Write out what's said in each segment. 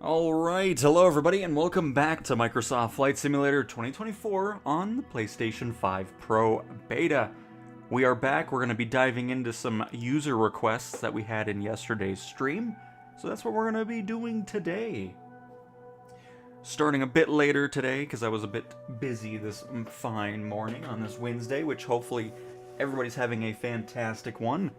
Alright, hello everybody and welcome back to Microsoft Flight Simulator 2024 on the PlayStation 5 Pro Beta. We are back, we're going to be diving into some user requests that we had in yesterday's stream, so that's what we're going to be doing today. Starting a bit later today, because I was a bit busy this fine morning on this Wednesday, which hopefully everybody's having a fantastic one.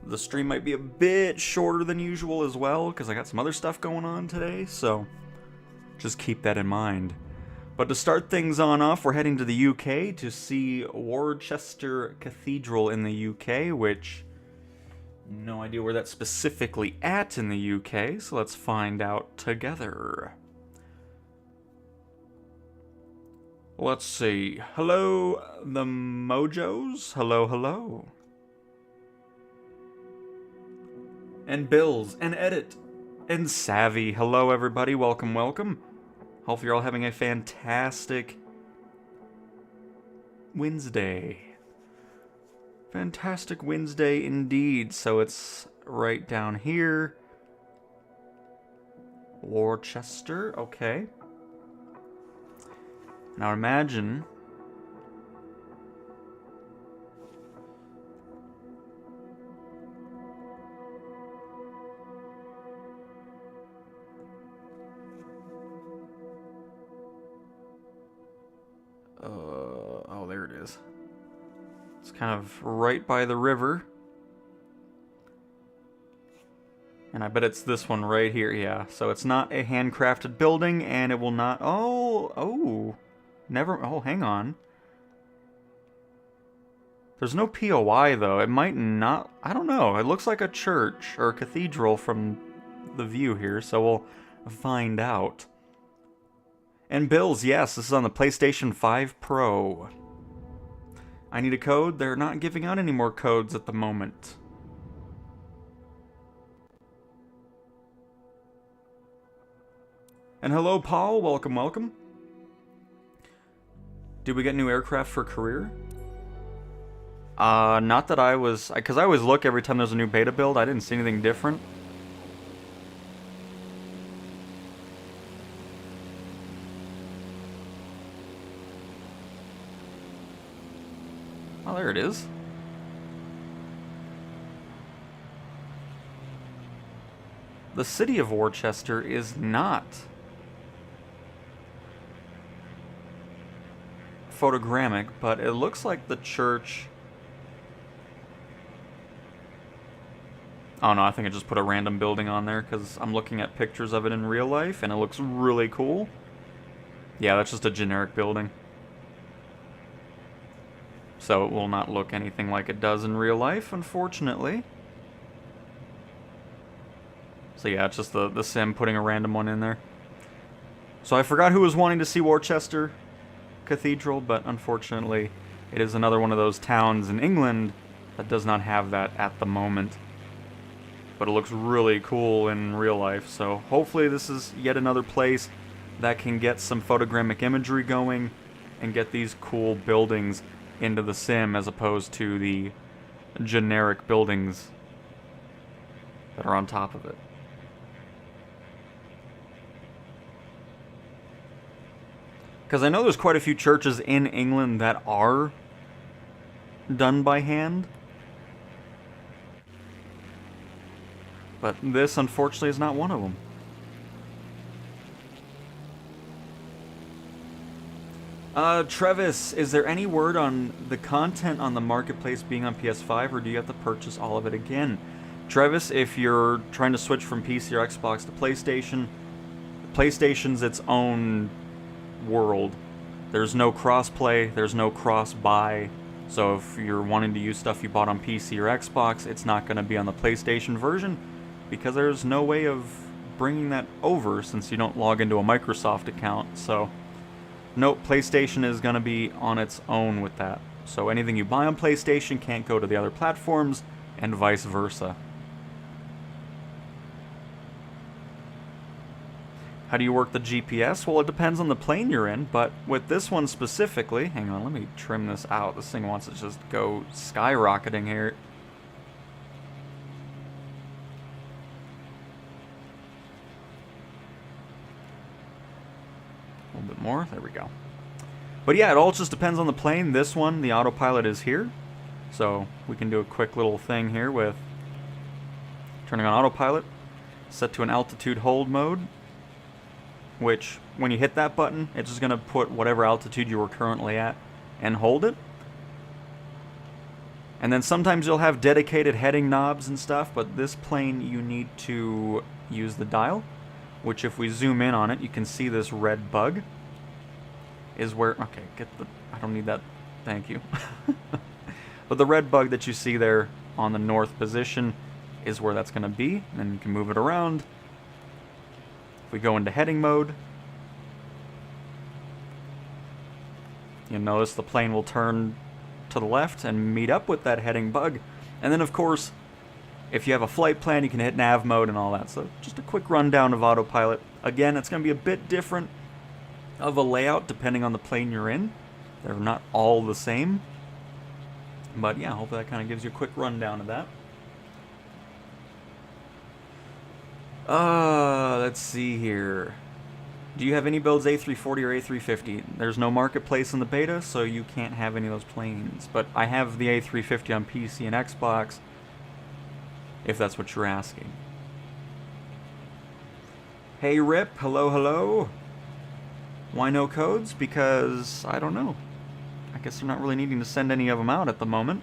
The stream might be a bit shorter than usual as well, because I got some other stuff going on today, so just keep that in mind. But to start things on off, we're heading to the UK to see Worcester Cathedral in the UK, which, no idea where that's specifically at in the UK, so let's find out together. Let's see. Hello, the Mojos. Hello, hello. And Bills, and Edit, and Savvy. Hello everybody, welcome, welcome. Hope you're all having a fantastic Wednesday. Fantastic Wednesday indeed. So it's right down here. Worcester, okay. Now imagine oh, there it is. It's kind of right by the river. And I bet it's this one right here, yeah. So it's not a handcrafted building, and it will not... Oh, hang on. There's no POI, though. It might not... I don't know. It looks like a church, or a cathedral from the view here, so we'll find out. And Bills, yes, this is on the PlayStation 5 Pro. I need a code. They're not giving out any more codes at the moment. And hello, Paul. Welcome, welcome. Did we get new aircraft for career? Not that I was... Because I always look every time there's a new beta build. I didn't see anything different. Oh, there it is. The city of Worcester is not photogrammic, but it looks like the church... Oh no, I think I just put a random building on there because I'm looking at pictures of it in real life and it looks really cool. Yeah, that's just a generic building. So it will not look anything like it does in real life, unfortunately. So yeah, it's just the sim putting a random one in there. So I forgot who was wanting to see Worcester Cathedral, but unfortunately it is another one of those towns in England that does not have that at the moment. But it looks really cool in real life, so hopefully this is yet another place that can get some photogrammic imagery going and get these cool buildings into the sim as opposed to the generic buildings that are on top of it. Because I know there's quite a few churches in England that are done by hand. But this, unfortunately, is not one of them. Trevis, is there any word on the content on the marketplace being on PS5, or do you have to purchase all of it again? Trevis, if you're trying to switch from PC or Xbox to PlayStation, PlayStation's its own world. There's no cross-play, there's no cross-buy, so if you're wanting to use stuff you bought on PC or Xbox, it's not going to be on the PlayStation version, because there's no way of bringing that over since you don't log into a Microsoft account, so... Nope, PlayStation is going to be on its own with that. So anything you buy on PlayStation can't go to the other platforms, and vice versa. How do you work the GPS? Well, it depends on the plane you're in, but with this one specifically... Hang on, let me trim this out. This thing wants to just go skyrocketing here. little bit more. There we go. But yeah, it all just depends on the plane. This one, the autopilot is here. So we can do a quick little thing here with turning on autopilot, set to an altitude hold mode, which when you hit that button, it's just going to put whatever altitude you were currently at and hold it. And then sometimes you'll have dedicated heading knobs and stuff, but this plane you need to use the dial, which if we zoom in on it, you can see this red bug is where, okay, I don't need that, thank you. But the red bug that you see there on the north position is where that's going to be, and then you can move it around. If we go into heading mode, you'll notice the plane will turn to the left and meet up with that heading bug. And then of course, if you have a flight plan, you can hit nav mode and all that. So just a quick rundown of autopilot. Again, it's going to be a bit different of a layout depending on the plane you're in. They're not all the same. But yeah, hopefully that kind of gives you a quick rundown of that. Let's see here. Do you have any builds A340 or A350? There's no marketplace in the beta, so you can't have any of those planes. But I have the A350 on PC and Xbox, if that's what you're asking. Hey Rip, hello, hello. Why no codes? Because, I don't know. I guess they're not really needing to send any of them out at the moment.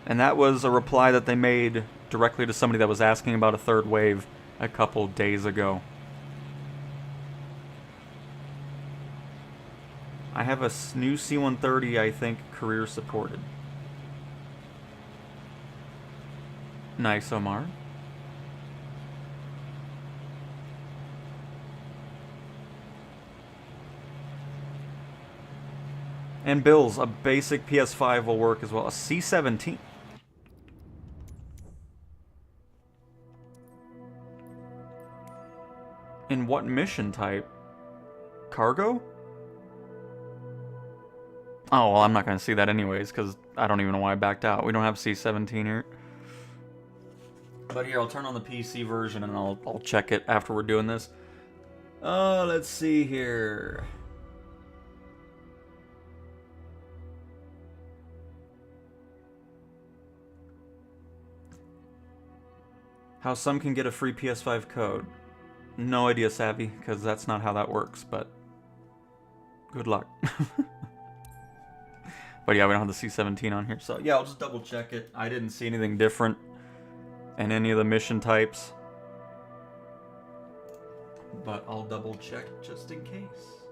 And that was a reply that they made directly to somebody that was asking about a third wave a couple days ago. I have a new C-130, I think, career supported. Nice, Omar. And Bills, a basic PS5 will work as well. A C-17. In what mission type? Cargo? Oh, well, I'm not going to see that anyways, because I don't even know why I backed out. We don't have C-17 here. But here, I'll turn on the PC version, and I'll check it after we're doing this. Let's see here. How some can get a free PS5 code. No idea, Savvy, because that's not how that works, but good luck. But yeah, we don't have the C-17 on here, so yeah, I'll just double check it. I didn't see anything different in any of the mission types, but I'll double check just in case.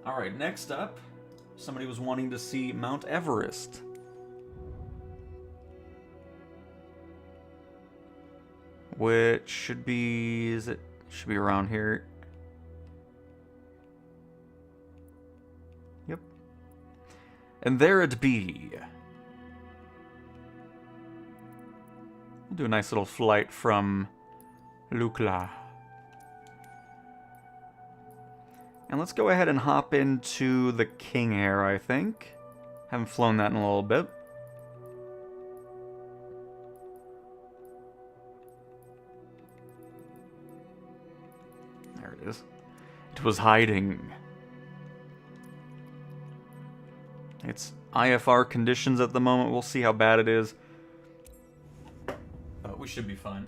Alright, next up, somebody was wanting to see Mount Everest. Which should be, should be around here. Yep. And there it be. We'll do a nice little flight from Lukla. And let's go ahead and hop into the King Air, I think. Haven't flown that in a little bit. It was hiding. It's IFR conditions at the moment. We'll see how bad it is. But we should be fine.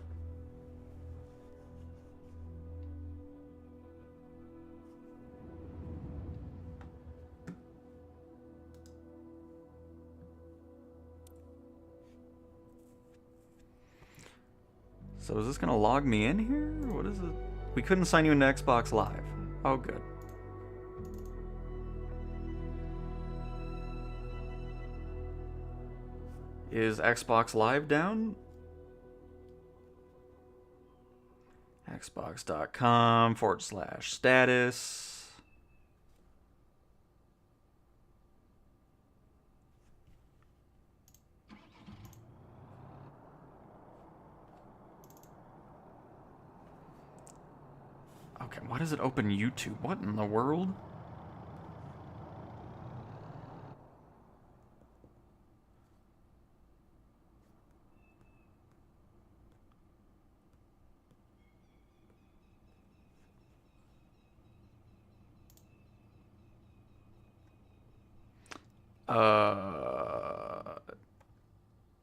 So is this going to log me in here? What is it? We couldn't sign you into Xbox Live. Oh, good. Is Xbox Live down? Xbox.com/status. Okay, why does it open YouTube? What in the world?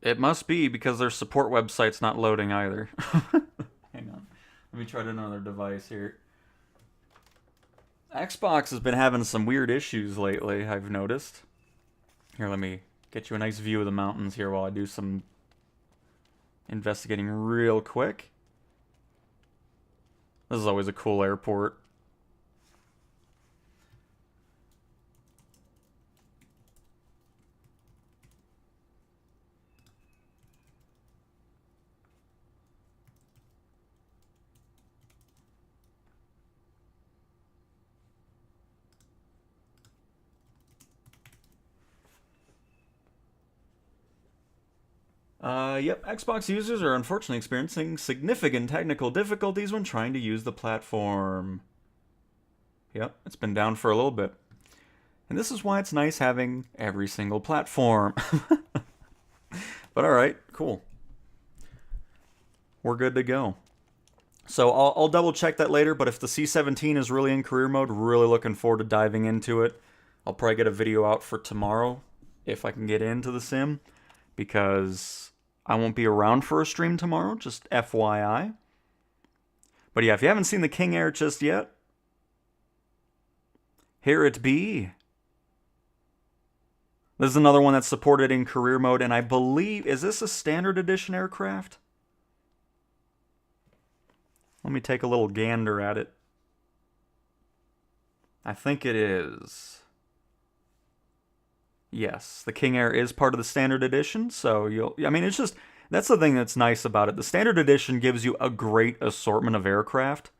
It must be because their support website's not loading either. Hang on. Let me try another device here. Xbox has been having some weird issues lately, I've noticed. Here, let me get you a nice view of the mountains here while I do some investigating real quick. This is always a cool airport. Yep, Xbox users are unfortunately experiencing significant technical difficulties when trying to use the platform. Yep, it's been down for a little bit. And this is why it's nice having every single platform. But alright, cool. We're good to go. So I'll double check that later, but if the C-17 is really in career mode, really looking forward to diving into it. I'll probably get a video out for tomorrow, if I can get into the sim, because I won't be around for a stream tomorrow, just FYI. But yeah, if you haven't seen the King Air just yet, here it be. This is another one that's supported in career mode, and I believe, is this a standard edition aircraft? Let me take a little gander at it. I think it is. Yes, the King Air is part of the standard edition, so it's just, that's the thing that's nice about it. The standard edition gives you a great assortment of aircraft.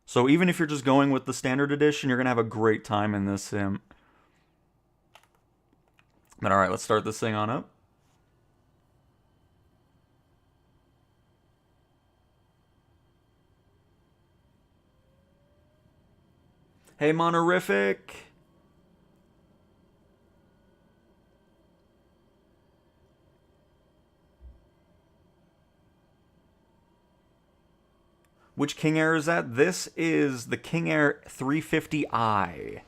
So even if you're just going with the standard edition, you're going to have a great time in this sim. But alright, let's start this thing on up. Hey, Monorific! Which King Air is that? This is the King Air 350i.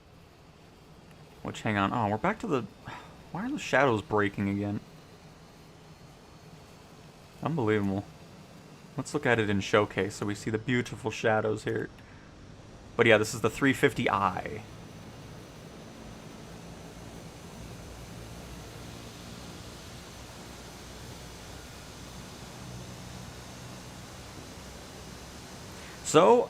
Which, hang on. Oh, we're back to the... Why are the shadows breaking again? Unbelievable. Let's look at it in Showcase so we see the beautiful shadows here. But yeah, this is the 350i. So,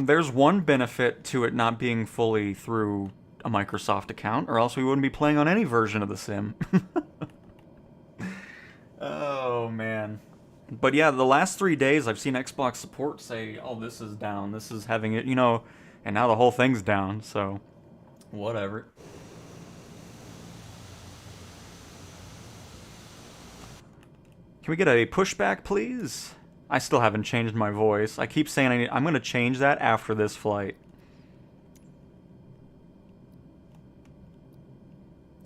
there's one benefit to it not being fully through a Microsoft account, or else we wouldn't be playing on any version of the sim. Oh, man. But yeah, the last 3 days I've seen Xbox support say, oh, this is down, this is having it, you know, and now the whole thing's down, so whatever. Can we get a pushback, please? I still haven't changed my voice. I keep saying I'm going to change that after this flight.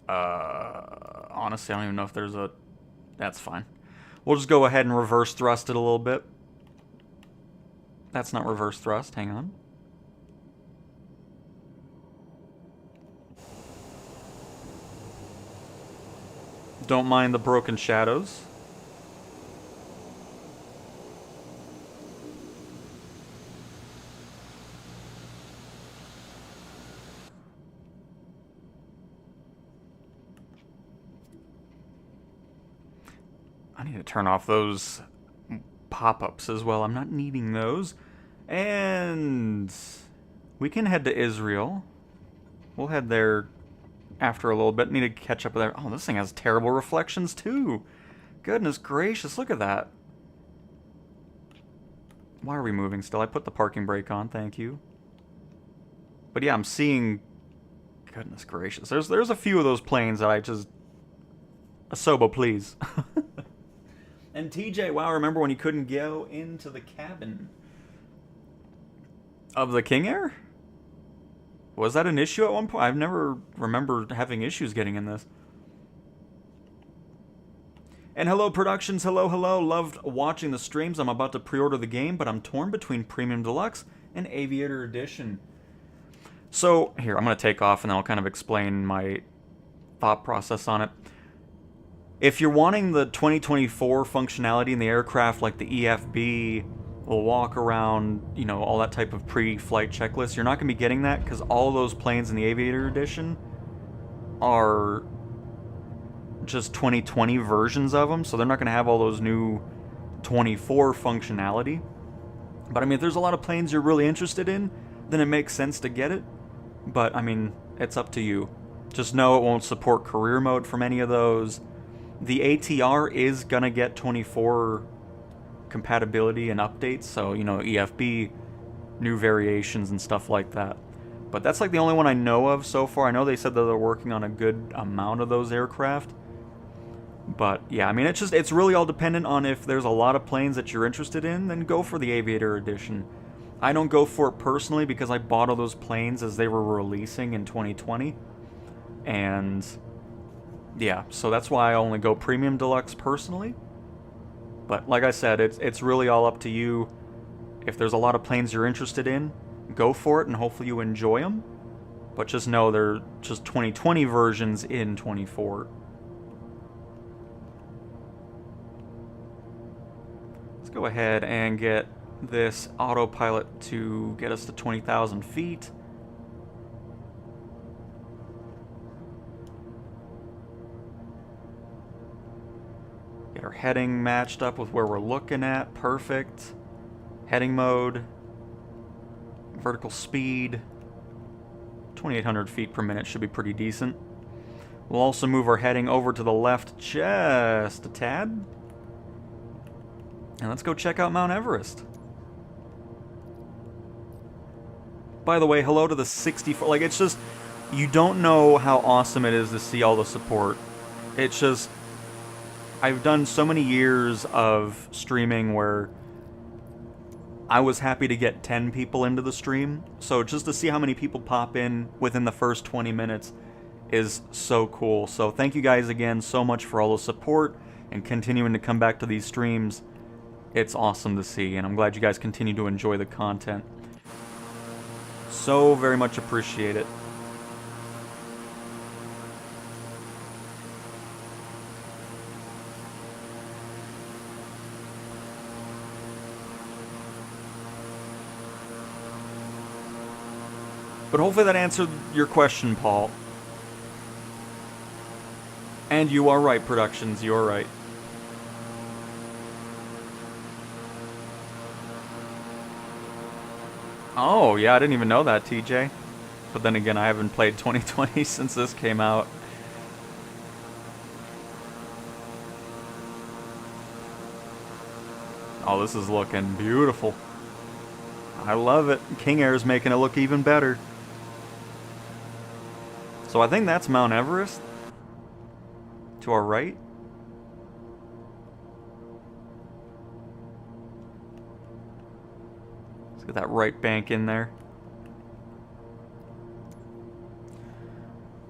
Honestly, I don't even know if there's a... That's fine. We'll just go ahead and reverse thrust it a little bit. That's not reverse thrust. Hang on. Don't mind the broken shadows. I need to turn off those pop-ups as well. I'm not needing those. And we can head to Israel. We'll head there after a little bit. Need to catch up with that. Oh, this thing has terrible reflections too. Goodness gracious, look at that. Why are we moving still? I put the parking brake on, thank you. But yeah, I'm seeing... Goodness gracious. There's a few of those planes that I just... Asobo, please. And TJ, wow, remember when you couldn't go into the cabin of the King Air? Was that an issue at one point? I've never remembered having issues getting in this. And hello, Productions. Hello, hello. Loved watching the streams. I'm about to pre-order the game, but I'm torn between Premium Deluxe and Aviator Edition. So, here, I'm going to take off and I'll kind of explain my thought process on it. If you're wanting the 2024 functionality in the aircraft, like the EFB, will walk around, you know, all that type of pre-flight checklist, you're not going to be getting that because all those planes in the Aviator Edition are just 2020 versions of them, so they're not going to have all those new 24 functionality. But I mean, if there's a lot of planes you're really interested in, then it makes sense to get it. But I mean, it's up to you. Just know it won't support career mode from any of those. The ATR is gonna get 24 compatibility and updates, so, you know, EFB, new variations and stuff like that. But that's like the only one I know of so far. I know they said that they're working on a good amount of those aircraft. But yeah, I mean, it's really all dependent on if there's a lot of planes that you're interested in, then go for the Aviator Edition. I don't go for it personally because I bought all those planes as they were releasing in 2020. And yeah, so that's why I only go Premium Deluxe personally. But like I said, it's really all up to you. If there's a lot of planes you're interested in, go for it and hopefully you enjoy them. But just know they're just 2020 versions in 24. Let's go ahead and get this autopilot to get us to 20,000 feet. Get our heading matched up with where we're looking at. Perfect. Heading mode. Vertical speed. 2,800 feet per minute should be pretty decent. We'll also move our heading over to the left just a tad. And let's go check out Mount Everest. By the way, hello to the 64. Like, it's just, you don't know how awesome it is to see all the support. It's just, I've done so many years of streaming where I was happy to get 10 people into the stream. So just to see how many people pop in within the first 20 minutes is so cool. So thank you guys again so much for all the support and continuing to come back to these streams. It's awesome to see, and I'm glad you guys continue to enjoy the content. So very much appreciate it. But hopefully that answered your question, Paul. And you are right, Productions, you are right. Oh, yeah, I didn't even know that, TJ. But then again, I haven't played 2020 since this came out. Oh, this is looking beautiful. I love it. King Air is making it look even better. So I think that's Mount Everest. To our right. Get that right bank in there.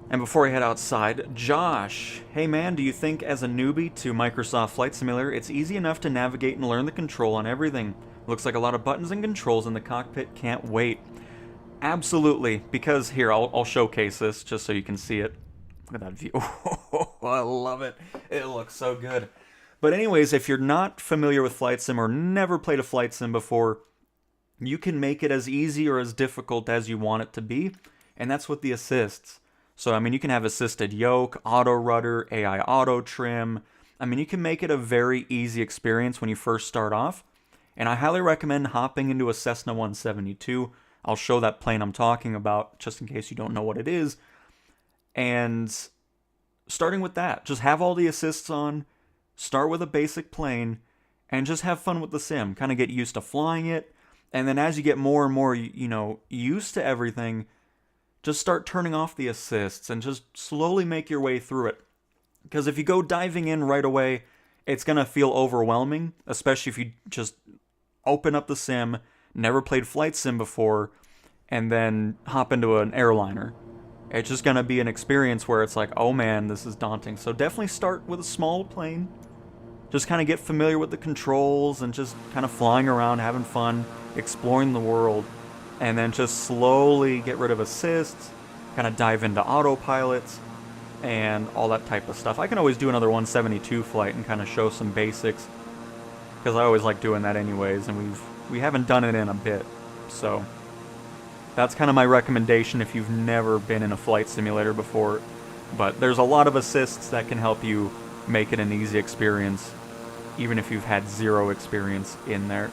And before I head outside, Josh, hey man, do you think as a newbie to Microsoft Flight Simulator, it's easy enough to navigate and learn the control on everything? Looks like a lot of buttons and controls in the cockpit, can't wait. Absolutely, because here, I'll showcase this just so you can see it. Look at that view. Oh, I love it. It looks so good. But anyways, if you're not familiar with Flight Sim or never played a Flight Sim before, you can make it as easy or as difficult as you want it to be, and that's with the assists. So, I mean, you can have assisted yoke, auto rudder, AI auto trim. I mean, you can make it a very easy experience when you first start off, and I highly recommend hopping into a Cessna 172. I'll show that plane I'm talking about, just in case you don't know what it is, and starting with that. Just have all the assists on, start with a basic plane, and just have fun with the sim. Kind of get used to flying it. And then as you get more and more, you know, used to everything, just start turning off the assists and just slowly make your way through it. Because if you go diving in right away, it's going to feel overwhelming, especially if you just open up the sim, never played Flight Sim before, and then hop into an airliner. It's just going to be an experience where it's like, oh man, this is daunting. So definitely start with a small plane. Just kind of get familiar with the controls and just kind of flying around, having fun, exploring the world, and then just slowly get rid of assists, kind of dive into autopilots, and all that type of stuff. I can always do another 172 flight and kind of show some basics, because I always like doing that anyways, and we haven't done it in a bit. So that's kind of my recommendation if you've never been in a flight simulator before. But there's a lot of assists that can help you make it an easy experience, even if you've had zero experience in there.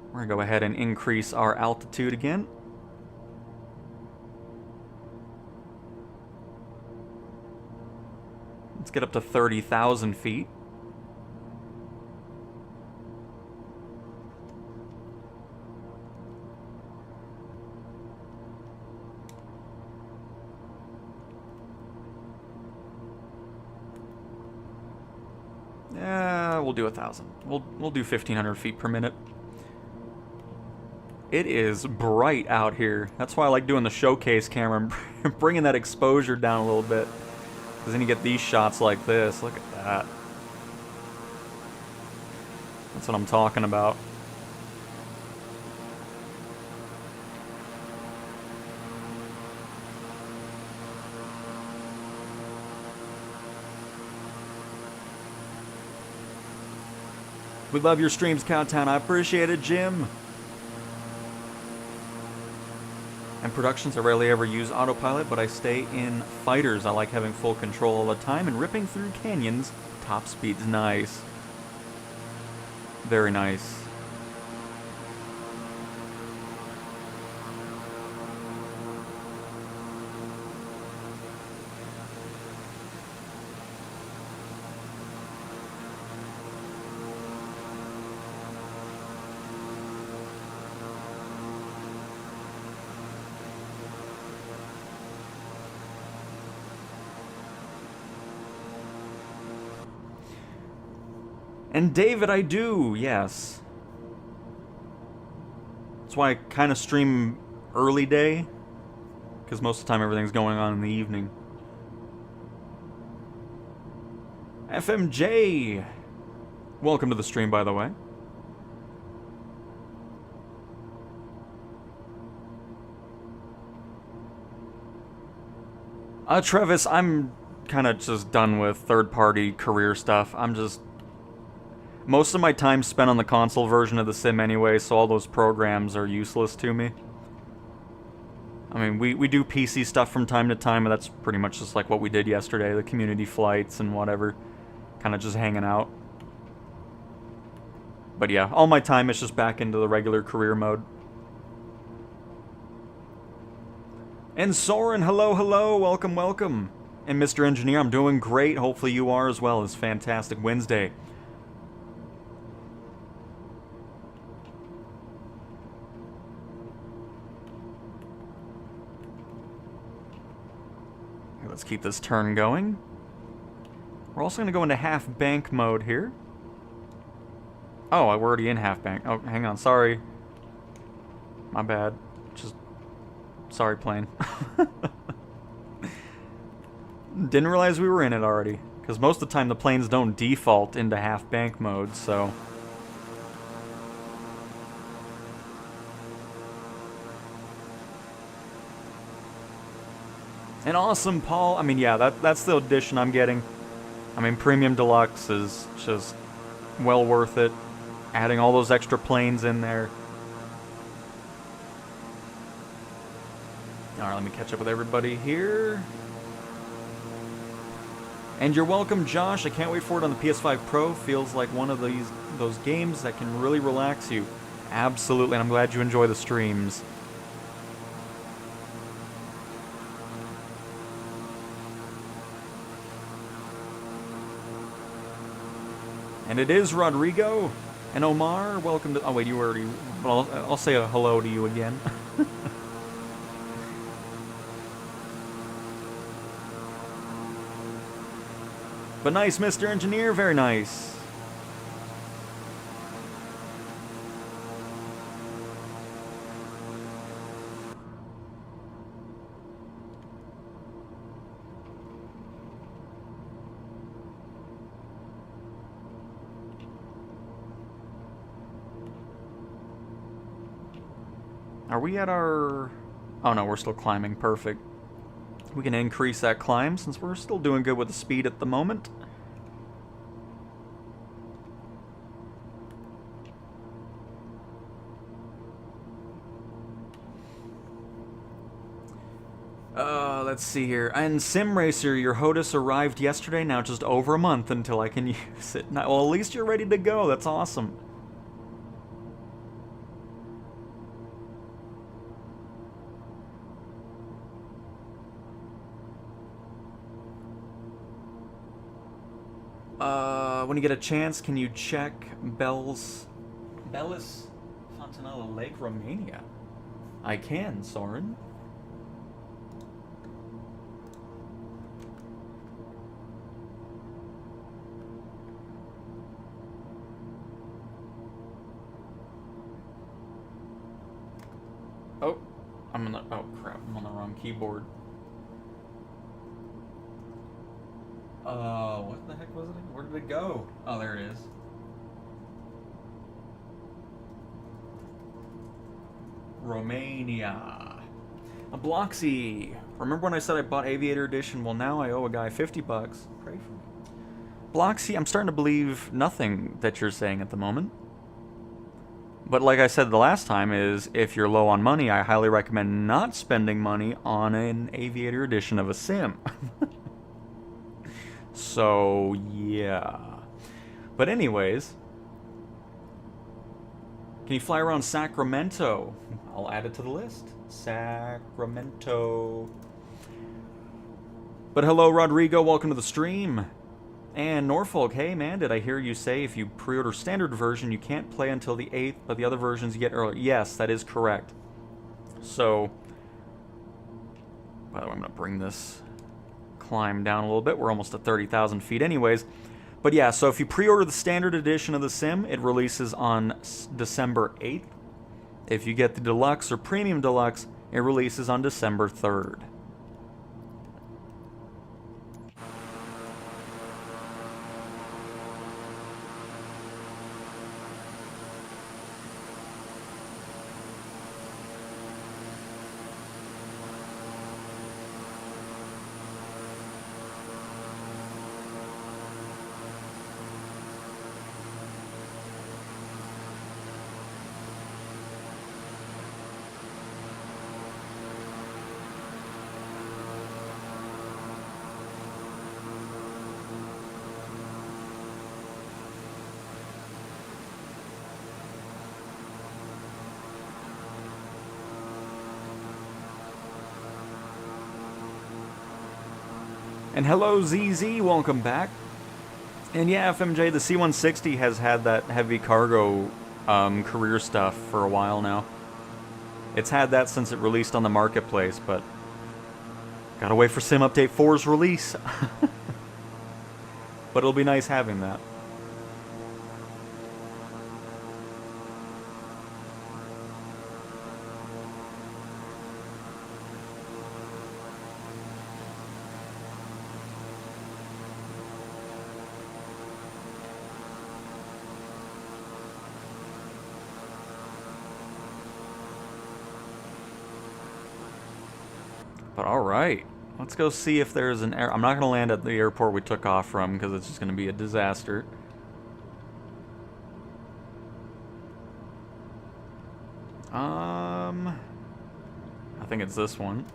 We're going to go ahead and increase our altitude again. Let's get up to 30,000 feet. Yeah, we'll do 1,000. We'll do 1,500 feet per minute. It is bright out here. That's why I like doing the showcase camera and bringing that exposure down a little bit. Because then you get these shots like this. Look at that. That's what I'm talking about. We love your streams, Cowtown. I appreciate it, Jim. And productions, I rarely ever use autopilot, but I stay in fighters. I like having full control all the time, and ripping through canyons, top speed's nice. Very nice. And David, I do, yes. That's why I kind of stream early day, because most of the time everything's going on in the evening. FMJ! Welcome to the stream, by the way. Travis, I'm kind of just done with third-party career stuff. Most of my time's spent on the console version of the sim anyway, so all those programs are useless to me. I mean, we do PC stuff from time to time, but that's pretty much just like what we did yesterday, the community flights and whatever. Kind of just hanging out. But yeah, all my time is just back into the regular career mode. And Soren, hello, hello, welcome, welcome. And Mr. Engineer, I'm doing great, hopefully you are as well. It's fantastic Wednesday. Let's keep this turn going. We're also going to go into half bank mode here. Oh, we're already in half bank. Oh, hang on. Sorry. My bad. Just... Sorry, plane. Didn't realize we were in it already. Because most of the time the planes don't default into half bank mode, so... And awesome, Paul. I mean, yeah, that's the edition I'm getting. I mean, Premium Deluxe is just well worth it. Adding all those extra planes in there. Alright, let me catch up with everybody here. And you're welcome, Josh. I can't wait for it on the PS5 Pro. Feels like one of those games that can really relax you. Absolutely, and I'm glad you enjoy the streams. And it is Rodrigo and Omar. Welcome to... Oh, wait, you already... Well, I'll say a hello to you again. But nice, Mr. Engineer. Very nice. Are we at our... Oh no, we're still climbing. Perfect. We can increase that climb since we're still doing good with the speed at the moment. Let's see here. And Sim Racer, your HOTUS arrived yesterday. Now just over a month until I can use it. Now, well, at least you're ready to go. That's awesome. When you get a chance, can you check Bellis Fontanella Lake, Romania? I can, Soren. Oh, oh crap, I'm on the wrong keyboard. What the heck was it? Where did it go? Oh, there it is. Romania. A Bloxy. Remember when I said I bought Aviator Edition? Well, now I owe a guy 50 bucks. Pray for me. Bloxy, I'm starting to believe nothing that you're saying at the moment. But like I said the last time, is if you're low on money, I highly recommend not spending money on an Aviator Edition of a sim. So, yeah. But anyways, can you fly around Sacramento? I'll add it to the list. Sacramento. But hello, Rodrigo. Welcome to the stream. And Norfolk, hey man, did I hear you say if you pre-order standard version, you can't play until the 8th, but the other versions you get earlier? Yes, that is correct. So, by the way, I'm going to bring this climb down a little bit. We're almost at 30,000 feet anyways. But yeah, so if you pre-order the standard edition of the sim, it releases on December 8th. If you get the deluxe or premium deluxe, it releases on December 3rd. And hello ZZ, welcome back. And yeah, FMJ, the C-160 has had that heavy cargo career stuff for a while now. It's had that since it released on the marketplace, but gotta wait for Sim Update 4's release. But it'll be nice having that. But alright, let's go see if there's an air. I'm not going to land at the airport we took off from because it's just going to be a disaster. I think it's this one.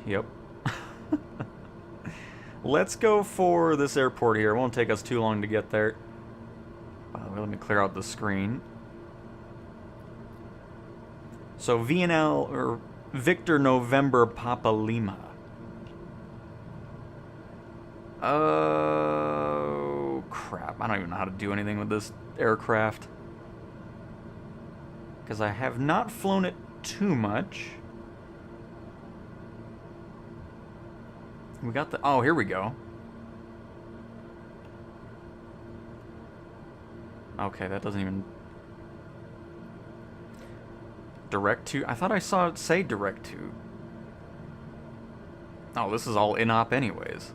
Yep. Let's go for this airport here. It won't take us too long to get there. By the way, let me clear out the screen. So VNL, or Victor November Papa Lima. Oh, crap. I don't even know how to do anything with this aircraft. Because I have not flown it too much. We got the... Oh, here we go. Okay, that doesn't even... Direct to... I thought I saw it say direct to. Oh, this is all in-op anyways.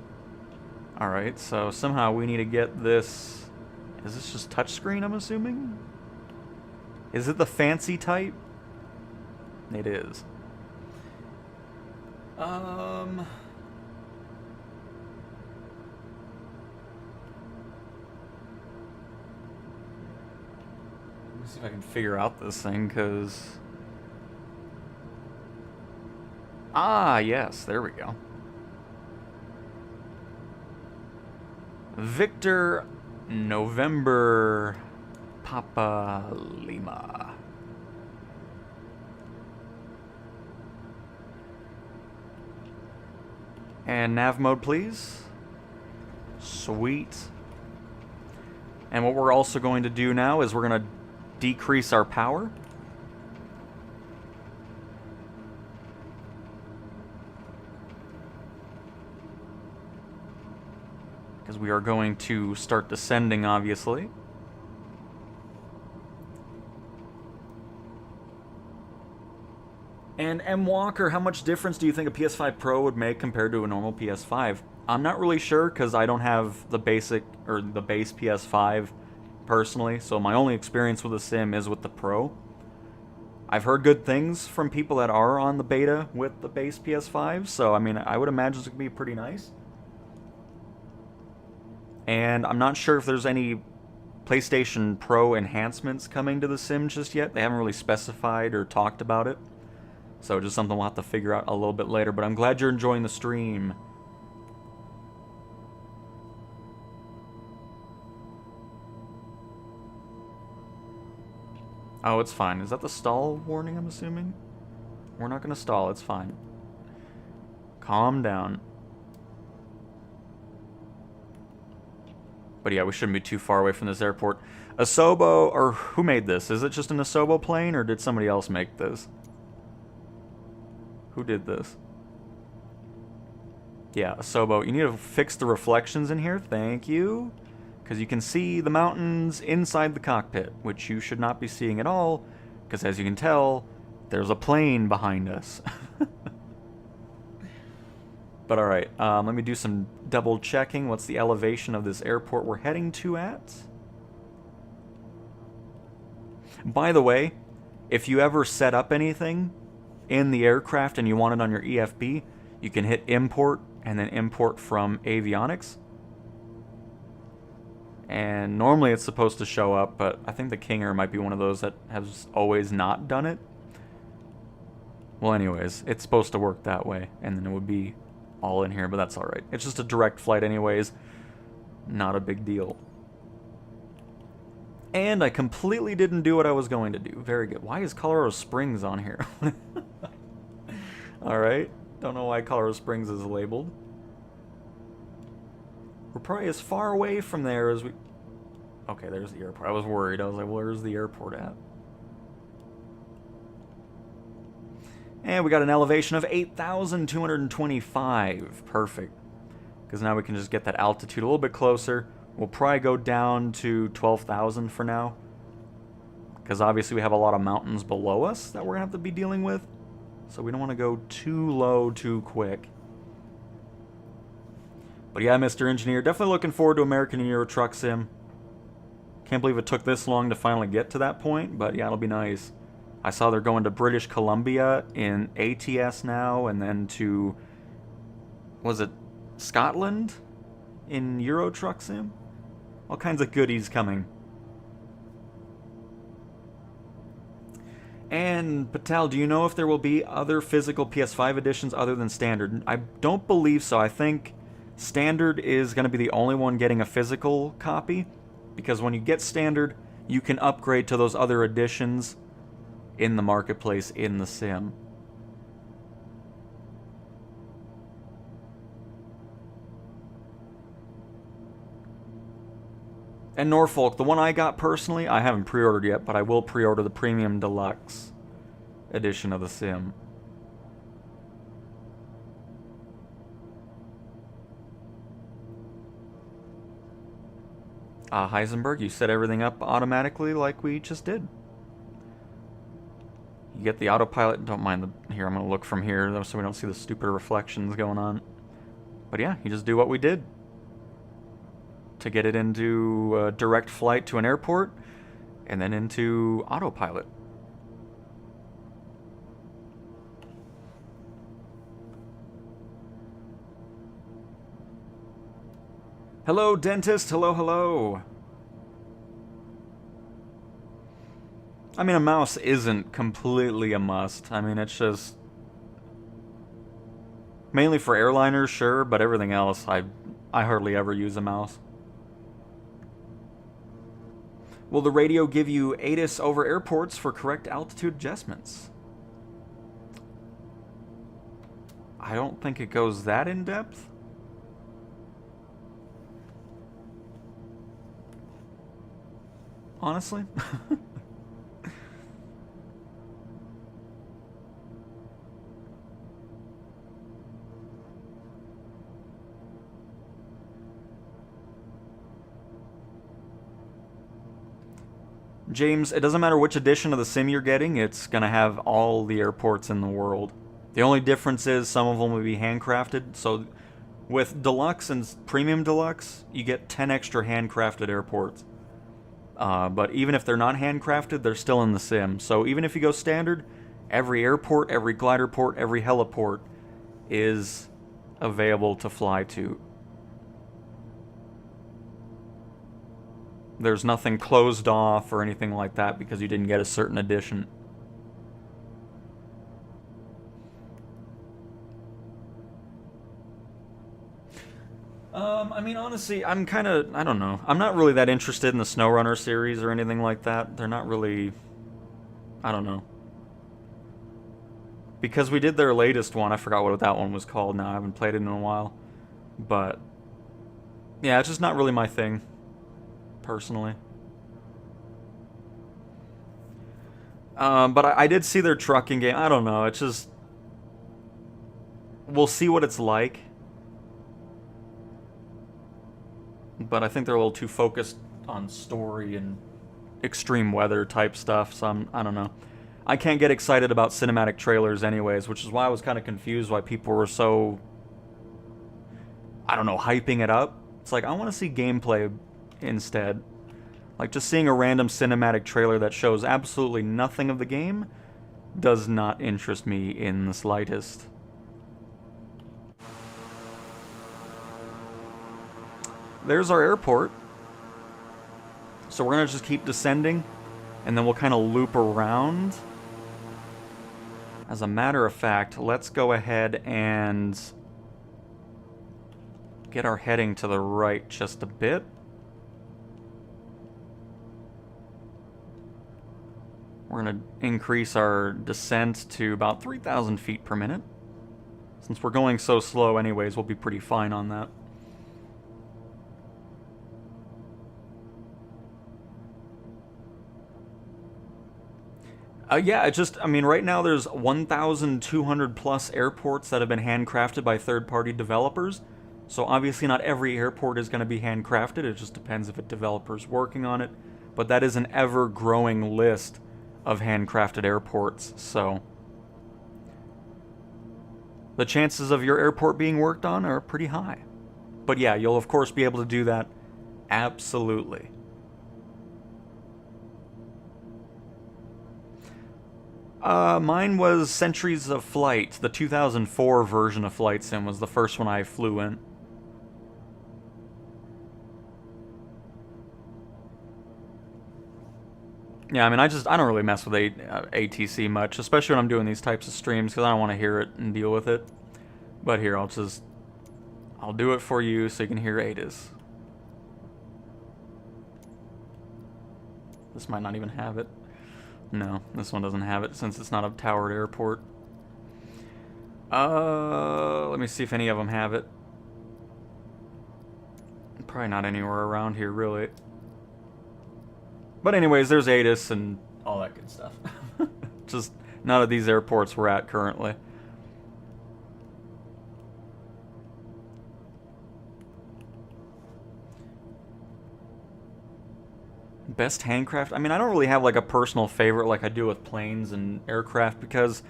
Alright, so somehow we need to get this... Is this just touchscreen, I'm assuming? Is it the fancy type? It is. Um... Let me see if I can figure out this thing, because... Ah, yes, there we go. Victor November Papa Lima. And nav mode, please. Sweet. And what we're also going to do now is we're going to decrease our power. Because we are going to start descending, obviously. And M. Walker, how much difference do you think a PS5 Pro would make compared to a normal PS5? I'm not really sure because I don't have the basic or the base PS5 personally, so my only experience with a sim is with the Pro. I've heard good things from people that are on the beta with the base PS5, so I mean, I would imagine it's going to be pretty nice. And I'm not sure if there's any PlayStation Pro enhancements coming to the sim just yet. They haven't really specified or talked about it. So just something we'll have to figure out a little bit later, but I'm glad you're enjoying the stream. Oh, it's fine. Is that the stall warning, I'm assuming? We're not going to stall, it's fine. Calm down. But yeah, we shouldn't be too far away from this airport. Asobo, or who made this? Is it just an Asobo plane, or did somebody else make this? Who did this? Yeah, Asobo. You need to fix the reflections in here. Thank you. Because you can see the mountains inside the cockpit, which you should not be seeing at all, because as you can tell, there's a plane behind us. But alright, let me do some double checking. What's the elevation of this airport we're heading to at? By the way, if you ever set up anything in the aircraft and you want it on your EFB, you can hit import and then import from avionics. And normally it's supposed to show up, but I think the Kinger might be one of those that has always not done it. Well, anyways, it's supposed to work that way, and then it would be all in here, but that's alright. It's just a direct flight anyways. Not a big deal. And I completely didn't do what I was going to do. Very good. Why is Colorado Springs on here? Alright. Don't know why Colorado Springs is labeled. We're probably as far away from there as we... Okay, there's the airport. I was worried. I was like, where's the airport at? And we got an elevation of 8,225. Perfect. Because now we can just get that altitude a little bit closer. We'll probably go down to 12,000 for now. Because obviously we have a lot of mountains below us that we're going to have to be dealing with. So we don't want to go too low too quick. But yeah, Mr. Engineer, definitely looking forward to American Euro Truck Sim. Can't believe it took this long to finally get to that point, but yeah, it'll be nice. I saw they're going to British Columbia in ATS now, and then to, was it Scotland in Euro Truck Sim? All kinds of goodies coming. And Patel, do you know if there will be other physical PS5 editions other than Standard? I don't believe so. I think Standard is going to be the only one getting a physical copy, because when you get Standard, you can upgrade to those other editions in the marketplace in the sim. And Norfolk, the one I got personally, I haven't pre-ordered yet, but I will pre-order the Premium Deluxe edition of the sim. Heisenberg, you set everything up automatically like we just did. You get the autopilot, don't mind the... Here, I'm going to look from here, though, so we don't see the stupid reflections going on. But yeah, you just do what we did to get it into a direct flight to an airport, and then into autopilot. Hello, dentist. Hello, hello. I mean, a mouse isn't completely a must. I mean, it's just mainly for airliners, sure, but everything else, I hardly ever use a mouse. Will the radio give you ATIS over airports for correct altitude adjustments? I don't think it goes that in depth. Honestly. James, it doesn't matter which edition of the sim you're getting, it's going to have all the airports in the world. The only difference is some of them will be handcrafted. So with Deluxe and Premium Deluxe, you get 10 extra handcrafted airports. But even if they're not handcrafted, they're still in the sim. So even if you go standard, every airport, every glider port, every heliport is available to fly to. There's nothing closed off or anything like that because you didn't get a certain edition. I mean, honestly, I'm kind of, I don't know. I'm not really that interested in the SnowRunner series or anything like that. They're not really, I don't know. Because we did their latest one, I forgot what that one was called now. I haven't played it in a while. But, yeah, it's just not really my thing, personally. But I did see their trucking game. I don't know, it's just, we'll see what it's like. But I think they're a little too focused on story and extreme weather type stuff, so I don't know. I can't get excited about cinematic trailers anyways, which is why I was kind of confused why people were so, I don't know, hyping it up. It's like, I want to see gameplay instead. Like, just seeing a random cinematic trailer that shows absolutely nothing of the game does not interest me in the slightest. There's our airport. So we're going to just keep descending, and then we'll kind of loop around. As a matter of fact, let's go ahead and get our heading to the right just a bit. We're going to increase our descent to about 3,000 feet per minute. Since we're going so slow anyways, we'll be pretty fine on that. Yeah, I mean, right now there's 1,200 plus airports that have been handcrafted by third-party developers. So obviously not every airport is going to be handcrafted. It just depends if a developer's working on it. But that is an ever-growing list of handcrafted airports, so the chances of your airport being worked on are pretty high. But yeah, you'll of course be able to do that. Absolutely. Mine was Centuries of Flight. The 2004 version of Flight Sim was the first one I flew in. Yeah, I mean, I don't really mess with ATC much, especially when I'm doing these types of streams, because I don't want to hear it and deal with it. But here, I'll do it for you so you can hear ATIS. This might not even have it. No, this one doesn't have it since it's not a towered airport. Let me see if any of them have it. Probably not anywhere around here, really. But anyways, there's ATIS and all that good stuff. Just none of these airports we're at currently. Best handcraft? I mean, I don't really have like a personal favorite like I do with planes and aircraft because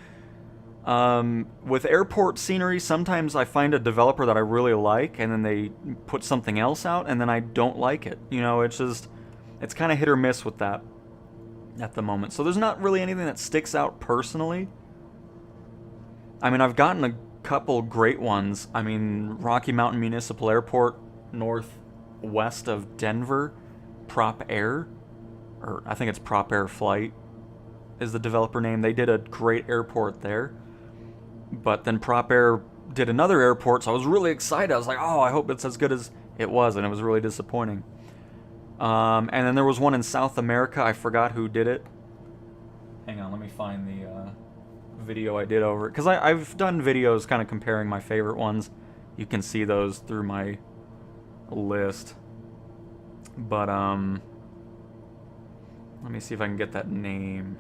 with airport scenery, sometimes I find a developer that I really like and then they put something else out and then I don't like it. You know, it's kind of hit or miss with that at the moment. So there's not really anything that sticks out personally. I mean, I've gotten a couple great ones. I mean, Rocky Mountain Municipal Airport, North west of Denver. Prop Air, or I think it's Prop Air Flight is the developer name. They did a great airport there. But then Prop Air did another airport, so I was really excited. I was like, oh, I hope it's as good as it was, and it was really disappointing. And then there was one in South America. I forgot who did it. Hang on, let me find the video I did over it. Because I've done videos kind of comparing my favorite ones. You can see those through my list. But, let me see if I can get that name.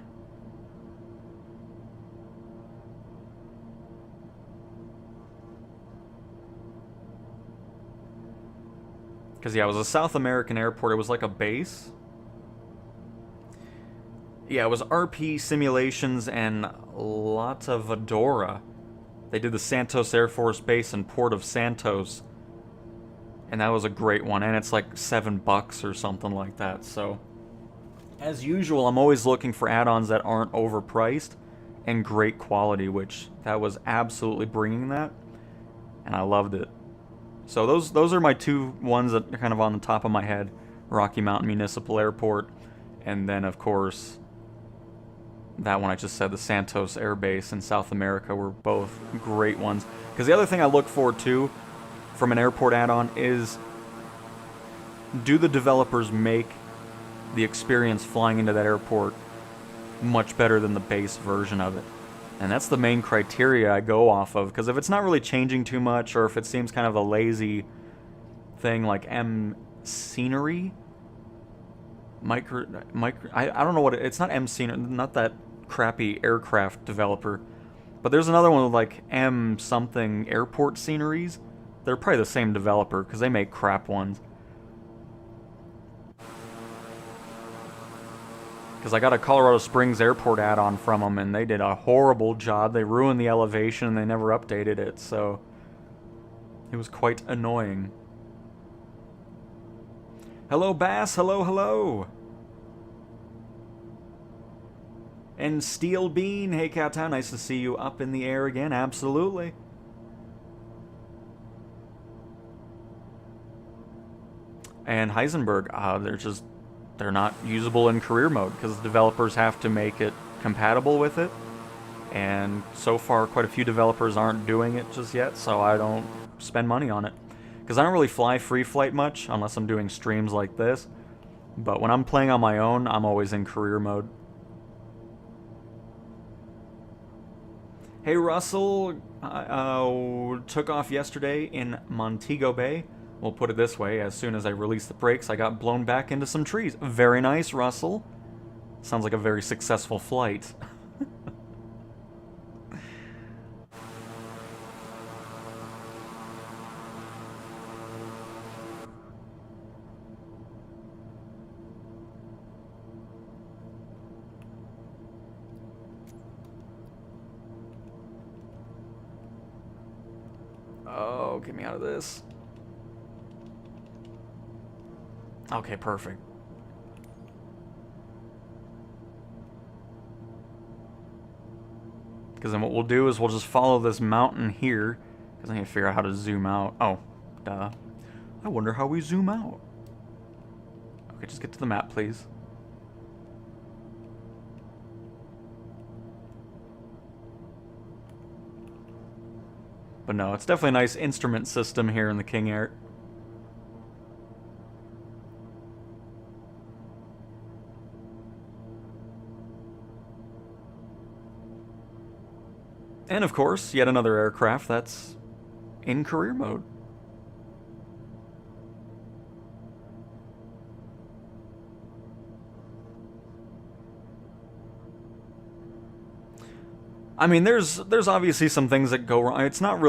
Because, yeah, it was a South American airport. It was like a base. Yeah, it was RP Simulations and Latavadora. They did the Santos Air Force Base in Port of Santos. And that was a great one. And it's like $7 or something like that. So, as usual, I'm always looking for add-ons that aren't overpriced and great quality, which that was absolutely bringing that. And I loved it. So those are my two ones that are kind of on the top of my head. Rocky Mountain Municipal Airport, and then, of course, that one I just said, the Santos Air Base in South America, were both great ones. Because the other thing I look for, too, from an airport add-on is, do the developers make the experience flying into that airport much better than the base version of it? And that's the main criteria I go off of, because if it's not really changing too much, or if it seems kind of a lazy thing like M Scenery, I don't know what it's not M Scenery, not that crappy aircraft developer, but there's another one with like M something Airport Sceneries. They're probably the same developer because they make crap ones. Because I got a Colorado Springs Airport add-on from them, and they did a horrible job. They ruined the elevation, and they never updated it, so it was quite annoying. Hello, Bass. Hello, hello. And Steel Bean. Hey, Cowtown. Nice to see you up in the air again. Absolutely. And Heisenberg, they're not usable in career mode because the developers have to make it compatible with it. And so far, quite a few developers aren't doing it just yet, so I don't spend money on it. Because I don't really fly free flight much unless I'm doing streams like this. But when I'm playing on my own, I'm always in career mode. Hey, Russell, took off yesterday in Montego Bay. We'll put it this way, as soon as I released the brakes, I got blown back into some trees. Very nice, Russell. Sounds like a very successful flight. Oh, get me out of this. Okay, perfect. Because then what we'll do is we'll just follow this mountain here. Because I need to figure out how to zoom out. Oh, duh. I wonder how we zoom out. Okay, just get to the map, please. But no, it's definitely a nice instrument system here in the King Air. And of course, yet another aircraft that's in career mode. I mean, there's obviously some things that go wrong. It's not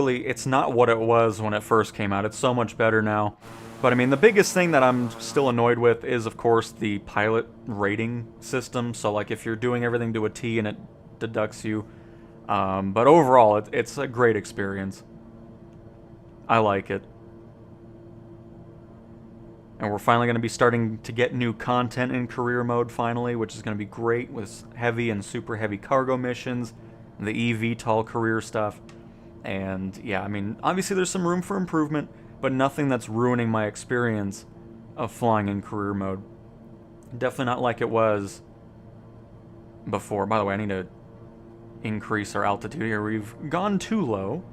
what it was when it first came out. It's so much better now. But I mean, the biggest thing that I'm still annoyed with is, of course, the pilot rating system. So like if you're doing everything to a T and it deducts you. But overall, it's a great experience. I like it. And we're finally going to be starting to get new content in career mode finally, which is going to be great with heavy and super heavy cargo missions, the eVTOL career stuff. And yeah, I mean, obviously there's some room for improvement, but nothing that's ruining my experience of flying in career mode. Definitely not like it was before. By the way, I need to increase our altitude here. We've gone too low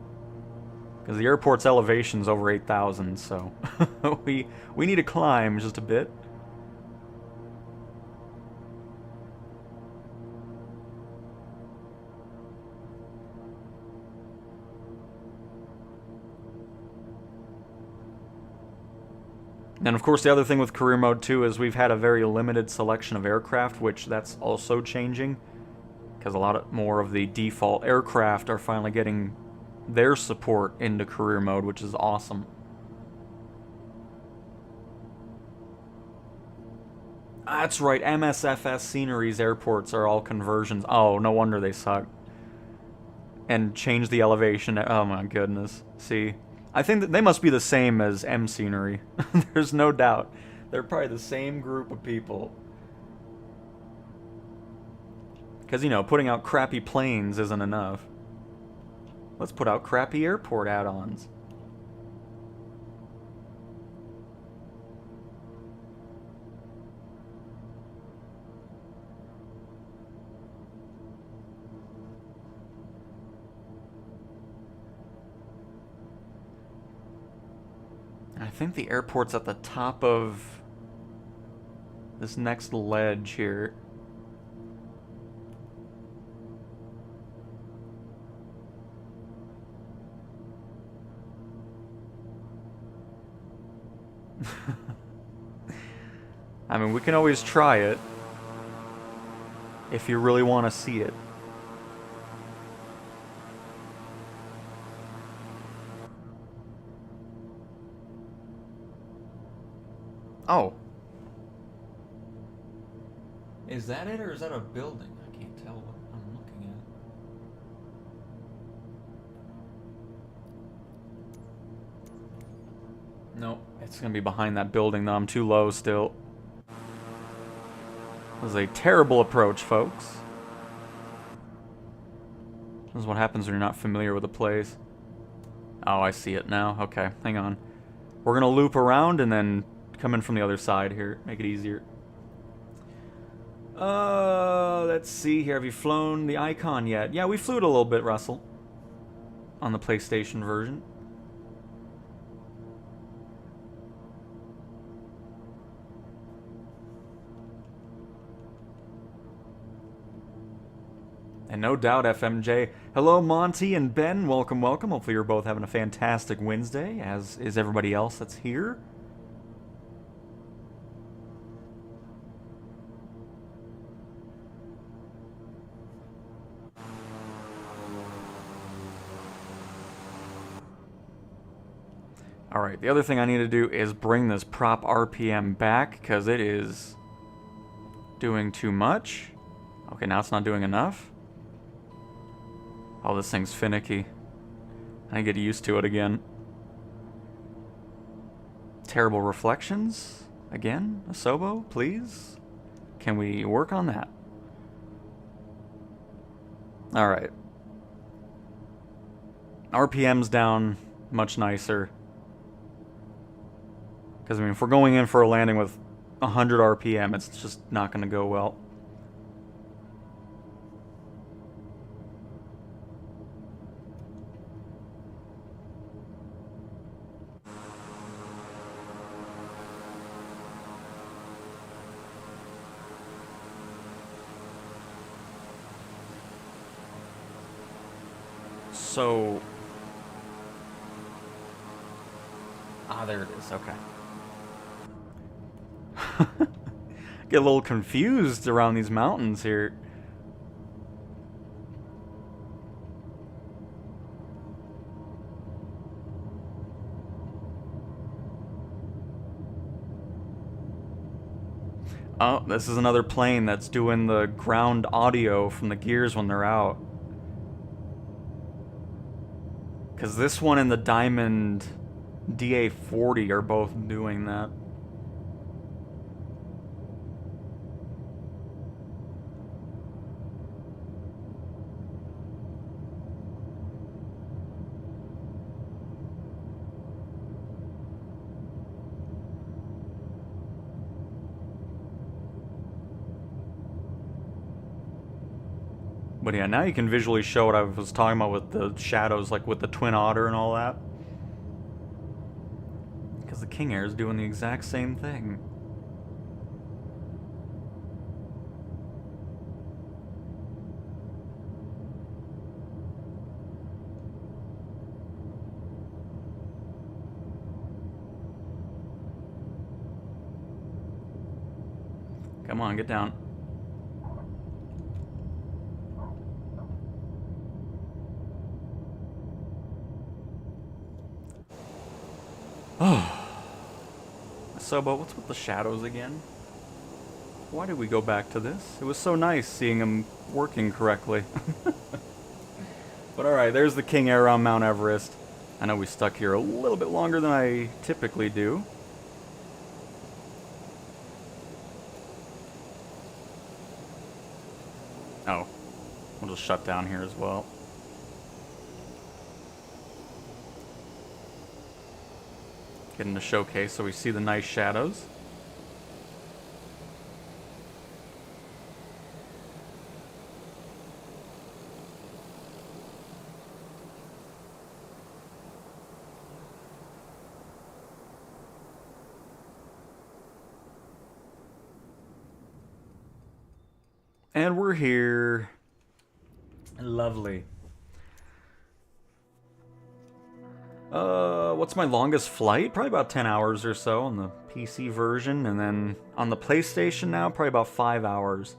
because the airport's elevation's over 8,000, so we need to climb just a bit. And of course the other thing with career mode too is we've had a very limited selection of aircraft, which that's also changing because a lot more of the default aircraft are finally getting their support into career mode, which is awesome. That's right, MSFS Scenery's airports are all conversions. Oh, no wonder they suck. And change the elevation. Oh my goodness. See, I think that they must be the same as M Scenery. There's no doubt. They're probably the same group of people. Because, you know, putting out crappy planes isn't enough. Let's put out crappy airport add-ons. I think the airport's at the top of this next ledge here. I mean, we can always try it if you really want to see it. Oh. Is that it, or is that a building? I can't tell what I'm looking at. Nope, it's gonna be behind that building though. I'm too low still. This is a terrible approach, folks. This is what happens when you're not familiar with a place. Oh, I see it now. Okay, hang on. We're gonna loop around and then come in from the other side here. Make it easier. Let's see here. Have you flown the Icon yet? Yeah, we flew it a little bit, Russell. On the PlayStation version. And no doubt, FMJ. Hello, Monty and Ben. Welcome, welcome. Hopefully you're both having a fantastic Wednesday, as is everybody else that's here. Alright, the other thing I need to do is bring this prop RPM back, because it is doing too much. Okay, now it's not doing enough. Oh, this thing's finicky. I get used to it again. Terrible reflections? Again? Asobo, please? Can we work on that? Alright. RPM's down, much nicer. Because, I mean, if we're going in for a landing with 100 RPM, it's just not going to go well. So... Ah, there it is. Okay. Get a little confused around these mountains here. Oh, this is another plane that's doing the ground audio from the gears when they're out. Because this one and the Diamond DA-40 are both doing that. But yeah, now you can visually show what I was talking about with the shadows, like with the Twin Otter and all that. Because the King Air is doing the exact same thing. Come on, get down. Oh. So, but what's with the shadows again? Why did we go back to this? It was so nice seeing them working correctly. But alright, there's the King Air on Mount Everest. I know we stuck here a little bit longer than I typically do. Oh, we'll just shut down here as well. Get in the showcase so we see the nice shadows. And we're here. Lovely. What's my longest flight? Probably about 10 hours or so on the PC version, and then on the PlayStation now, probably about 5 hours.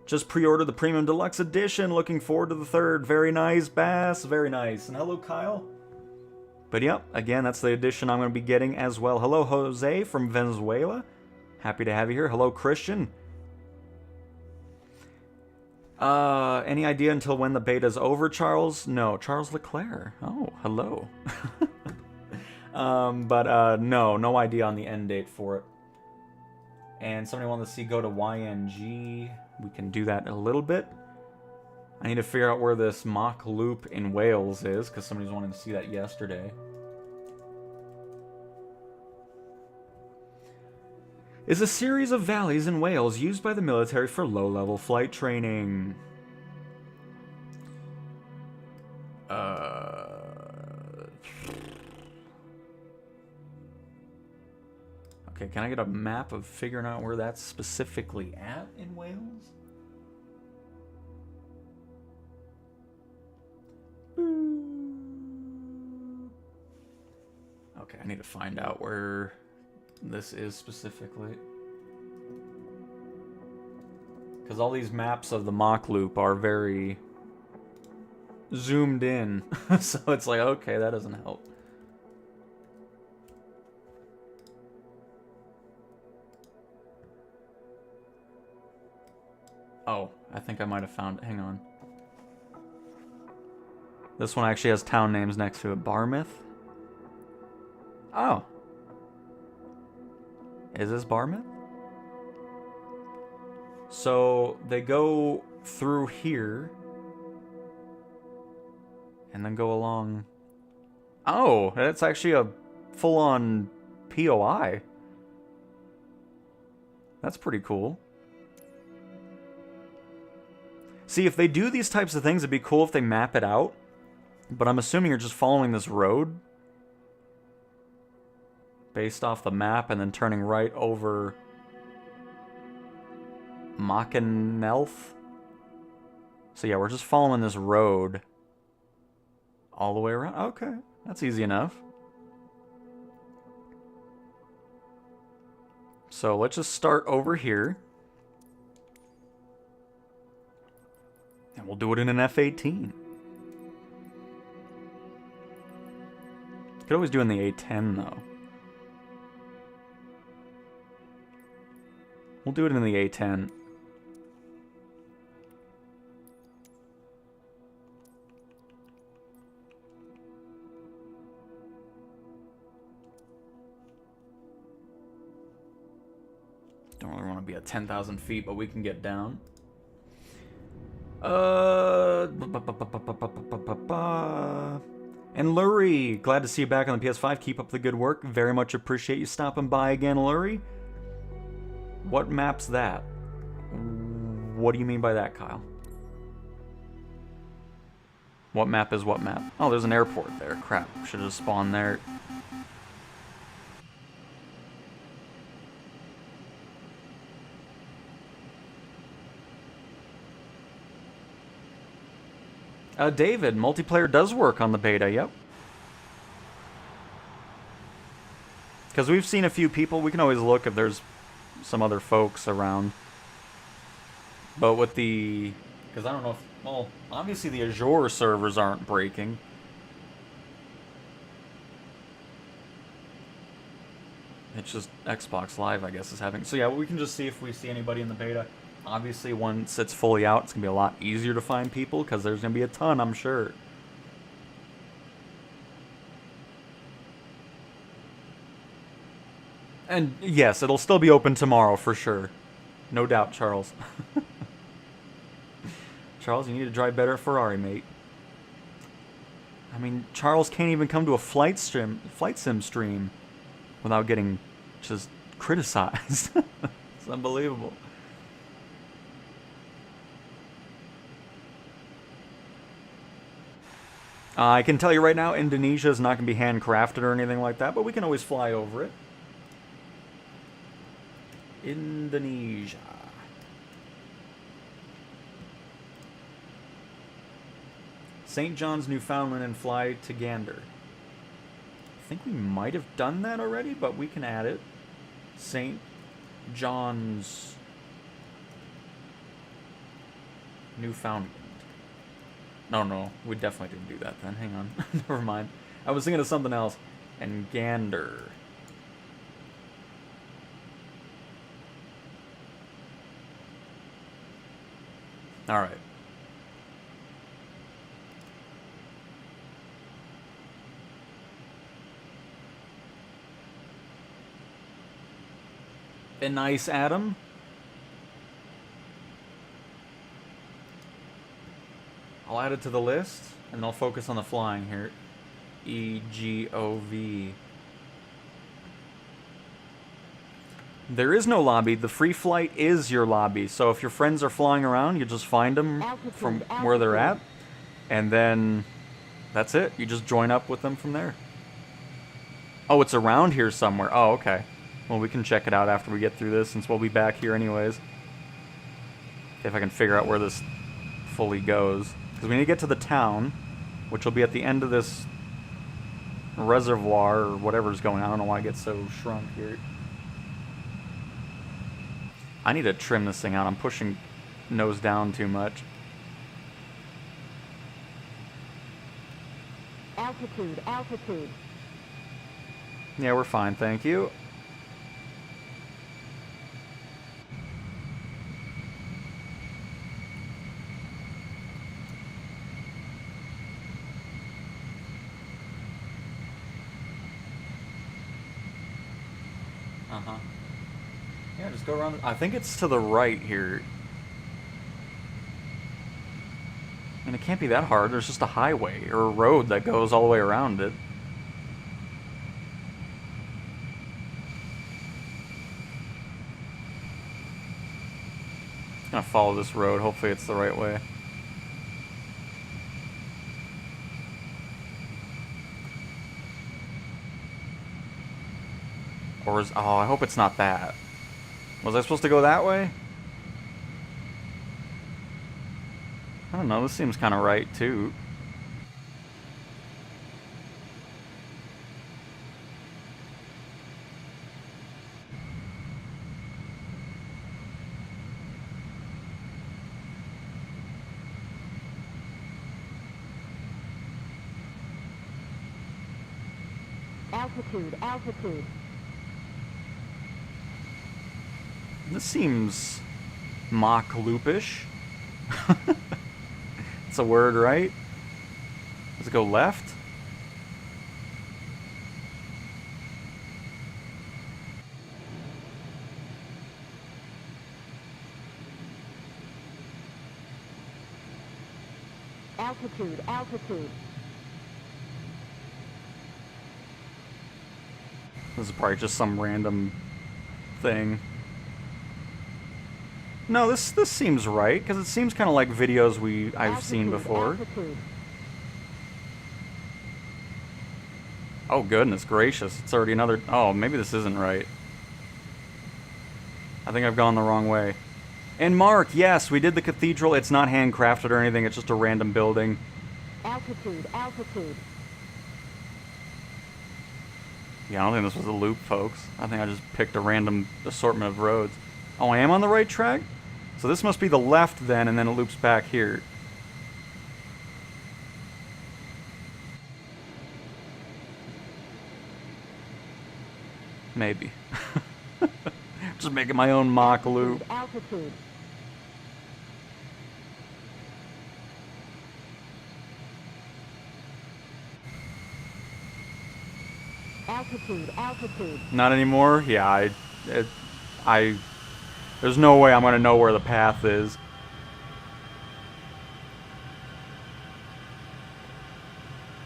Just pre-ordered the Premium Deluxe Edition. Looking forward to the third. Very nice, Bass. Very nice. And hello, Kyle. But yep, again, that's the edition I'm going to be getting as well. Hello, Jose from Venezuela. Happy to have you here. Hello, Christian. Any idea until when the beta's over, Charles? No, Charles Leclerc. Oh, hello. No idea on the end date for it. And somebody wanted to see go to YNG. We can do that in a little bit. I need to figure out where this Mach loop in Wales is, because somebody's wanting to see that yesterday. Is a series of valleys in Wales used by the military for low-level flight training. Okay, can I get a map of figuring out where that's specifically at in Wales? Okay, I need to find out where this is specifically. Because all these maps of the Mach loop are very zoomed in. So it's like, okay, that doesn't help. Oh, I think I might have found it. Hang on. This one actually has town names next to it. Barmouth? Oh. Is this Barmouth? So they go through here and then go along. Oh, that's actually a full-on POI. That's pretty cool. See, if they do these types of things, it'd be cool if they map it out. But I'm assuming you're just following this road based off the map and then turning right over Machenelf. So yeah, we're just following this road all the way around. Okay, that's easy enough. So let's just start over here. And we'll do it in an F-18. Could always do in the A-10 though. We'll do it in the A-10. Don't really want to be at 10,000 feet, but we can get down. And Lurie, glad to see you back on the PS5. Keep up the good work. Very much appreciate you stopping by again, Lurie. What map's that? What do you mean by that, Kyle? What map is what map? Oh, there's an airport there. Crap, should have spawned there. David, multiplayer does work on the beta, yep. Because we've seen a few people, we can always look if there's some other folks around. But with the... Because I don't know if... Well, obviously the Azure servers aren't breaking. It's just Xbox Live, I guess, is having... So yeah, we can just see if we see anybody in the beta. Obviously, once it's fully out, it's going to be a lot easier to find people, because there's going to be a ton, I'm sure. And yes, it'll still be open tomorrow, for sure. No doubt, Charles. Charles, you need to drive better at Ferrari, mate. I mean, Charles can't even come to a flight sim stream without getting just criticized. It's unbelievable. I can tell you right now, Indonesia is not going to be handcrafted or anything like that, but we can always fly over it. Indonesia. St. John's, Newfoundland, and fly to Gander. I think we might have done that already, but we can add it. St. John's, Newfoundland. No, we definitely didn't do that then. Hang on. Never mind. I was thinking of something else. And Gander. Alright. A nice Adam. I'll add it to the list, and I'll focus on the flying here. EGOV. There is no lobby. The free flight is your lobby. So if your friends are flying around, you just find them from where they're at, and then that's it. You just join up with them from there. Oh, it's around here somewhere. Oh, okay. Well, we can check it out after we get through this, since we'll be back here anyways. If I can figure out where this fully goes. Because we need to get to the town, which will be at the end of this reservoir, or whatever's going on. I don't know why it gets so shrunk here. I need to trim this thing out. I'm pushing nose down too much. Altitude, altitude. Yeah, we're fine, thank you. Yeah, just go around. I think it's to the right here. And it can't be that hard. There's just a highway or a road that goes all the way around it. Just gonna follow this road. Hopefully it's the right way. Or is... Oh, I hope it's not that. Was I supposed to go that way? I don't know, this seems kind of right, too. Altitude, altitude. This seems Mach loopish. It's a word, right? Does it go left? Altitude, altitude. This is probably just some random thing. No, this seems right, because it seems kind of like videos I've seen before. Altitude. Oh, goodness gracious. It's already another... Oh, maybe this isn't right. I think I've gone the wrong way. And Mark, yes, we did the cathedral. It's not handcrafted or anything. It's just a random building. Altitude, altitude. Yeah, I don't think this was a loop, folks. I think I just picked a random assortment of roads. Oh, I am on the right track? So this must be the left then, and then it loops back here. Maybe. Just making my own Mach loop. Altitude. Altitude, altitude. Not anymore? Yeah, there's no way I'm gonna know where the path is.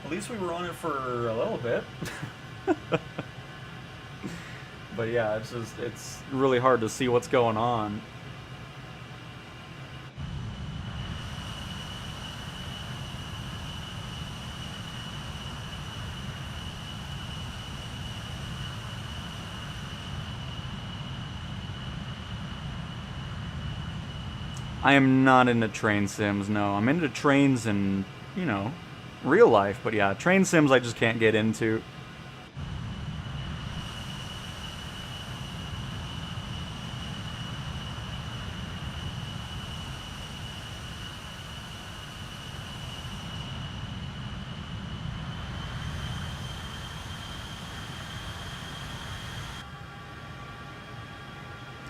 At least we were on it for a little bit. But yeah, it's really hard to see what's going on. I am not into train sims, no. I'm into trains in, you know, real life, but yeah, train sims I just can't get into.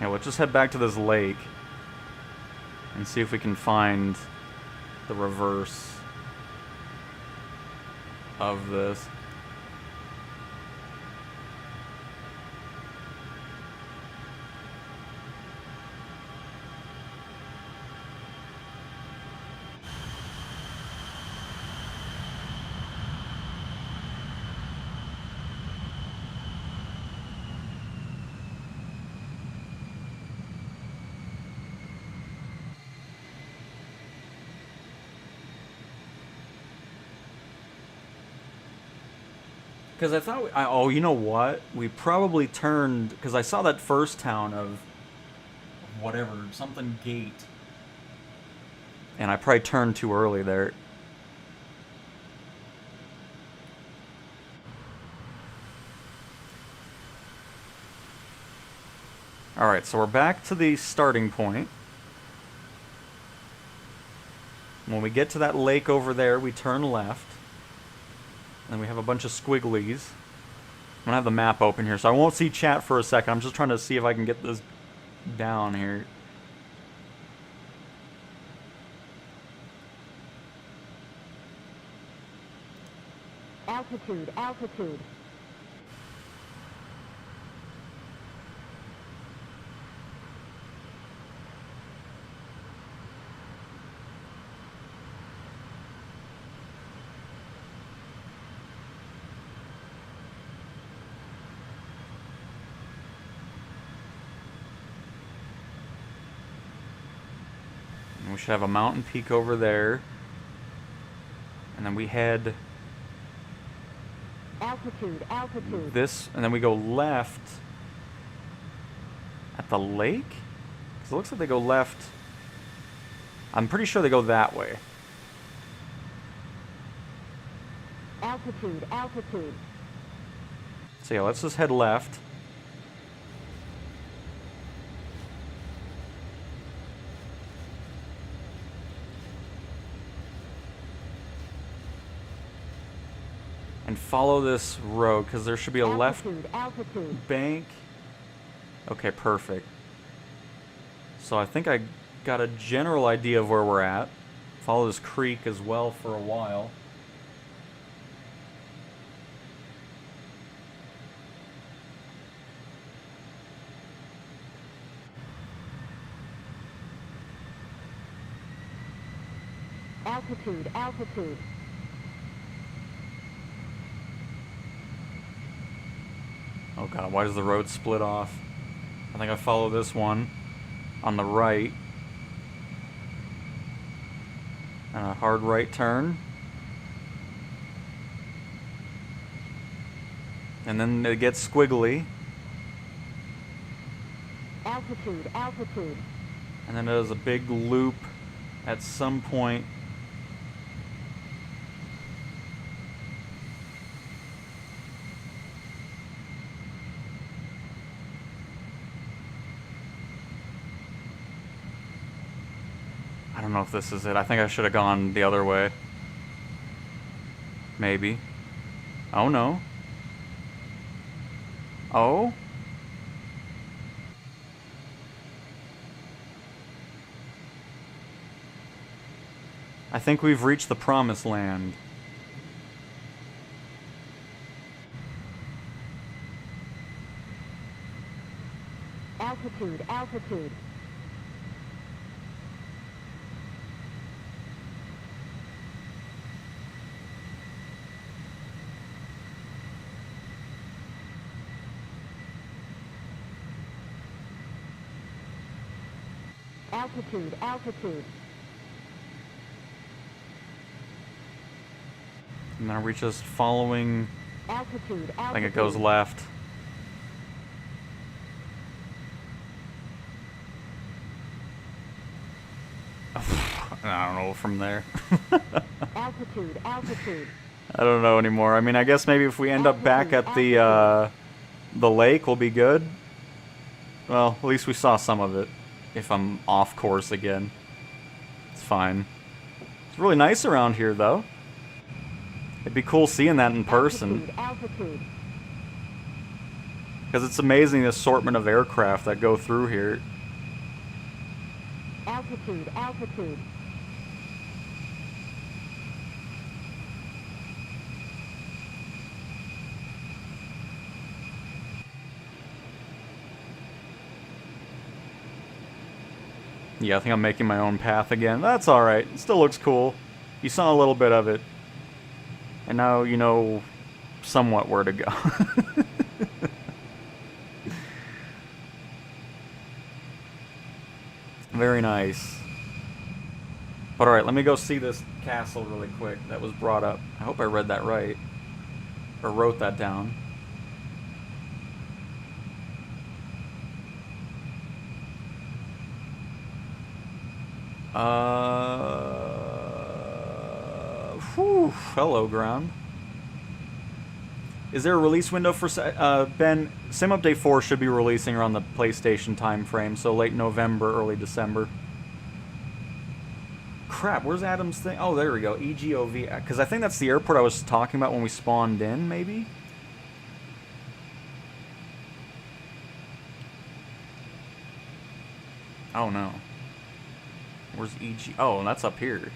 Yeah, let's just head back to this lake and see if we can find the reverse of this. Because I thought, oh, you know what? We probably turned, because I saw that first town of whatever, something gate. And I probably turned too early there. Alright, so we're back to the starting point. When we get to that lake over there, we turn left. And we have a bunch of squigglies. I'm gonna have the map open here, so I won't see chat for a second. I'm just trying to see if I can get this down here. Altitude, altitude. We should have a mountain peak over there. And then we head Altitude, altitude. this, and then we go left at the lake? Because it looks like they go left. I'm pretty sure they go that way. Altitude, altitude. So yeah, let's just head left. And follow this road, because there should be a left Altitude. bank. Okay, perfect. So I think I got a general idea of where we're at. Follow this creek as well for a while. Altitude, altitude. Oh god, why does the road split off? I think I follow this one on the right. And a hard right turn. And then it gets squiggly. Altitude, altitude. And then it does a big loop at some point. I don't know if this is it. I think I should have gone the other way. Maybe. Oh no. Oh? I think we've reached the promised land. Altitude, altitude. Altitude, altitude. And then we're just following. Altitude, altitude. I think it goes left. I don't know from there. Altitude, altitude. I don't know anymore. I mean, I guess maybe if we end up back at the lake, we'll be good. Well, at least we saw some of it. If I'm off course again, it's fine. It's really nice around here, though. It'd be cool seeing that in person. Altitude. Because it's amazing the assortment of aircraft that go through here. Altitude, altitude. Yeah, I think I'm making my own path again. That's alright. It still looks cool. You saw a little bit of it. And now you know somewhat where to go. Very nice. But alright, let me go see this castle really quick that was brought up. I hope I read that right. Or wrote that down. Whew, hello, ground. Is there a release window for Ben? Sim Update 4 should be releasing around the PlayStation time frame, so late November, early December. Crap, where's Adam's thing? Oh, there we go. EGOV. Because I think that's the airport I was talking about when we spawned in, maybe? Oh, no. Where's EG? Oh, that's up here.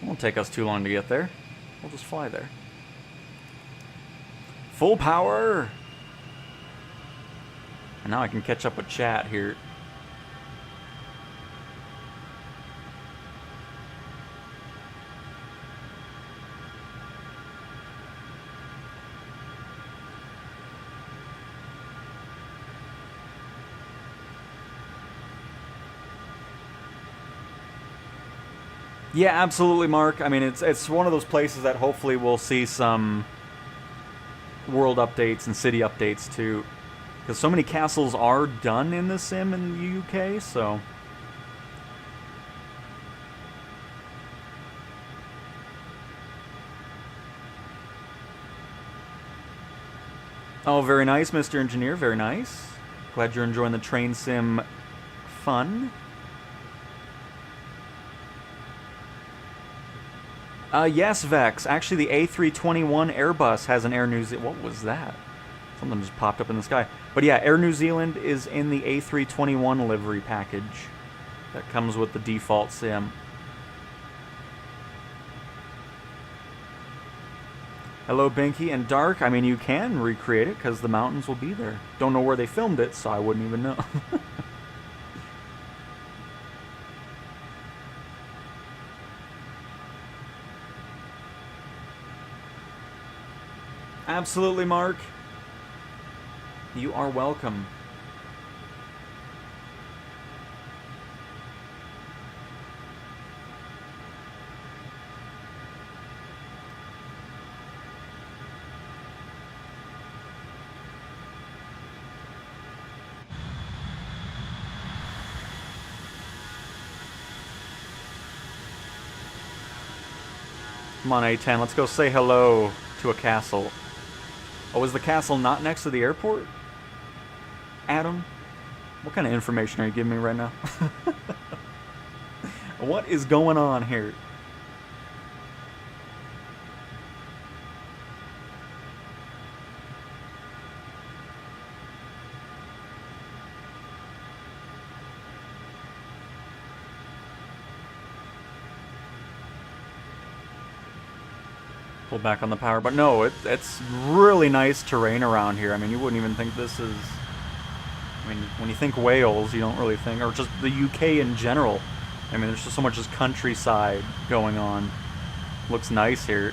It won't take us too long to get there. We'll just fly there. Full power! And now I can catch up with chat here. Yeah, absolutely, Mark. I mean, it's one of those places that hopefully we'll see some world updates and city updates too. Because so many castles are done in the sim in the UK, so... Oh, very nice, Mr. Engineer. Very nice. Glad you're enjoying the train sim fun. Yes, Vex. Actually, the A321 Airbus has an Air New Zealand... What was that? Something just popped up in the sky. But yeah, Air New Zealand is in the A321 livery package that comes with the default sim. Hello, Binky and Dark. I mean, you can recreate it because the mountains will be there. Don't know where they filmed it, so I wouldn't even know. Absolutely, Mark. You are welcome. Come on, A10, let's go say hello to a castle. Oh, is the castle not next to the airport? Adam? What kind of information are you giving me right now? What is going on here? Pull back on the power, but no, it's really nice terrain around here. I mean, you wouldn't even think this is... I mean, when you think Wales, you don't really think... Or just the UK in general. I mean, there's just so much just countryside going on. Looks nice here.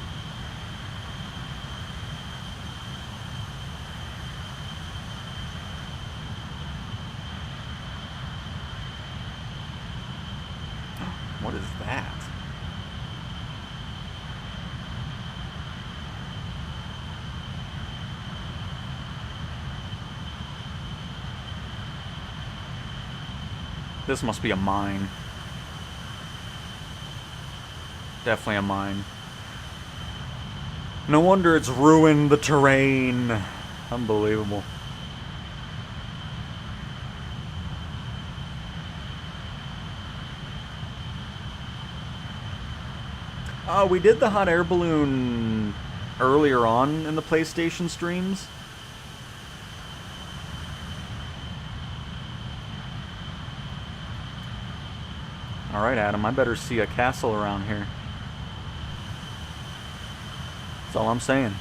What is that? This must be a mine. Definitely a mine. No wonder it's ruined the terrain. Unbelievable. We did the hot air balloon earlier on in the PlayStation streams. Alright, Adam, I better see a castle around here. That's all I'm saying.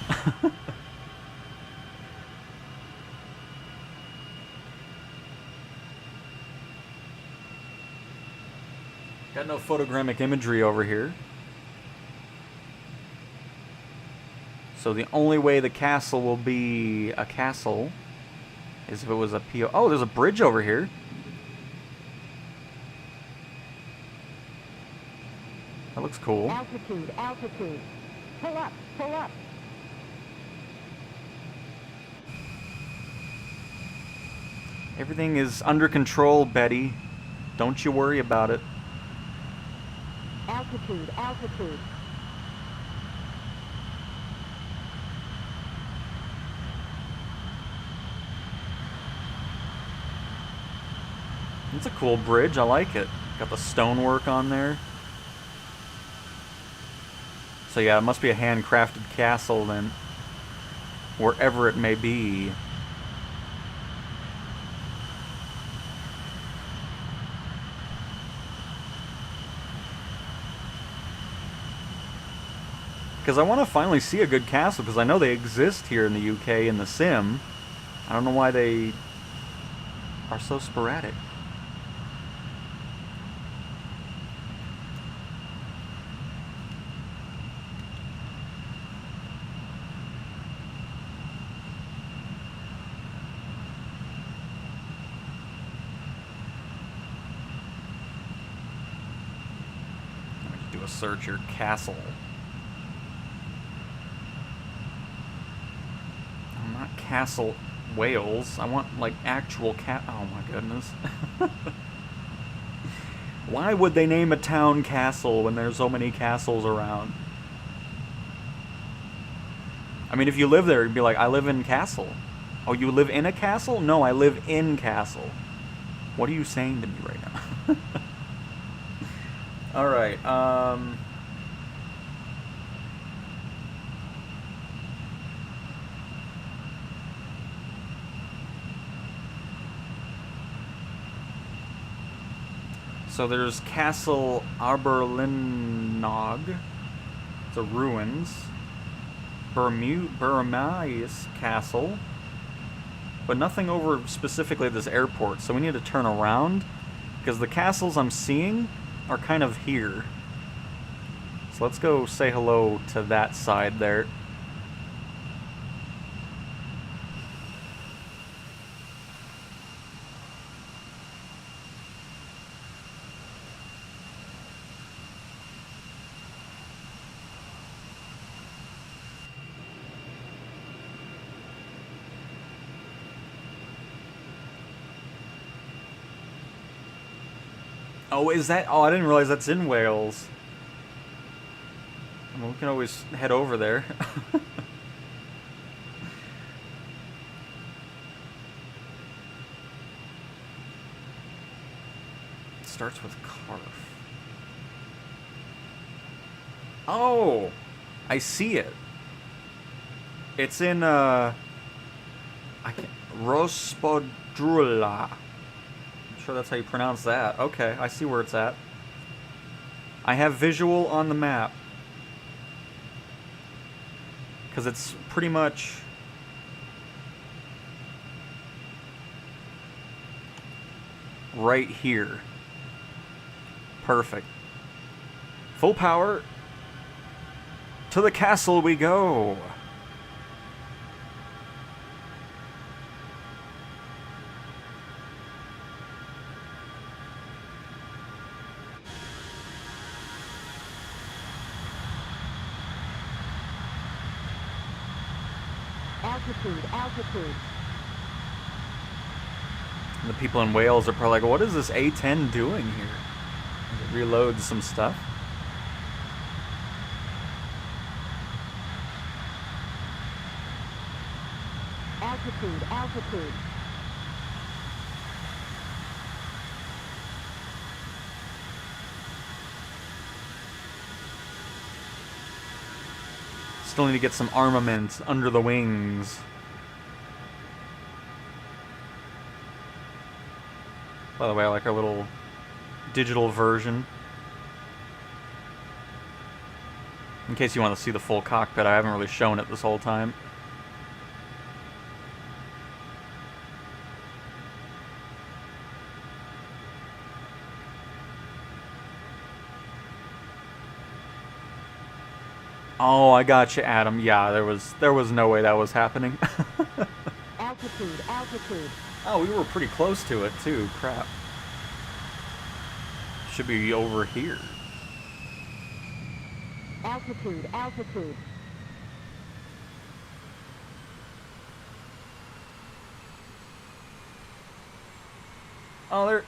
Got no photogrammic imagery over here. So the only way the castle will be a castle is if it was a PO. Oh, there's a bridge over here. That looks cool. Altitude, altitude. Pull up, pull up. Everything is under control, Betty. Don't you worry about it. Altitude, altitude. It's a cool bridge. I like it. Got the stonework on there. So yeah, it must be a handcrafted castle then. Wherever it may be. Because I want to finally see a good castle, because I know they exist here in the UK in the sim. I don't know why they are so sporadic. A search your castle. I'm not Castle Wales. I want like actual cat. Oh my goodness. Why would they name a town Castle when there's so many castles around? I mean, if you live there, you'd be like, I live in Castle. Oh, you live in a castle? No, I live in Castle. What are you saying to me right now? Alright, so there's Castle Aberlinnog. It's a ruins. Burmais Castle. But nothing over specifically this airport, so we need to turn around. Because the castles I'm seeing are kind of here. So let's go say hello to that side there. Oh, is that... Oh, I didn't realize that's in Wales. I mean, we can always head over there. It starts with Carf. Oh! I see it. It's in, I can't... Rospodrula. I'm sure that's how you pronounce that. Okay, I see where it's at. I have visual on the map. Because it's pretty much... right here. Perfect. Full power. To the castle we go. Altitude, altitude. And the people in Wales are probably like, what is this A-10 doing here? It reloads some stuff. Altitude, altitude. Still need to get some armament under the wings. By the way, I like our little digital version. In case you want to see the full cockpit, I haven't really shown it this whole time. Oh, I got you, Adam. Yeah, there was no way that was happening. Altitude, altitude. Oh, we were pretty close to it too. Crap. Should be over here. Altitude, altitude. Oh, there.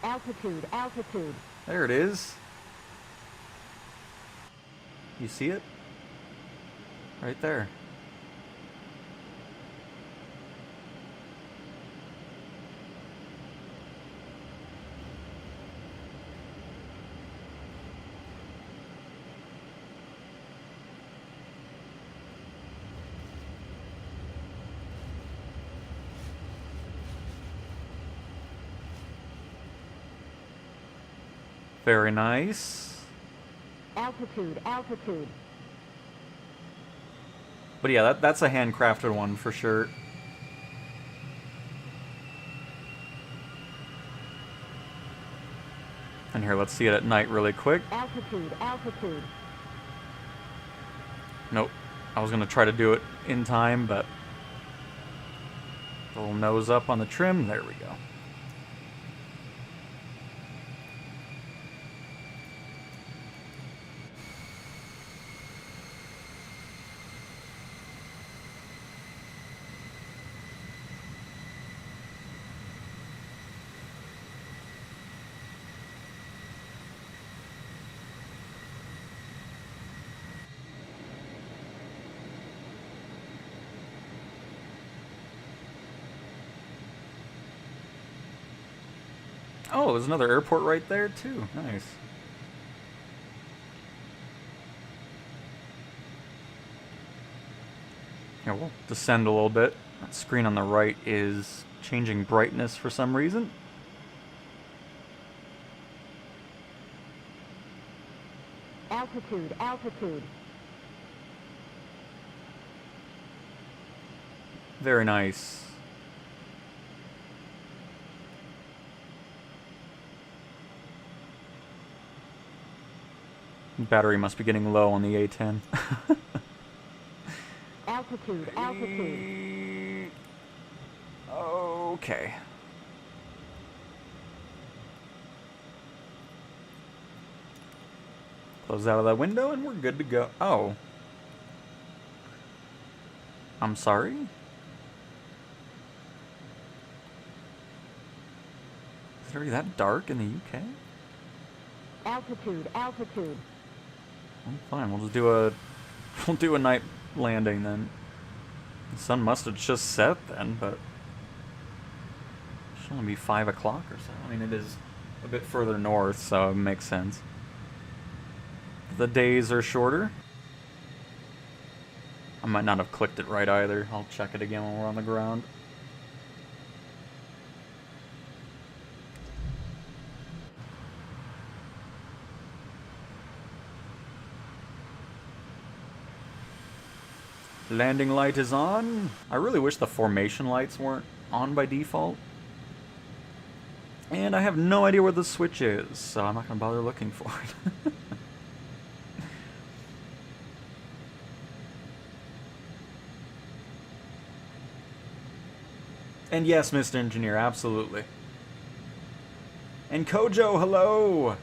Altitude, altitude. There it is. You see it? Right there. Very nice. Altitude, altitude. But yeah, that's a handcrafted one for sure. And here, let's see it at night really quick. Altitude, altitude. Nope. I was going to try to do it in time, but... little nose up on the trim. There we go. Oh, there's another airport right there, too. Nice. Here, we'll descend a little bit. That screen on the right is changing brightness for some reason. Altitude, altitude. Very nice. Battery must be getting low on the A10. Altitude, altitude. Okay. Close out of that window and we're good to go. Oh. I'm sorry? Is it already that dark in the UK? Altitude, altitude. Well, fine, we'll just do a we'll do a night landing then. The sun must have just set then, but it should only be 5 o'clock or so. I mean, it is a bit further north, so it makes sense. The days are shorter. I might not have clicked it right either. I'll check it again when we're on the ground. Landing light is on. I really wish the formation lights weren't on by default. And I have no idea where the switch is, so I'm not going to bother looking for it. And yes, Mr. Engineer, absolutely. And Kojo, hello!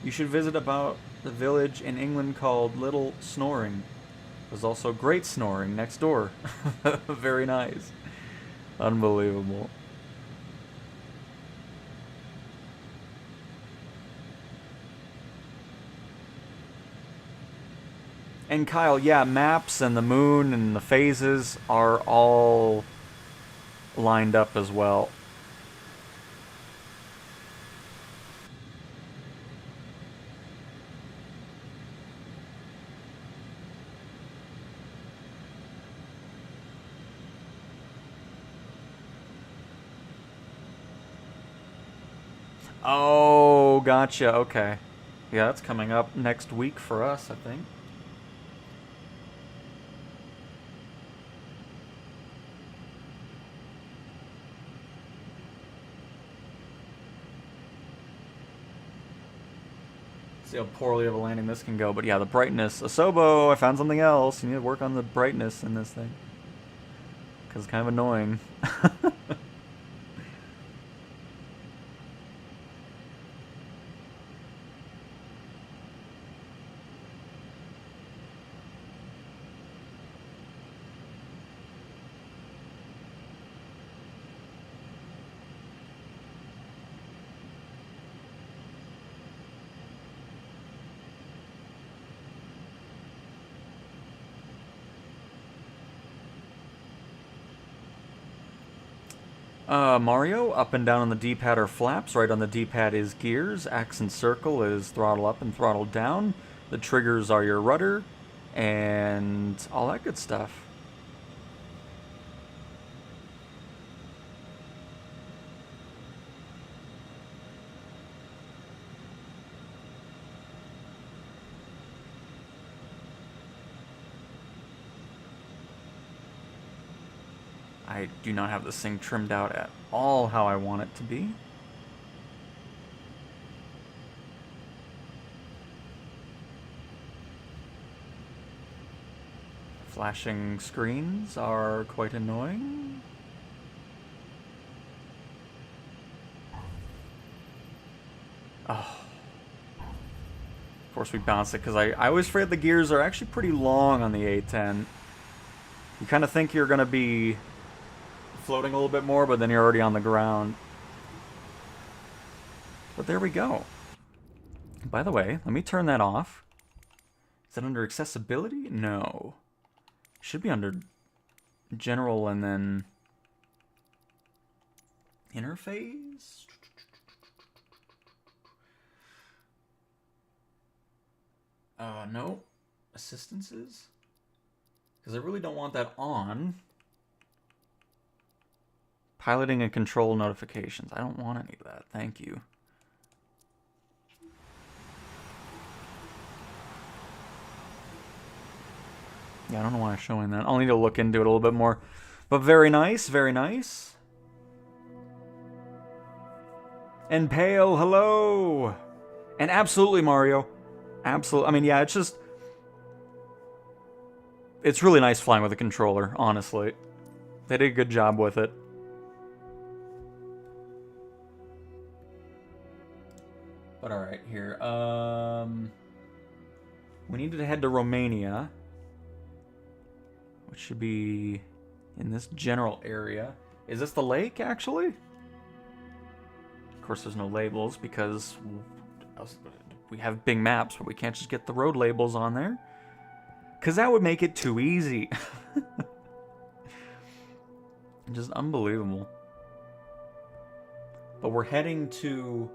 You should visit about the village in England called Little Snoring. There's also Great Snoring next door. Very nice. Unbelievable. And Kyle, yeah, maps and the moon and the phases are all lined up as well. Oh, gotcha, okay. Yeah, that's coming up next week for us, I think. See how poorly of a landing this can go, but yeah, the brightness. Asobo, I found something else. You need to work on the brightness in this thing. Because it's kind of annoying. Mario, up and down on the D-pad are flaps, right on the D-pad is gears, X and circle is throttle up and throttle down, the triggers are your rudder, and all that good stuff. I do not have this thing trimmed out at all how I want it to be. Flashing screens are quite annoying. Oh. Of course we bounce it, because I always afraid the gears are actually pretty long on the A10. You kind of think you're going to be floating a little bit more, but then you're already on the ground. But there we go. By the way, let me turn that off. Is that under accessibility? No. Should be under general and then interface. No. Assistances? Because I really don't want that on. Piloting and control notifications. I don't want any of that. Thank you. Yeah, I don't know why I'm showing that. I'll need to look into it a little bit more. But very nice, very nice. And Pale, hello! And absolutely, Mario. Absolutely. I mean, yeah, it's just... It's really nice flying with a controller, honestly. They did a good job with it. But alright, here. We needed to head to Romania, which should be in this general area. Is this the lake, actually? Of course, there's no labels because We have Bing Maps, but we can't just get the road labels on there. Because that would make it too easy. Just unbelievable. But we're heading to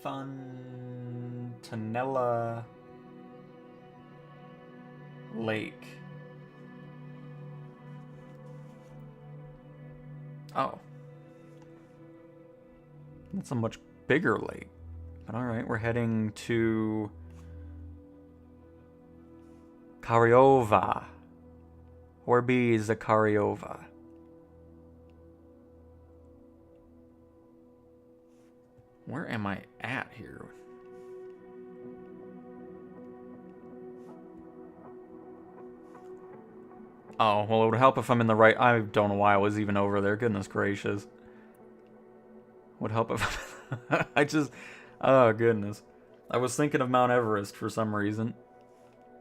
Fontanella Lake. Oh. That's a much bigger lake. But alright, we're heading to Karjova. Where be is the Karjova? Where am I at here? Oh, well, it would help if I'm in the right... I don't know why I was even over there. Goodness gracious. Would help if... I just... Oh, goodness. I was thinking of Mount Everest for some reason.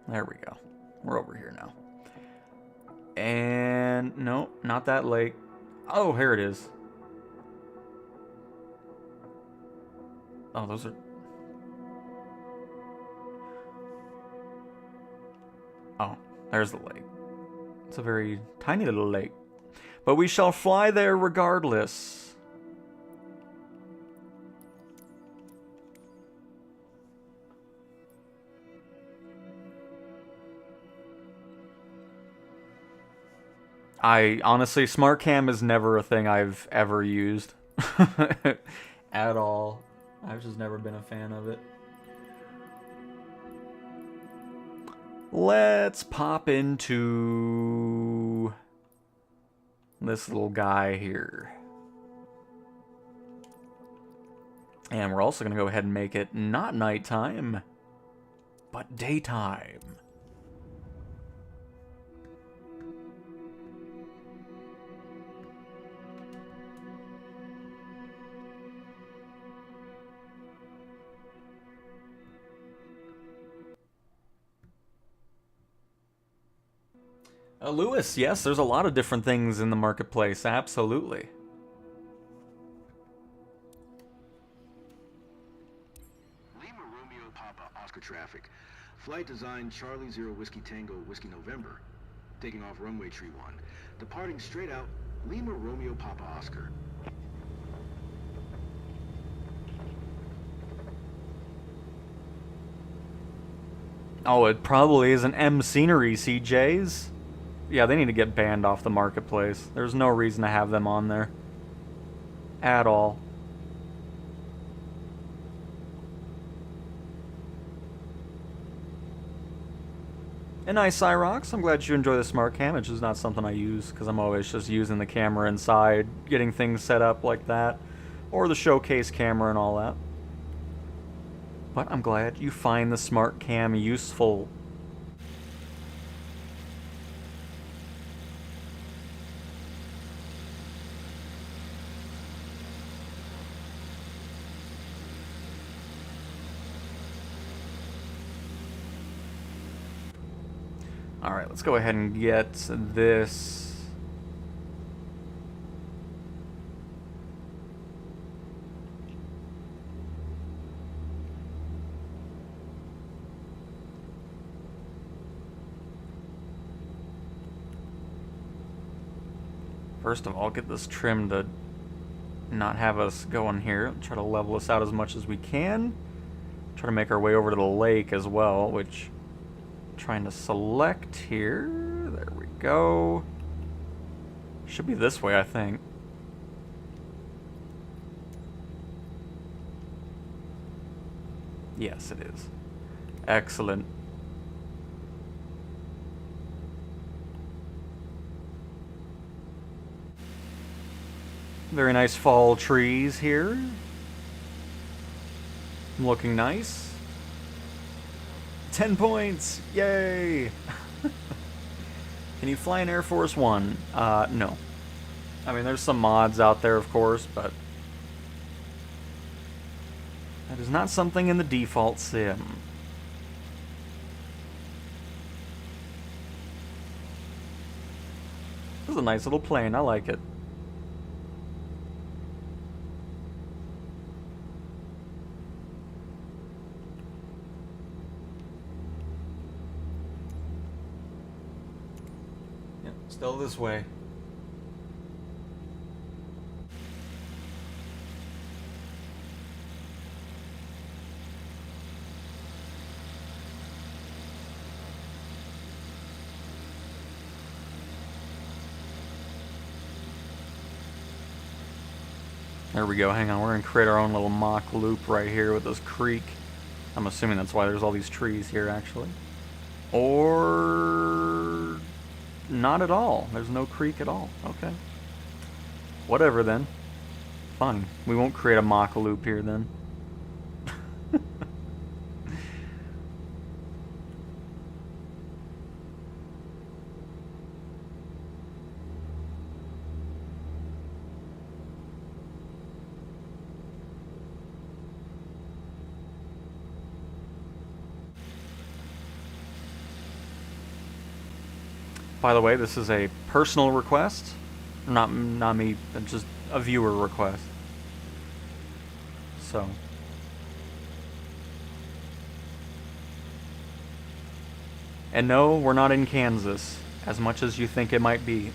There we go. We're over here now. And... no, not that lake. Oh, here it is. Oh, those are... Oh, there's the lake. It's a very tiny little lake. But we shall fly there regardless. Honestly, smart cam is never a thing I've ever used. At all. I've just never been a fan of it. Let's pop into this little guy here. And we're also going to go ahead and make it not nighttime, but daytime. Lewis, yes, there's a lot of different things in the marketplace, absolutely. Lima Romeo Papa Oscar traffic. Flight design Charlie 0 Whiskey Tango Whiskey November. Taking off runway tree 1. Departing straight out Lima Romeo Papa Oscar. Oh, it probably is an M scenery, CJs. Yeah, they need to get banned off the marketplace. There's no reason to have them on there. At all. And nice, Cyrox. I'm glad you enjoy the smart cam. It's just not something I use, because I'm always just using the camera inside, getting things set up like that. Or the showcase camera and all that. But I'm glad you find the smart cam useful. Alright, let's go ahead and get this. First of all, get this trim to not have us going here. Try to level us out as much as we can. Try to make our way over to the lake as well, which... trying to select here. There we go. Should be this way, I think. Yes, it is. Excellent. Very nice fall trees here. Looking nice. 10 points! Yay! Can you fly an Air Force One? No. I mean, there's some mods out there, of course, but that is not something in the default sim. This is a nice little plane, I like it. Still this way. There we go. Hang on. We're going to create our own little Mach loop right here with this creek. I'm assuming that's why there's all these trees here, actually. Or not at all. There's no creek at all. Okay. Whatever, then. Fine. We won't create a Mach loop here, then. By the way, this is a personal request. Not me, just a viewer request. So. And no, we're not in Kansas, as much as you think it might be.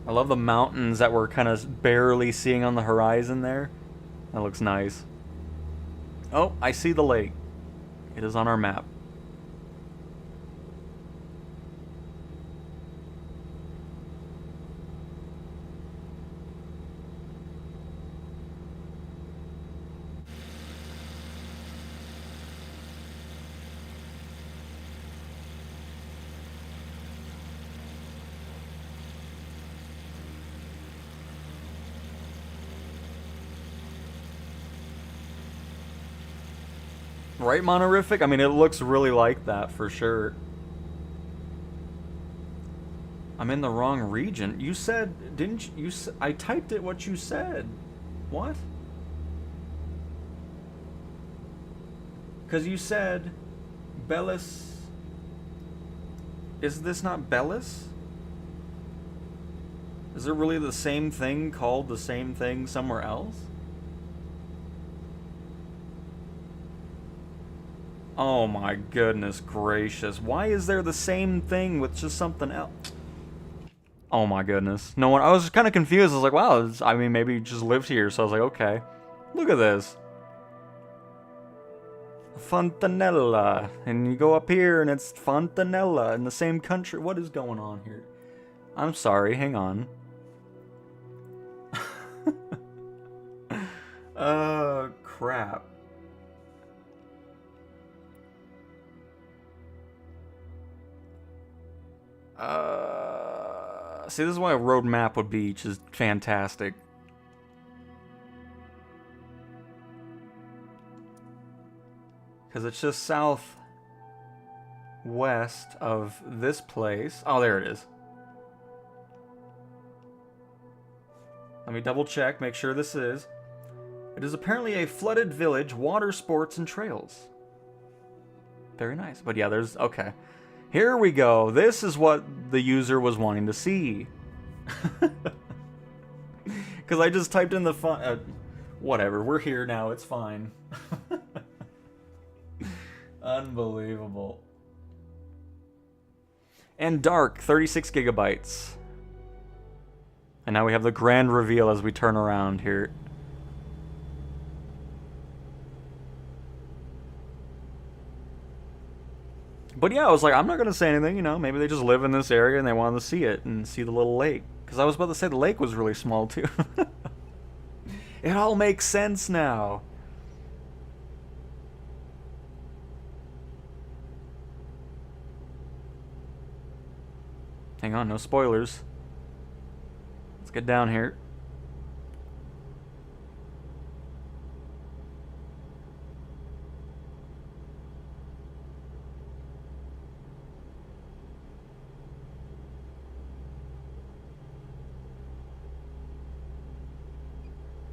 I love the mountains that we're kind of barely seeing on the horizon there. That looks nice. Oh, I see the lake. It is on our map. Right, Monorific? I mean, it looks really like that for sure. I'm in the wrong region. You said, didn't you? I typed it what you said. What? Because you said Bellis. Is this not Bellis? Is it really the same thing called the same thing somewhere else? Oh my goodness gracious. Why is there the same thing with just something else? Oh my goodness. No one. I was kind of confused. I was like, wow, I mean, maybe you just lived here. So I was like, okay. Look at this. Fontanella. And you go up here and it's Fontanella in the same country. What is going on here? I'm sorry. Hang on. Crap. See, this is why a road map would be just fantastic. Because it's just southwest of this place. Oh, there it is. Let me double check, make sure this is. It is apparently a flooded village, water sports, and trails. Very nice. But yeah, there's... Okay. Here we go. This is what the user was wanting to see. Because I just typed in the font. Whatever. We're here now. It's fine. Unbelievable. And dark. 36 gigabytes. And now we have the grand reveal as we turn around here. But yeah, I was like, I'm not going to say anything, you know. Maybe they just live in this area and they wanted to see it and see the little lake. Because I was about to say the lake was really small, too. It all makes sense now. Hang on, no spoilers. Let's get down here.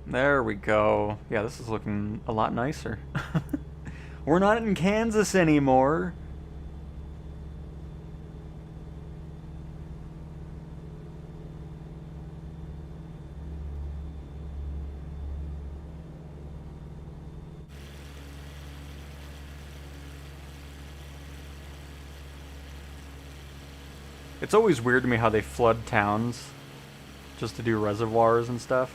There we go. Yeah, this is looking a lot nicer. We're not in Kansas anymore. It's always weird to me how they flood towns just to do reservoirs and stuff.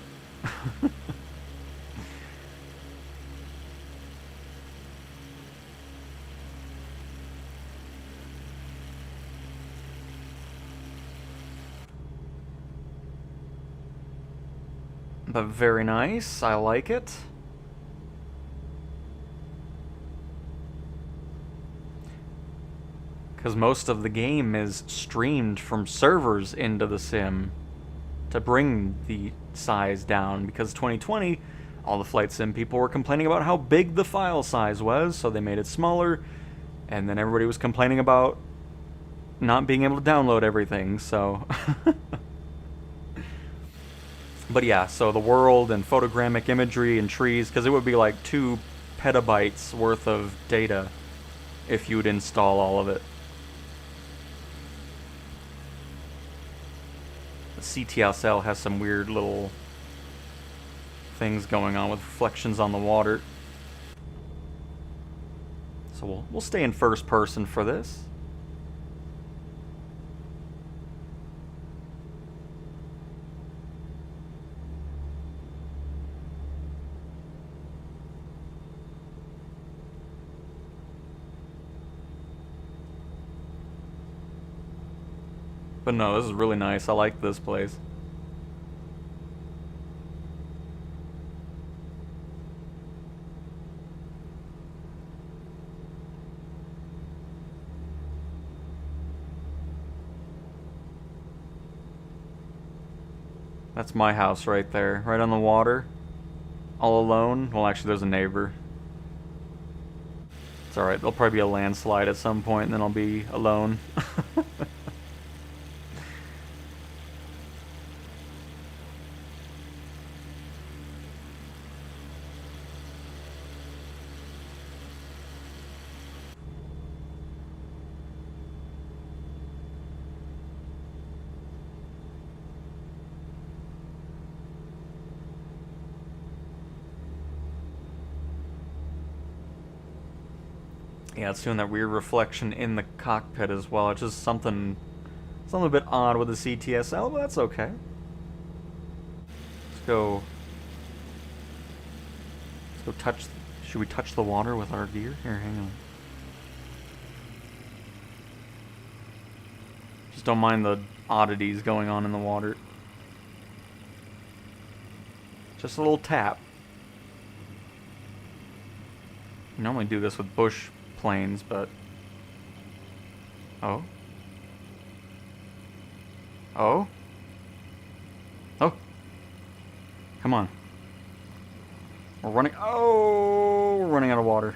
But very nice, I like it. Because most of the game is streamed from servers into the sim to bring the size down, because 2020, all the flight sim people were complaining about how big the file size was, so they made it smaller, and then everybody was complaining about not being able to download everything, so... But yeah, so the world and photogrammic imagery and trees, because it would be like 2 petabytes worth of data if you would install all of it. The CTSL has some weird little things going on with reflections on the water. So we'll stay in first person for this. But no, this is really nice. I like this place. That's my house right there, right on the water. All alone. Well, actually, there's a neighbor. It's alright, there'll probably be a landslide at some point, and then I'll be alone. Yeah, it's doing that weird reflection in the cockpit as well. It's just something a bit odd with the CTSL, but that's okay. Let's go touch... Should we touch the water with our gear? Here, hang on. Just don't mind the oddities going on in the water. Just a little tap. You normally do this with bush planes, but... Oh? Oh? Oh! Come on. We're running... Oh! We're running out of water.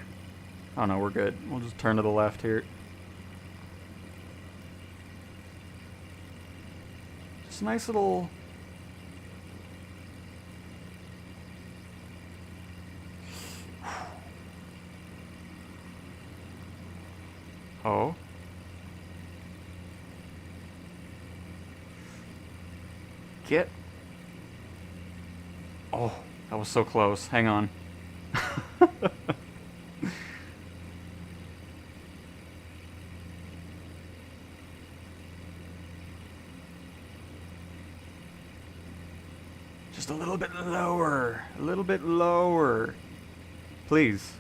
Oh no, we're good. We'll just turn to the left here. Just a nice little... Oh. Get. Oh, that was so close. Hang on. Just a little bit lower. A little bit lower. Please.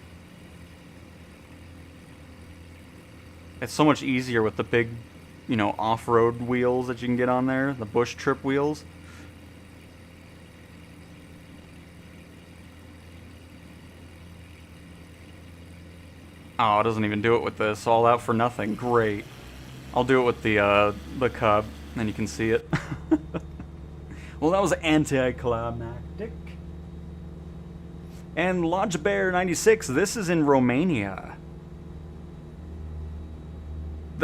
It's so much easier with the big, you know, off-road wheels that you can get on there, the bush trip wheels. Oh, it doesn't even do it with this. All out for nothing. Great. I'll do it with the Cub, and you can see it. Well, that was anticlimactic. And Lodge Bear 96, this is in Romania.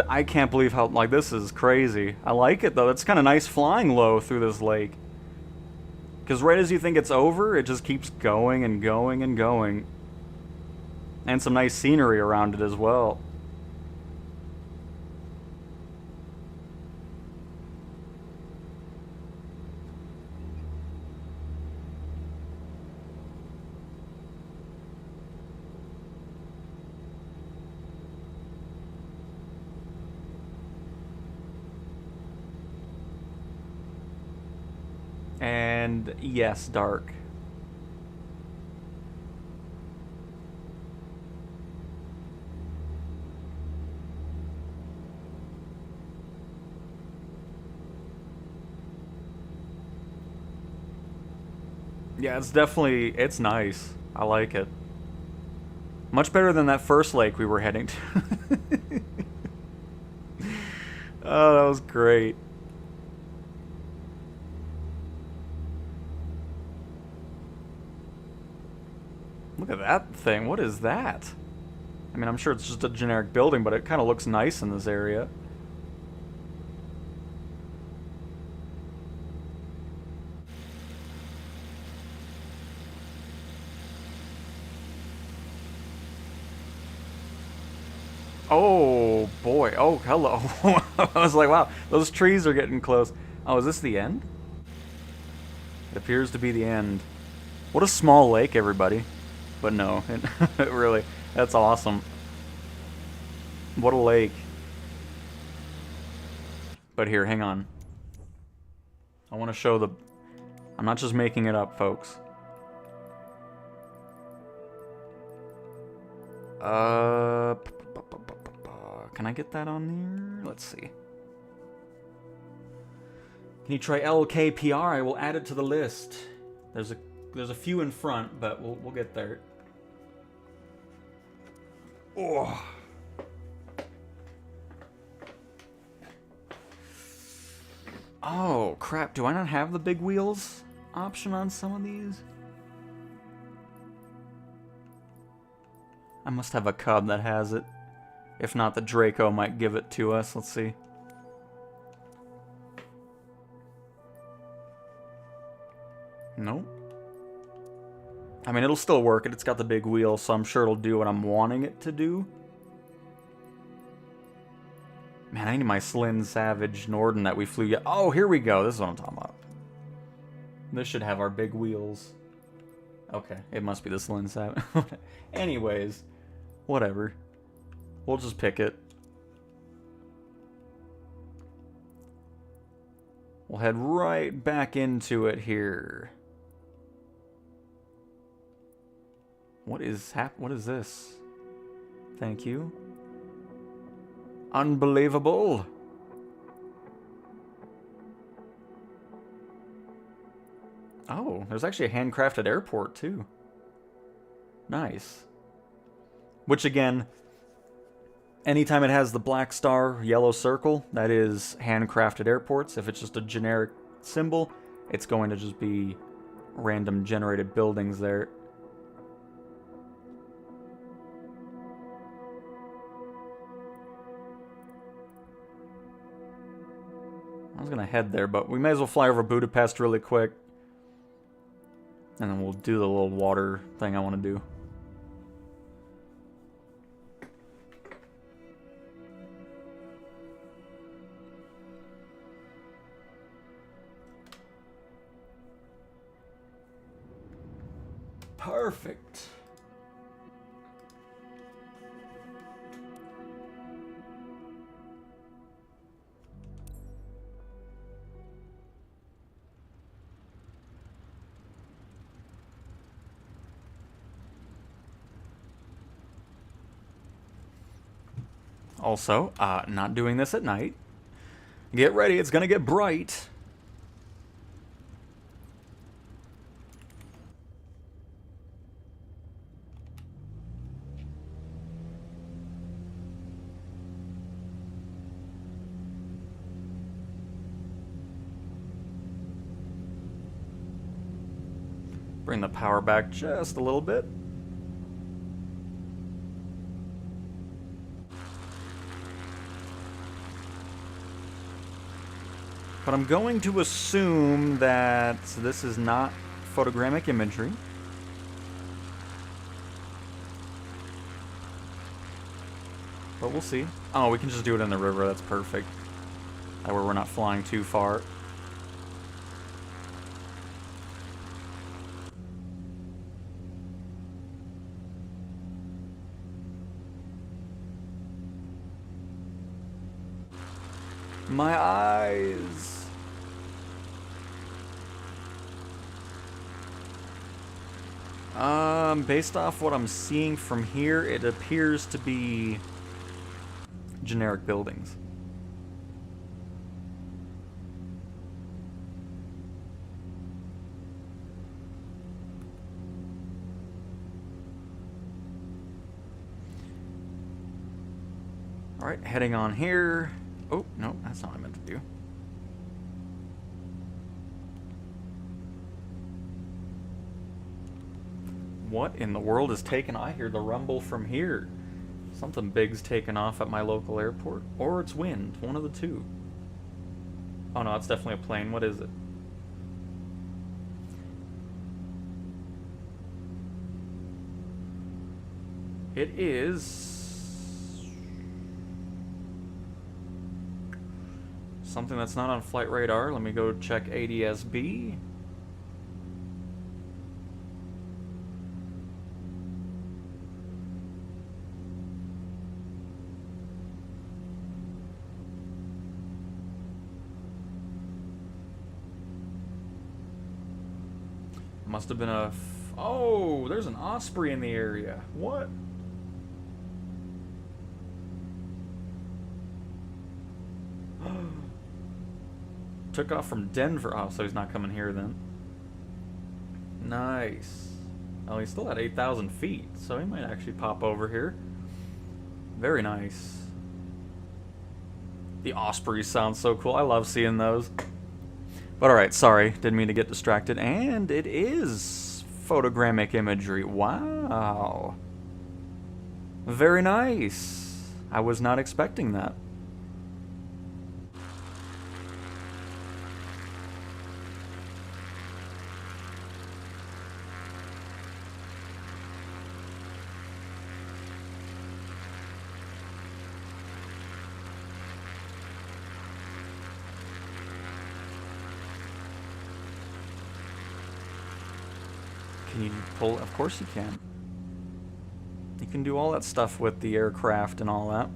I can't believe how, like, this is crazy. I like it, though. It's kind of nice flying low through this lake. Because right as you think it's over, it just keeps going and going and going. And some nice scenery around it as well. and yes, dark. Yeah, it's definitely, it's nice. I like it. Much better than that first lake we were heading to. Oh, that was great. Look at that thing. What is that? I mean, I'm sure it's just a generic building, but it kind of looks nice in this area. Oh, boy. Oh, hello. I was like, wow, those trees are getting close. Oh, is this the end? It appears to be the end. What a small lake, everybody. But no, it really, that's awesome. What a lake. But here, hang on. I want to show the... I'm not just making it up, folks. Can I get that on there? Let's see. Can you try LKPR? I will add it to the list. There's a few in front, but we'll get there. Oh. Oh, crap. Do I not have the big wheels option on some of these? I must have a Cub that has it. If not, the Draco might give it to us. Let's see. Nope. I mean, it'll still work. It's got the big wheel, so I'm sure it'll do what I'm wanting it to do. Man, I need my Slyn Savage Norden that we flew yet. Oh, here we go. This is what I'm talking about. This should have our big wheels. Okay, it must be the Slyn Savage. Anyways, whatever. We'll just pick it. We'll head right back into it here. What is this? Thank you. Unbelievable. Oh, there's actually a handcrafted airport too. Nice. Which again, anytime it has the black star, yellow circle, that is handcrafted airports. If it's just a generic symbol, it's going to just be random generated buildings there. I was gonna head there, but we may as well fly over Budapest really quick. And then we'll do the little water thing I want to do. Perfect. Also, not doing this at night. Get ready, it's gonna get bright. Bring the power back just a little bit. But I'm going to assume that this is not photogrammic imagery. But we'll see. Oh, we can just do it in the river. That's perfect. That way we're not flying too far. My eyes. Based off what I'm seeing from here, it appears to be generic buildings. Alright, heading on here. Oh, no, that's not what I meant to do. What in the world is taking? I hear the rumble from here. Something big's taking off at my local airport. Or it's wind. One of the two. Oh no, it's definitely a plane. What is it? It is something that's not on flight radar. Let me go check ADS-B. Must have been a... Oh, there's an Osprey in the area. What? Took off from Denver. Oh, so he's not coming here then. Nice. Oh, he's still at 8,000 feet, so he might actually pop over here. Very nice. The Ospreys sound so cool. I love seeing those. But alright, sorry, didn't mean to get distracted. And it is photogrammic imagery. Wow. Very nice. I was not expecting that. Can you pull? Of course you can. You can do all that stuff with the aircraft and all that.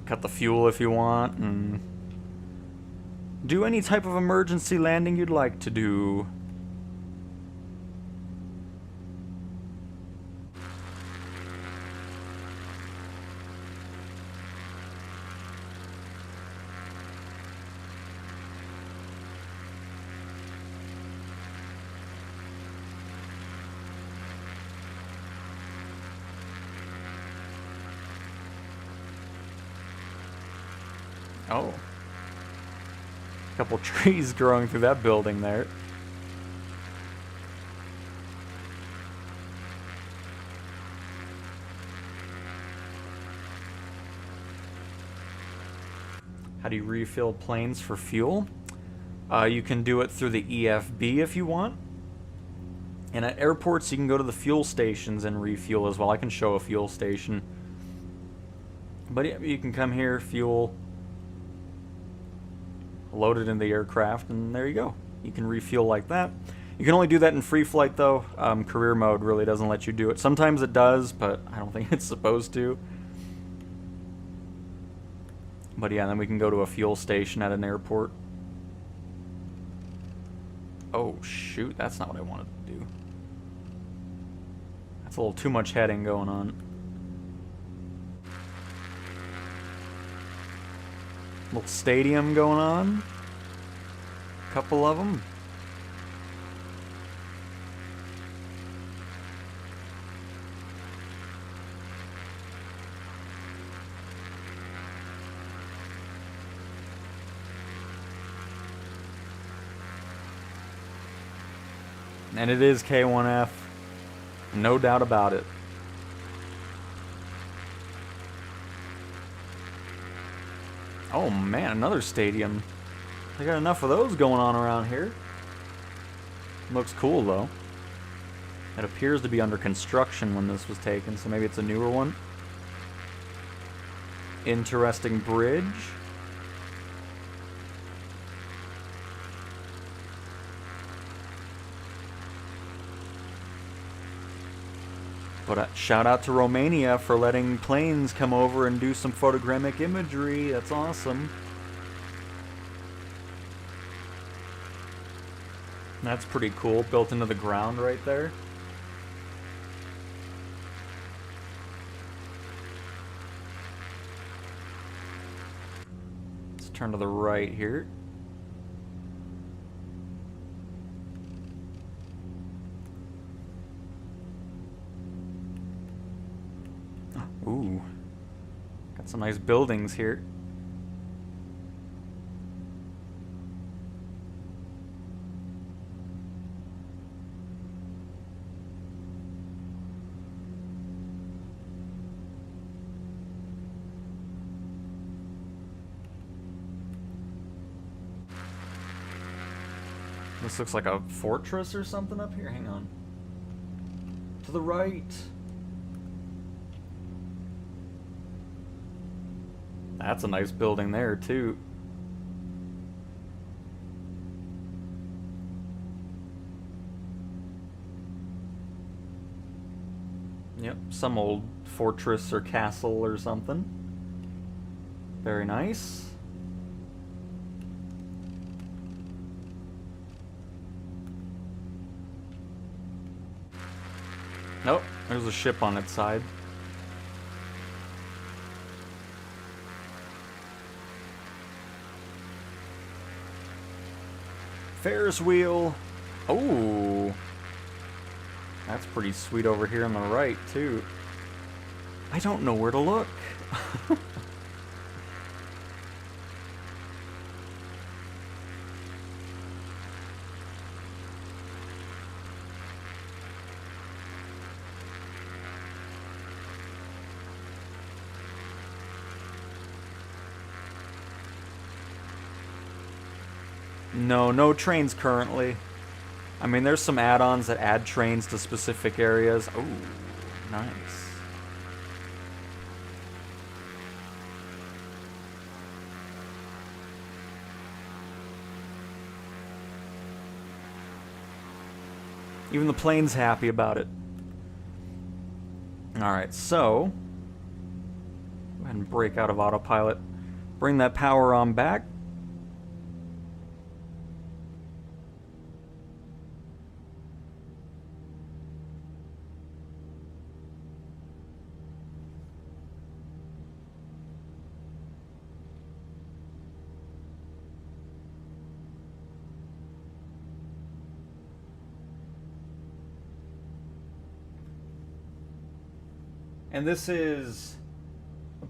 Cut the fuel if you want, and do any type of emergency landing you'd like to do. Oh. A couple trees growing through that building there. How do you refill planes for fuel? You can do it through the EFB if you want. And at airports, you can go to the fuel stations and refuel as well. I can show a fuel station. But yeah, you can come here, fuel, load it in the aircraft, and there you go. You can refuel like that. You can only do that in free flight though. Career mode really doesn't let you do it. Sometimes it does, but I don't think it's supposed to. But yeah, then we can go to a fuel station at an airport. Oh shoot, that's not what I wanted to do. That's a little too much heading going on. Little stadium going on. Couple of them. And it is K1F. No doubt about it. Oh man, another stadium. They got enough of those going on around here. Looks cool though. It appears to be under construction when this was taken, so maybe it's a newer one. Interesting bridge. But shout out to Romania for letting planes come over and do some photogrammic imagery. That's awesome. That's pretty cool, built into the ground right there. Let's turn to the right here. Ooh, got some nice buildings here. This looks like a fortress or something up here. Hang on. To the right. That's a nice building there, too. Yep, some old fortress or castle or something. Very nice. Nope, there's a ship on its side. Ferris wheel. Oh, that's pretty sweet over here on the right, too. I don't know where to look. No trains currently. I mean, there's some add-ons that add trains to specific areas. Oh, nice. Even the plane's happy about it. Alright, so go ahead and break out of autopilot. Bring that power on back. And this is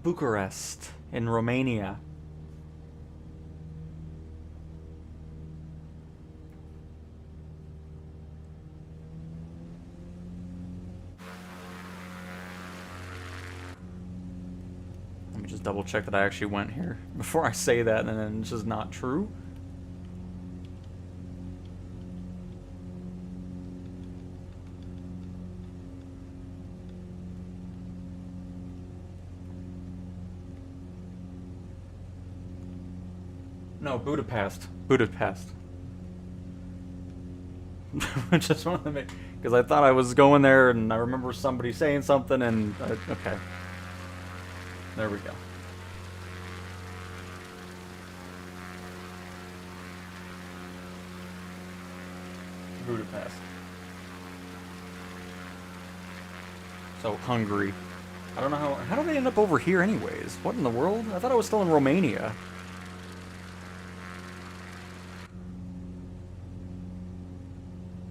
Bucharest in Romania. Let me just double check that I actually went here before I say that, and then it's just not true. No, Budapest. Budapest. I just wanted to make... Because I thought I was going there, and I remember somebody saying something, and... okay. There we go. Budapest. So, Hungary. I don't know how... How did they end up over here anyways? What in the world? I thought I was still in Romania.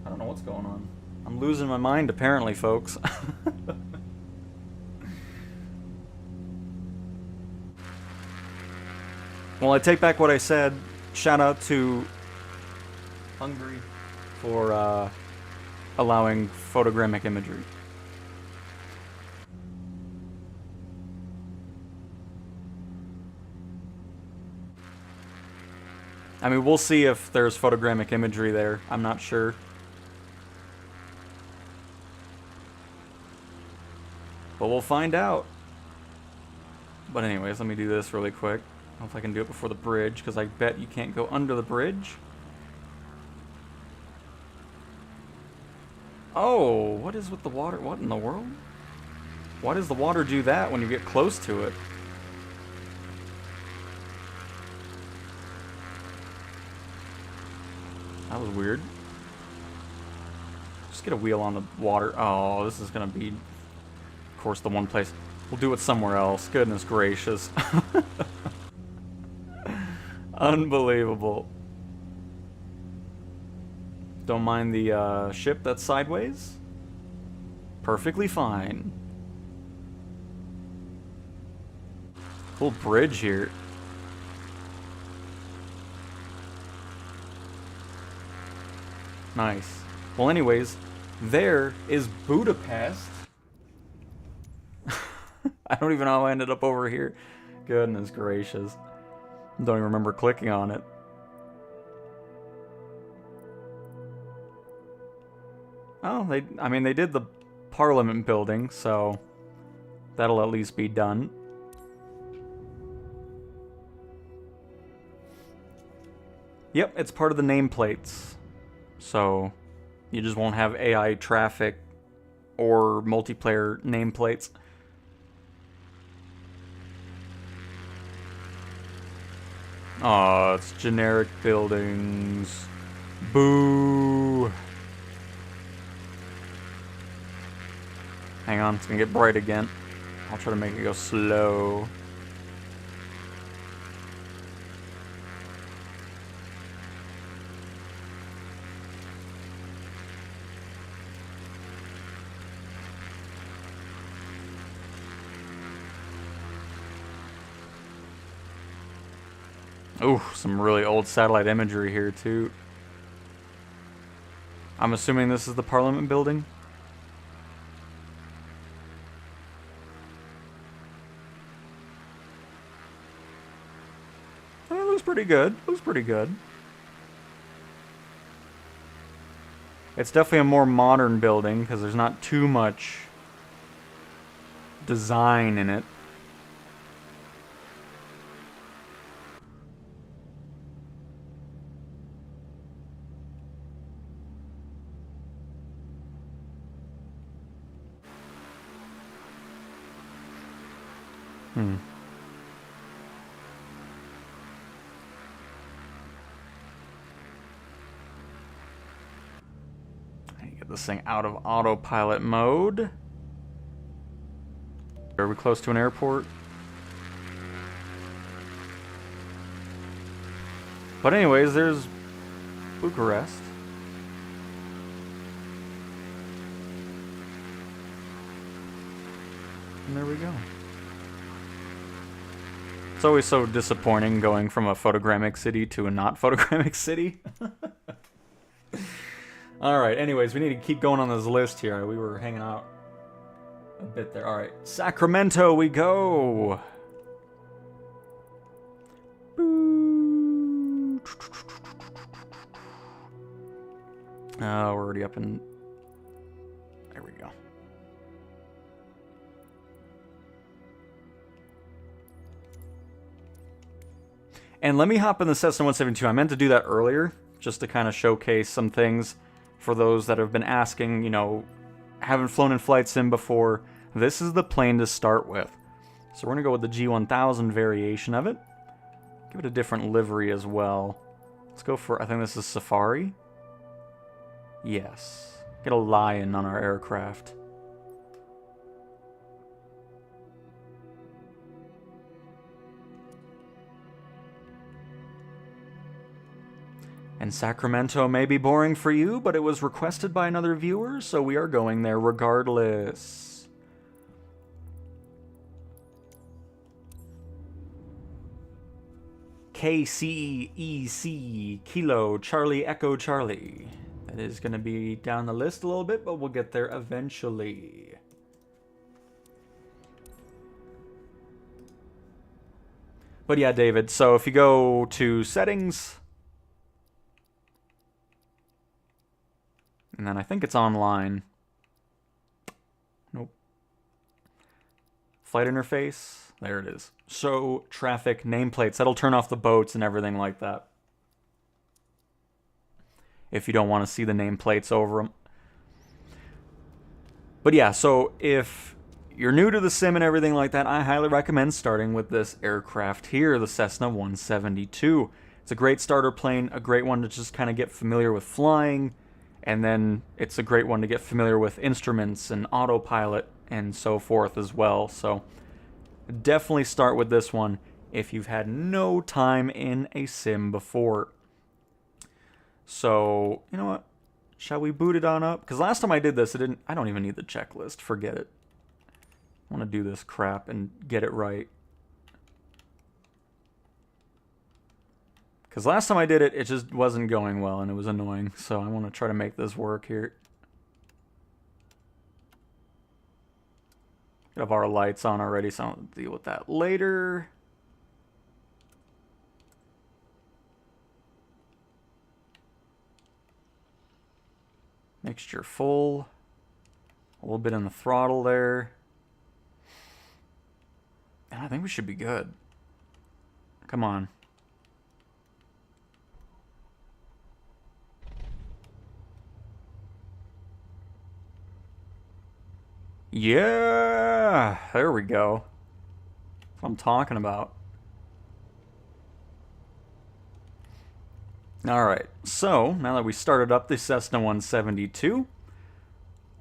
I don't know what's going on. I'm losing my mind apparently, folks. Well, I take back what I said. Shout out to Hungary for allowing photogrammic imagery. I mean, we'll see if there's photogrammic imagery there. I'm not sure. But we'll find out. But anyways, let me do this really quick. I don't know if I can do it before the bridge, because I bet you can't go under the bridge. Oh, what is with the water? What in the world? Why does the water do that when you get close to it? That was weird. Just get a wheel on the water. Oh, this is gonna be, of course, the one place. We'll do it somewhere else. Goodness gracious. Unbelievable. Don't mind the ship that's sideways. Perfectly fine. Cool bridge here. Nice. Well, anyways, there is Budapest. I don't even know how I ended up over here. Goodness gracious. Don't even remember clicking on it. Oh, they did the Parliament building, so that'll at least be done. Yep, it's part of the nameplates. So you just won't have AI traffic or multiplayer nameplates. Aw, it's generic buildings. Boo! Hang on, it's gonna get bright again. I'll try to make it go slow. Ooh, some really old satellite imagery here, too. I'm assuming this is the Parliament building. It looks pretty good. Looks pretty good. It's definitely a more modern building, because there's not too much design in it. Get this thing out of autopilot mode. Are we close to an airport? But anyways, there's Bucharest. And there we go. It's always so disappointing going from a photogrammic city to a not photogrammic city. Alright, anyways, we need to keep going on this list here. We were hanging out a bit there. Alright, Sacramento we go! Oh, we're already up in... There we go. And let me hop in the Cessna 172. I meant to do that earlier, just to kind of showcase some things for those that have been asking, you know, haven't flown in flight sim before. This is the plane to start with. So we're going to go with the G1000 variation of it. Give it a different livery as well. Let's go for, I think this is Safari. Yes. Get a lion on our aircraft. And Sacramento may be boring for you, but it was requested by another viewer, so we are going there regardless. KCEC, Kilo, Charlie, Echo, Charlie. That is going to be down the list a little bit, but we'll get there eventually. But yeah, David, so if you go to settings... And then I think it's online. Nope. Flight interface. There it is. Show traffic nameplates. That'll turn off the boats and everything like that. If you don't want to see the nameplates over them. But yeah, so if you're new to the sim and everything like that, I highly recommend starting with this aircraft here, the Cessna 172. It's a great starter plane, a great one to just kind of get familiar with flying. And then it's a great one to get familiar with instruments and autopilot and so forth as well. So definitely start with this one if you've had no time in a sim before. So, you know what? Shall we boot it on up? Because last time I did this, I don't even need the checklist. Forget it. I want to do this crap and get it right. Because last time I did it, it just wasn't going well and it was annoying. So I want to try to make this work here. Have our lights on already, so I'll deal with that later. Mixture full. A little bit in the throttle there. And I think we should be good. Come on. Yeah, there we go. That's what I'm talking about. Alright, so now that we started up the Cessna 172,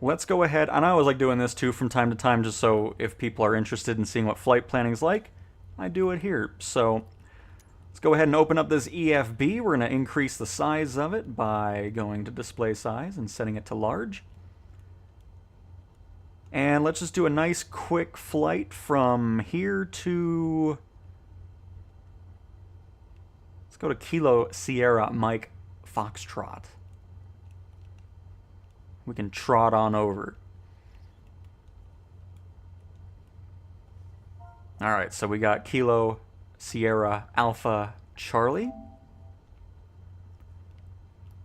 let's go ahead, and I always like doing this too from time to time just so if people are interested in seeing what flight planning's like, I do it here. So let's go ahead and open up this EFB. We're going to increase the size of it by going to display size and setting it to large. And let's just do a nice quick flight from here to... Let's go to Kilo Sierra Mike Foxtrot. We can trot on over. Alright, so we got Kilo Sierra Alpha Charlie.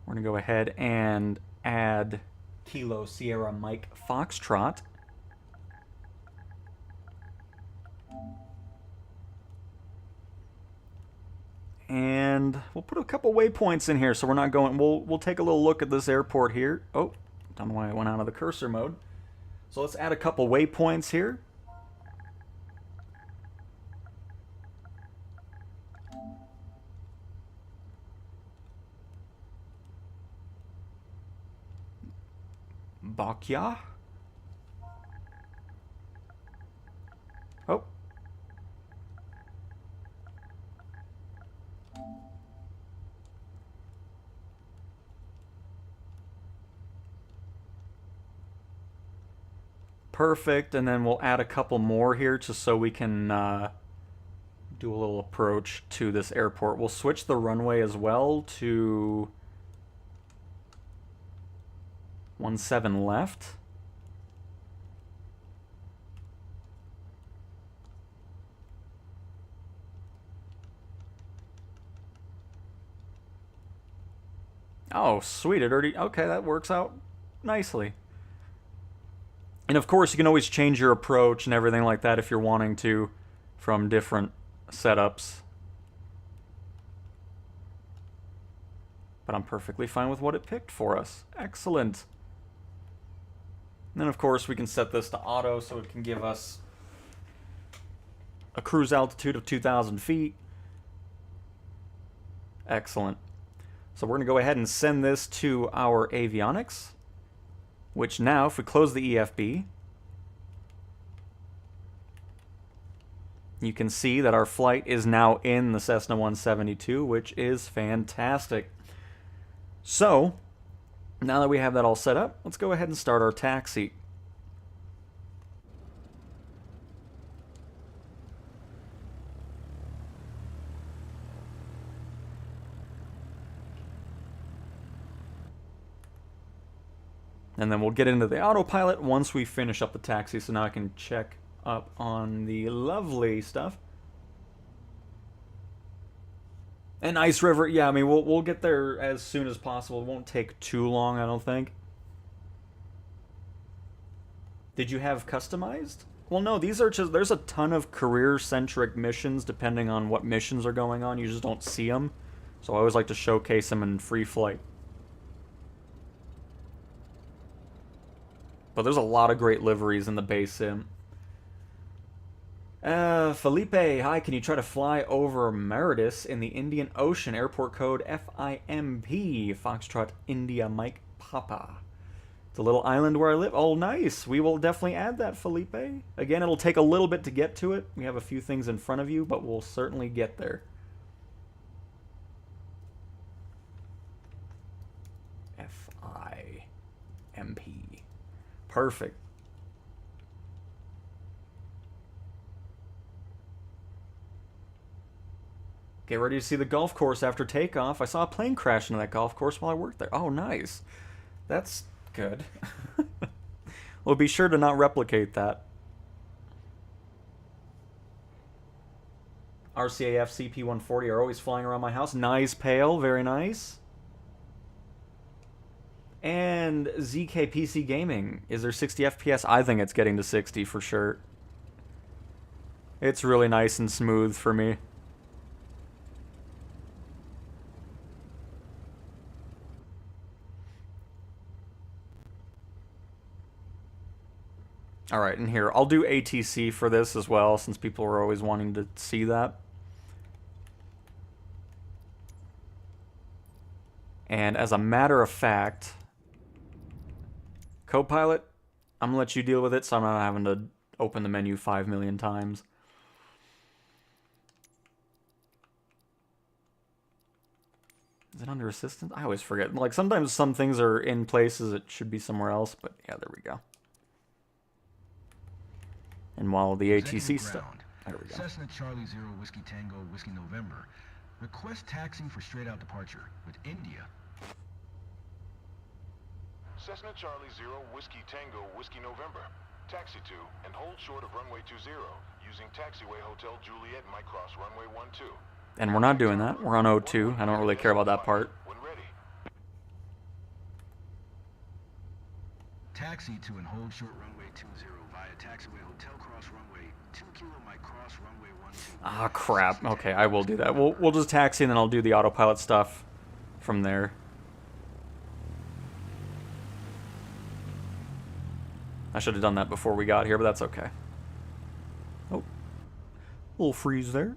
We're going to go ahead and add Kilo Sierra Mike Foxtrot. And we'll put a couple waypoints in here so we're not going... We'll take a little look at this airport here. Oh, don't know why I went out of the cursor mode. So let's add a couple waypoints here. Bakya. Oh. Perfect, and then we'll add a couple more here just so we can do a little approach to this airport. We'll switch the runway as well to 17 left. Oh, sweet, it already... Okay, that works out nicely. And of course, you can always change your approach and everything like that if you're wanting to from different setups. But I'm perfectly fine with what it picked for us. Excellent. And then, of course, we can set this to auto so it can give us a cruise altitude of 2,000 feet. Excellent. So we're going to go ahead and send this to our avionics, which now, if we close the EFB, you can see that our flight is now in the Cessna 172, which is fantastic. So, now that we have that all set up, let's go ahead and start our taxi. And then we'll get into the autopilot once we finish up the taxi, so now I can check up on the lovely stuff. And Ice River, yeah, I mean, we'll get there as soon as possible. It won't take too long, I don't think. Did you have customized? Well, no, these are just... There's a ton of career-centric missions, depending on what missions are going on. You just don't see them. So I always like to showcase them in free flight. But there's a lot of great liveries in the base sim. Felipe, hi, can you try to fly over Meritus in the Indian Ocean? Airport code FIMP, Foxtrot India Mike Papa. It's a little island where I live. Oh, nice. We will definitely add that, Felipe. Again, it'll take a little bit to get to it. We have a few things in front of you, but we'll certainly get there. F-I-M-P. Perfect. Get ready to see the golf course after takeoff. I saw a plane crash into that golf course while I worked there. Oh, nice. That's good. We'll be sure to not replicate that. RCAF CP140 are always flying around my house. Nice Pale, very nice. And ZK PC Gaming. Is there 60 FPS? I think it's getting to 60 for sure. It's really nice and smooth for me. Alright, and here, I'll do ATC for this as well, since people are always wanting to see that. And as a matter of fact, Copilot, I'm going to let you deal with it, so I'm not having to open the menu 5 million times. Is it under assistance? I always forget. Like, sometimes some things are in places it should be somewhere else, but yeah, there we go. And while the ATC stuff... There we go. Cessna Charlie Zero Whiskey Tango Whiskey November. Request taxi for straight-out departure with India. Cessna Charlie Zero Whiskey Tango Whiskey November. Taxi to and hold short of runway 20 using taxiway Hotel Juliet Mike Cross runway 12. And we're not doing that. We're on O2. I don't really care about that part. When ready. Taxi to and hold short runway 20 via taxiway Hotel Cross runway 2 Kilo Mike Cross runway 12. Ah, crap. Okay, I will do that. We'll just taxi and then I'll do the autopilot stuff from there. I should have done that before we got here, but that's okay. Oh, little freeze there.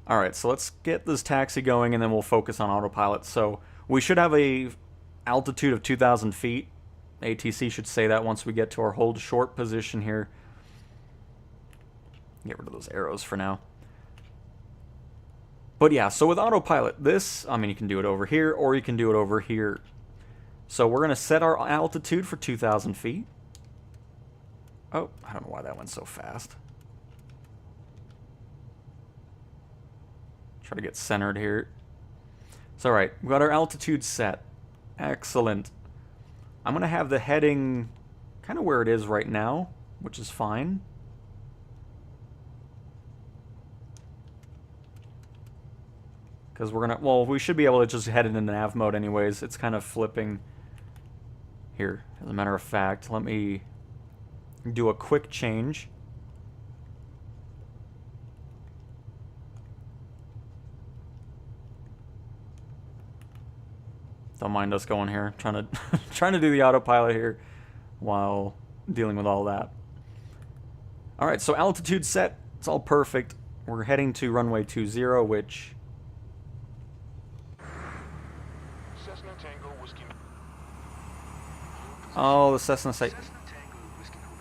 Alright, so let's get this taxi going and then we'll focus on autopilot. So we should have a altitude of 2,000 feet. ATC should say that once we get to our hold short position here. Get rid of those arrows for now. But yeah, so with autopilot, this, I mean, you can do it over here or you can do it over here. So we're going to set our altitude for 2,000 feet. Oh, I don't know why that went so fast. Try to get centered here. It's alright, we got our altitude set. Excellent. I'm going to have the heading kind of where it is right now, which is fine. Because we're going to, well, we should be able to just head it into nav mode anyways. It's kind of flipping here. As a matter of fact, let me do a quick change. Don't mind us going here, trying to do the autopilot here while dealing with all that. All right, so altitude set, it's all perfect. We're heading to runway 20, which Cessna Tango Whiskey. oh, the Cessna site.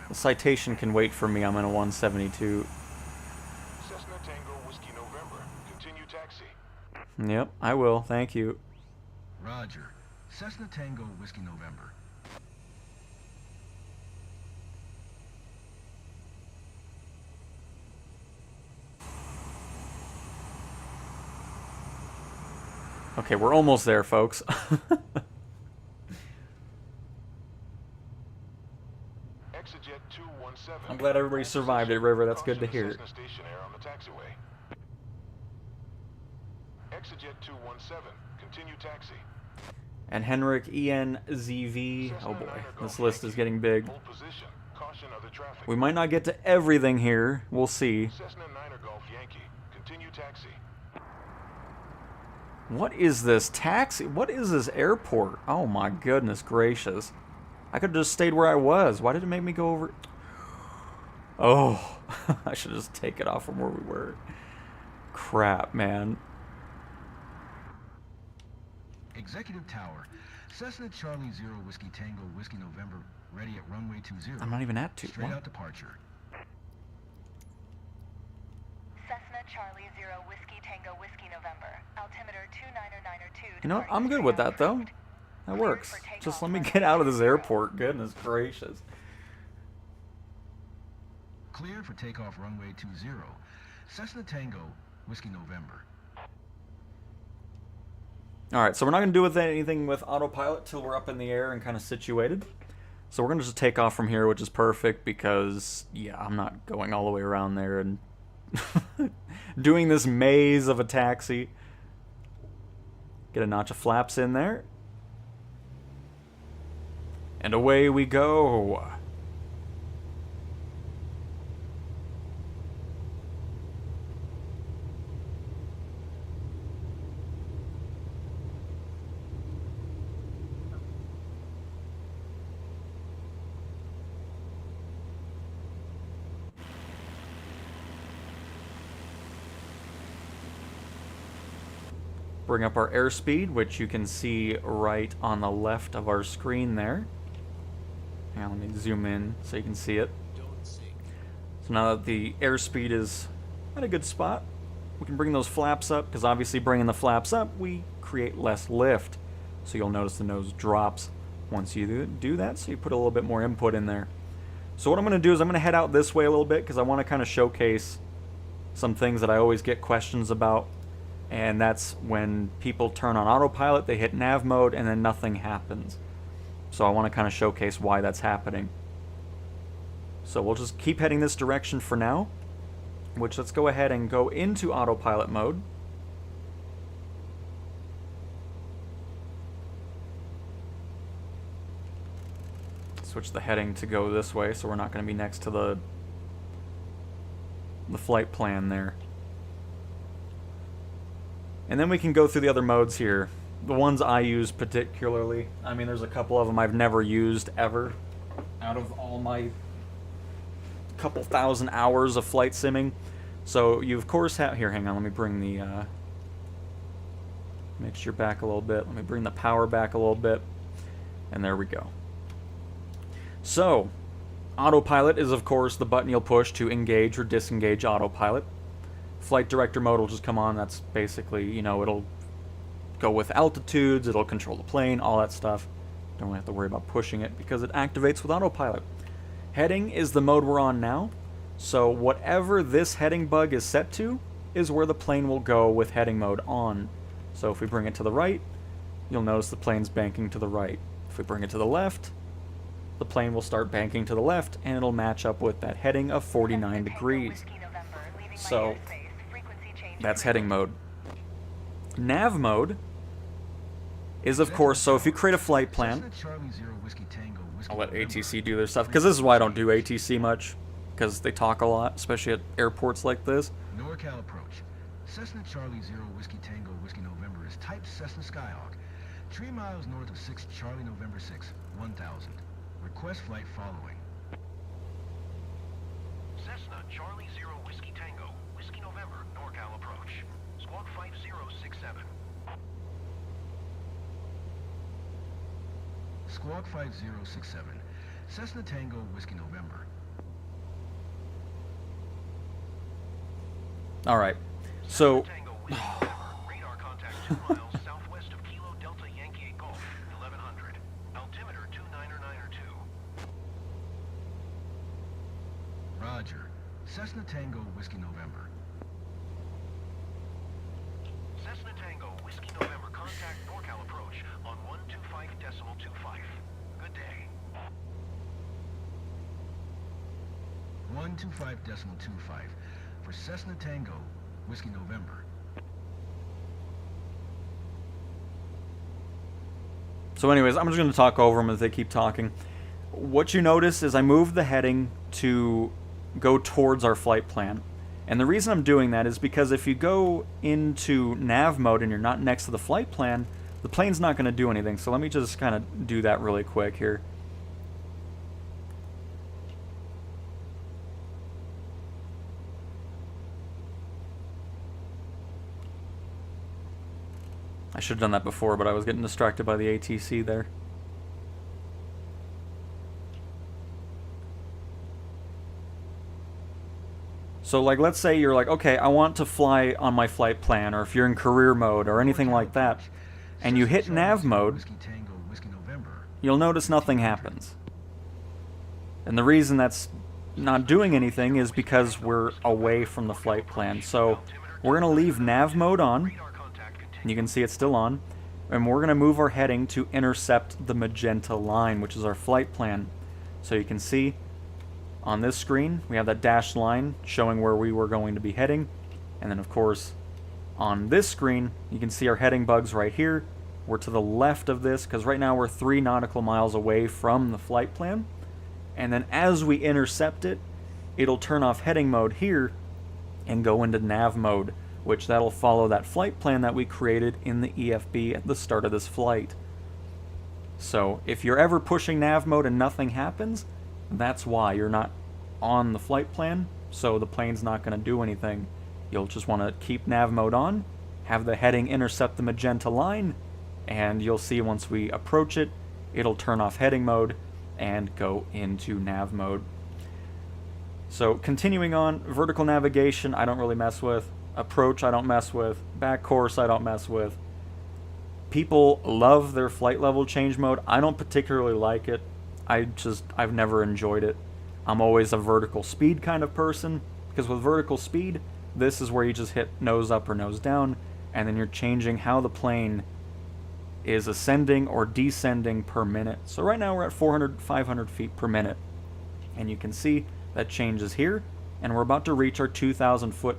The citation can wait for me. I'm in a 172. Cessna Tango Whiskey November. Continue taxi. Yep, I will. Thank you. Roger. Cessna Tango Whiskey November. Okay, we're almost there, folks. Exejet 217. I'm glad everybody survived it, River. That's good to hear. Cessna Station Air on the taxiway. Exejet 217. Continue taxi. And Henrik ENZV. Oh boy, this list is getting big. Hold position. Caution other traffic. We might not get to everything here. We'll see. Cessna Niner Golf Yankee. Continue taxi. What is this taxi? What is this airport? Oh my goodness gracious. I could have just stayed where I was. Why did it make me go over? Oh, I should just take it off from where we were. Crap, man. Executive Tower. Cessna Charlie Zero Whiskey Tango Whiskey November, ready at runway 20. I'm not even at 2. Straight What? out departure. Cessna Charlie Zero Whiskey Tango Whiskey November, altimeter 29902. You know, I'm good with that though. That works. Just let me get out of this airport. Goodness gracious. Cleared for takeoff runway 20. Cessna Tango Whiskey November. Alright, so we're not going to do with anything with autopilot till we're up in the air and kind of situated. So we're going to just take off from here, which is perfect because, yeah, I'm not going all the way around there and doing this maze of a taxi. Get a notch of flaps in there. And away we go. Bring up our airspeed, which you can see right on the left of our screen there. Now let me zoom in so you can see it. So now that the airspeed is at a good spot, we can bring those flaps up, because obviously bringing the flaps up, we create less lift. So you'll notice the nose drops once you do that, so you put a little bit more input in there. So what I'm going to do is I'm going to head out this way a little bit, because I want to kind of showcase some things that I always get questions about. And that's when people turn on autopilot, they hit nav mode, and then nothing happens. So I want to kind of showcase why that's happening. So we'll just keep heading this direction for now, which let's go ahead and go into autopilot mode. Switch the heading to go this way, so we're not going to be next to the flight plan there. And then we can go through the other modes here. The ones I use particularly. I mean, there's a couple of them I've never used ever. Out of all my couple thousand hours of flight simming. So you of course have... Here, hang on. Let me bring the mixture back a little bit. Let me bring the power back a little bit. And there we go. So, autopilot is of course the button you'll push to engage or disengage autopilot. Flight director mode will just come on. That's basically, you know, it'll go with altitudes, it'll control the plane, all that stuff. Don't really have to worry about pushing it because it activates with autopilot. Heading is the mode we're on now. So whatever this heading bug is set to is where the plane will go with heading mode on. So if we bring it to the right, you'll notice the plane's banking to the right. If we bring it to the left, the plane will start banking to the left and it'll match up with that heading of 49 degrees. So that's heading mode. Nav mode is, of course, so if you create a flight plan, I'll let ATC do their stuff, because this is why I don't do ATC much, because they talk a lot, especially at airports like this. NorCal approach. Cessna Charlie Zero Whiskey Tango Whiskey November is type Cessna Skyhawk. 3 miles north of 6 Charlie November 6, 1000. Request flight following. Cessna Charlie Zero Whiskey Tango Whiskey November, NorCal approach. Squawk 5067. Squawk 5067. Cessna Tango Whiskey November. Alright, so... Tango Whiskey November, radar contact 2 miles southwest of Kilo Delta Yankee Golf, 1100. Altimeter 29902. Roger. Cessna Tango Whiskey November. Cessna Tango Whiskey November, contact NorCal approach on 125.25. Good day. 125.25 for Cessna Tango Whiskey November. So anyways, I'm just going to talk over them as they keep talking. What you notice is I moved the heading to go towards our flight plan. And the reason I'm doing that is because if you go into nav mode and you're not next to the flight plan, the plane's not going to do anything. So let me just kind of do that really quick here. I should have done that before, but I was getting distracted by the ATC there. So like, let's say you're like, okay, I want to fly on my flight plan, or if you're in career mode or anything like that, and you hit nav mode, you'll notice nothing happens. And the reason that's not doing anything is because we're away from the flight plan. So we're going to leave nav mode on, and you can see it's still on, and we're going to move our heading to intercept the magenta line, which is our flight plan. So you can see on this screen, we have that dashed line showing where we were going to be heading. And then, of course, on this screen, you can see our heading bugs right here. We're to the left of this, because right now we're 3 nautical miles away from the flight plan. And then as we intercept it, it'll turn off heading mode here and go into nav mode, which that'll follow that flight plan that we created in the EFB at the start of this flight. So if you're ever pushing nav mode and nothing happens, that's why. You're not on the flight plan, so the plane's not going to do anything. You'll just want to keep nav mode on, have the heading intercept the magenta line, and you'll see once we approach it, it'll turn off heading mode and go into nav mode. So continuing on, vertical navigation I don't really mess with, approach I don't mess with, back course I don't mess with. People love their flight level change mode. I don't particularly like it. I've never enjoyed it. I'm always a vertical speed kind of person, because with vertical speed, this is where you just hit nose up or nose down, and then you're changing how the plane is ascending or descending per minute. So right now we're at 400, 500 feet per minute, and you can see that changes here, and we're about to reach our 2,000 foot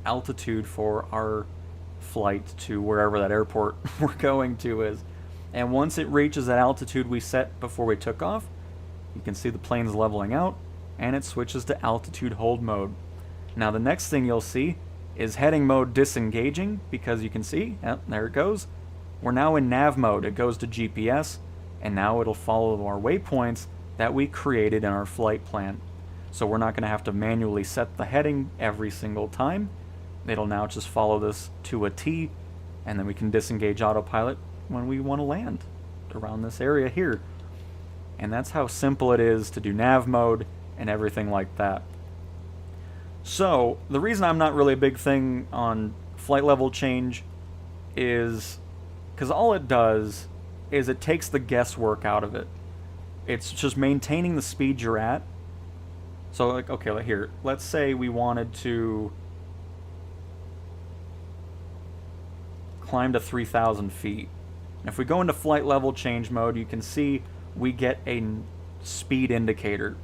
altitude for our flight to wherever that airport we're going to is. And once it reaches that altitude we set before we took off, you can see the plane's leveling out, and it switches to altitude hold mode. Now the next thing you'll see is heading mode disengaging, because you can see, yep, there it goes. We're now in nav mode. It goes to GPS, and now it'll follow our waypoints that we created in our flight plan. So we're not going to have to manually set the heading every single time. It'll now just follow this to a T, and then we can disengage autopilot when we want to land around this area here. And that's how simple it is to do nav mode and everything like that. So the reason I'm not really a big thing on flight level change is because all it does is it takes the guesswork out of it. It's just maintaining the speed you're at. So like, okay, like here, let's say we wanted to climb to 3,000 feet. And if we go into flight level change mode, you can see we get a speed indicator.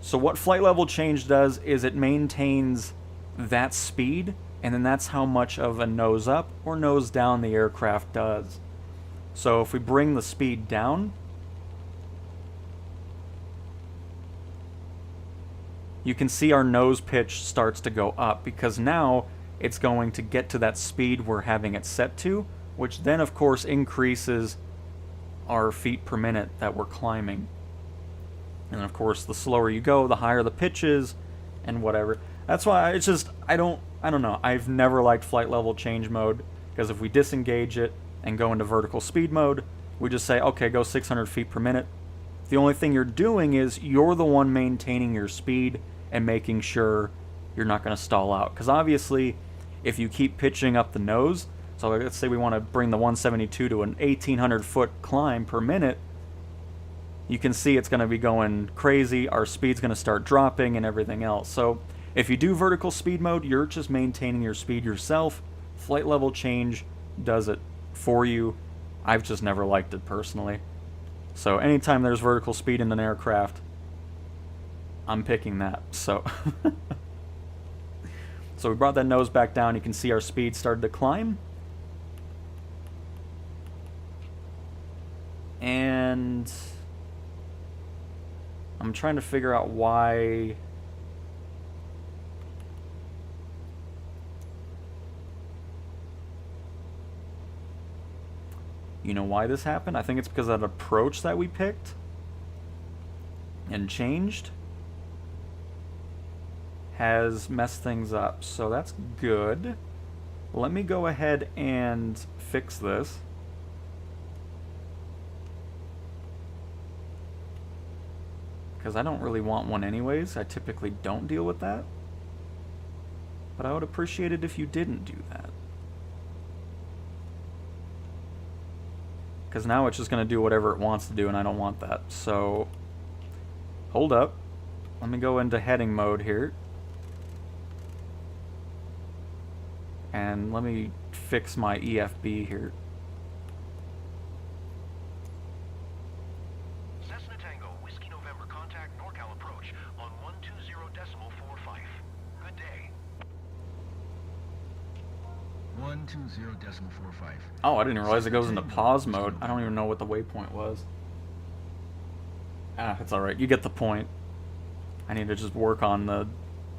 So what flight level change does is it maintains that speed, and then that's how much of a nose up or nose down the aircraft does. So if we bring the speed down, you can see our nose pitch starts to go up, because now it's going to get to that speed we're having it set to, which then of course increases our feet per minute that we're climbing. And of course the slower you go, the higher the pitch is, and whatever. That's why it's just, I don't know, I've never liked flight level change mode, because if we disengage it and go into vertical speed mode, we just say, okay, go 600 feet per minute. The only thing you're doing is you're the one maintaining your speed and making sure you're not going to stall out. Because obviously, if you keep pitching up the nose, so let's say we want to bring the 172 to an 1,800 foot climb per minute, you can see it's going to be going crazy, our speed's going to start dropping and everything else. So if you do vertical speed mode, you're just maintaining your speed yourself. Flight level change does it for you. I've just never liked it personally. So anytime there's vertical speed in an aircraft, I'm picking that. So so we brought that nose back down. You can see our speed started to climb. And I'm trying to figure out why. You know why this happened? I think it's because of that approach that we picked and changed has messed things up. So that's good. Let me go ahead and fix this. Because I don't really want one anyways. I typically don't deal with that. But I would appreciate it if you didn't do that. Because now it's just going to do whatever it wants to do, and I don't want that. So, hold up. Let me go into heading mode here. And let me fix my EFB here. Cessna Tango, Whiskey November, contact NorCal approach on 120.45. Good day. 120.45. Oh, I didn't realize it goes into pause mode. I don't even know what the waypoint was. Ah, it's alright. You get the point. I need to just work on the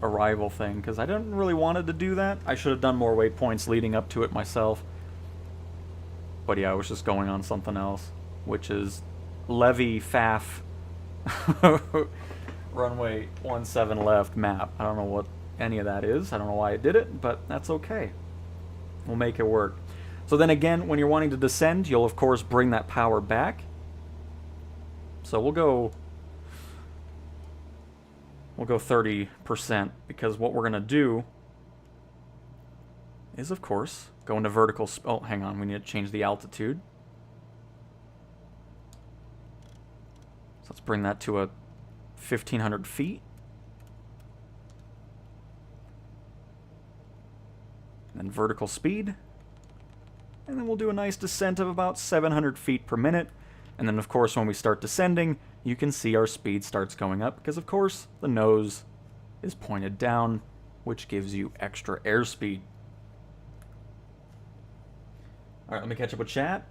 arrival thing, because I didn't really want it to do that. I should have done more waypoints leading up to it myself. But yeah, I was just going on something else, which is Levy FAF runway 17 left map. I don't know what any of that is. I don't know why I did it, but that's okay. We'll make it work. So then again, when you're wanting to descend, you'll of course bring that power back. So we'll go 30%, because what we're going to do is, of course, go into vertical... Oh, hang on. We need to change the altitude. So let's bring that to 1,500 feet. And then vertical speed. And then we'll do a nice descent of about 700 feet per minute. And then, of course, when we start descending, you can see our speed starts going up, because, of course, the nose is pointed down, which gives you extra airspeed. Alright, let me catch up with chat.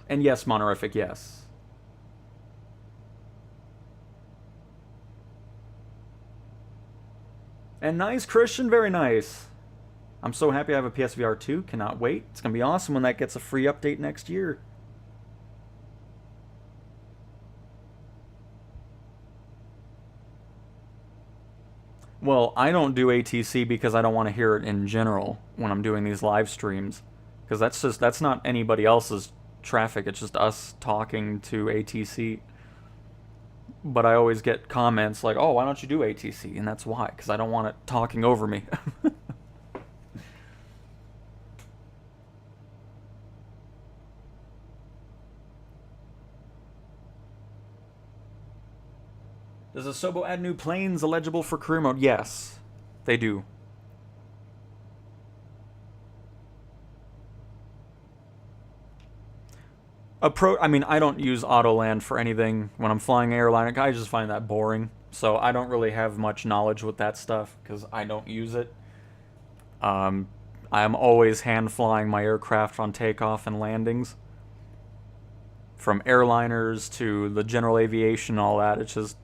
And yes, Monorific, yes. And nice, Christian, very nice. I'm so happy I have a PSVR 2. Cannot wait. It's going to be awesome when that gets a free update next year. Well, I don't do ATC because I don't want to hear it in general when I'm doing these live streams. Because that's not anybody else's traffic. It's just us talking to ATC. But I always get comments like, oh, why don't you do ATC? And that's why, because I don't want it talking over me. Does Asobo add new planes eligible for career mode? Yes, they do. I mean, I don't use Autoland for anything when I'm flying airliner. I just find that boring. So I don't really have much knowledge with that stuff because I don't use it. I'm always hand flying my aircraft on takeoff and landings. From airliners to the general aviation and all that. It's just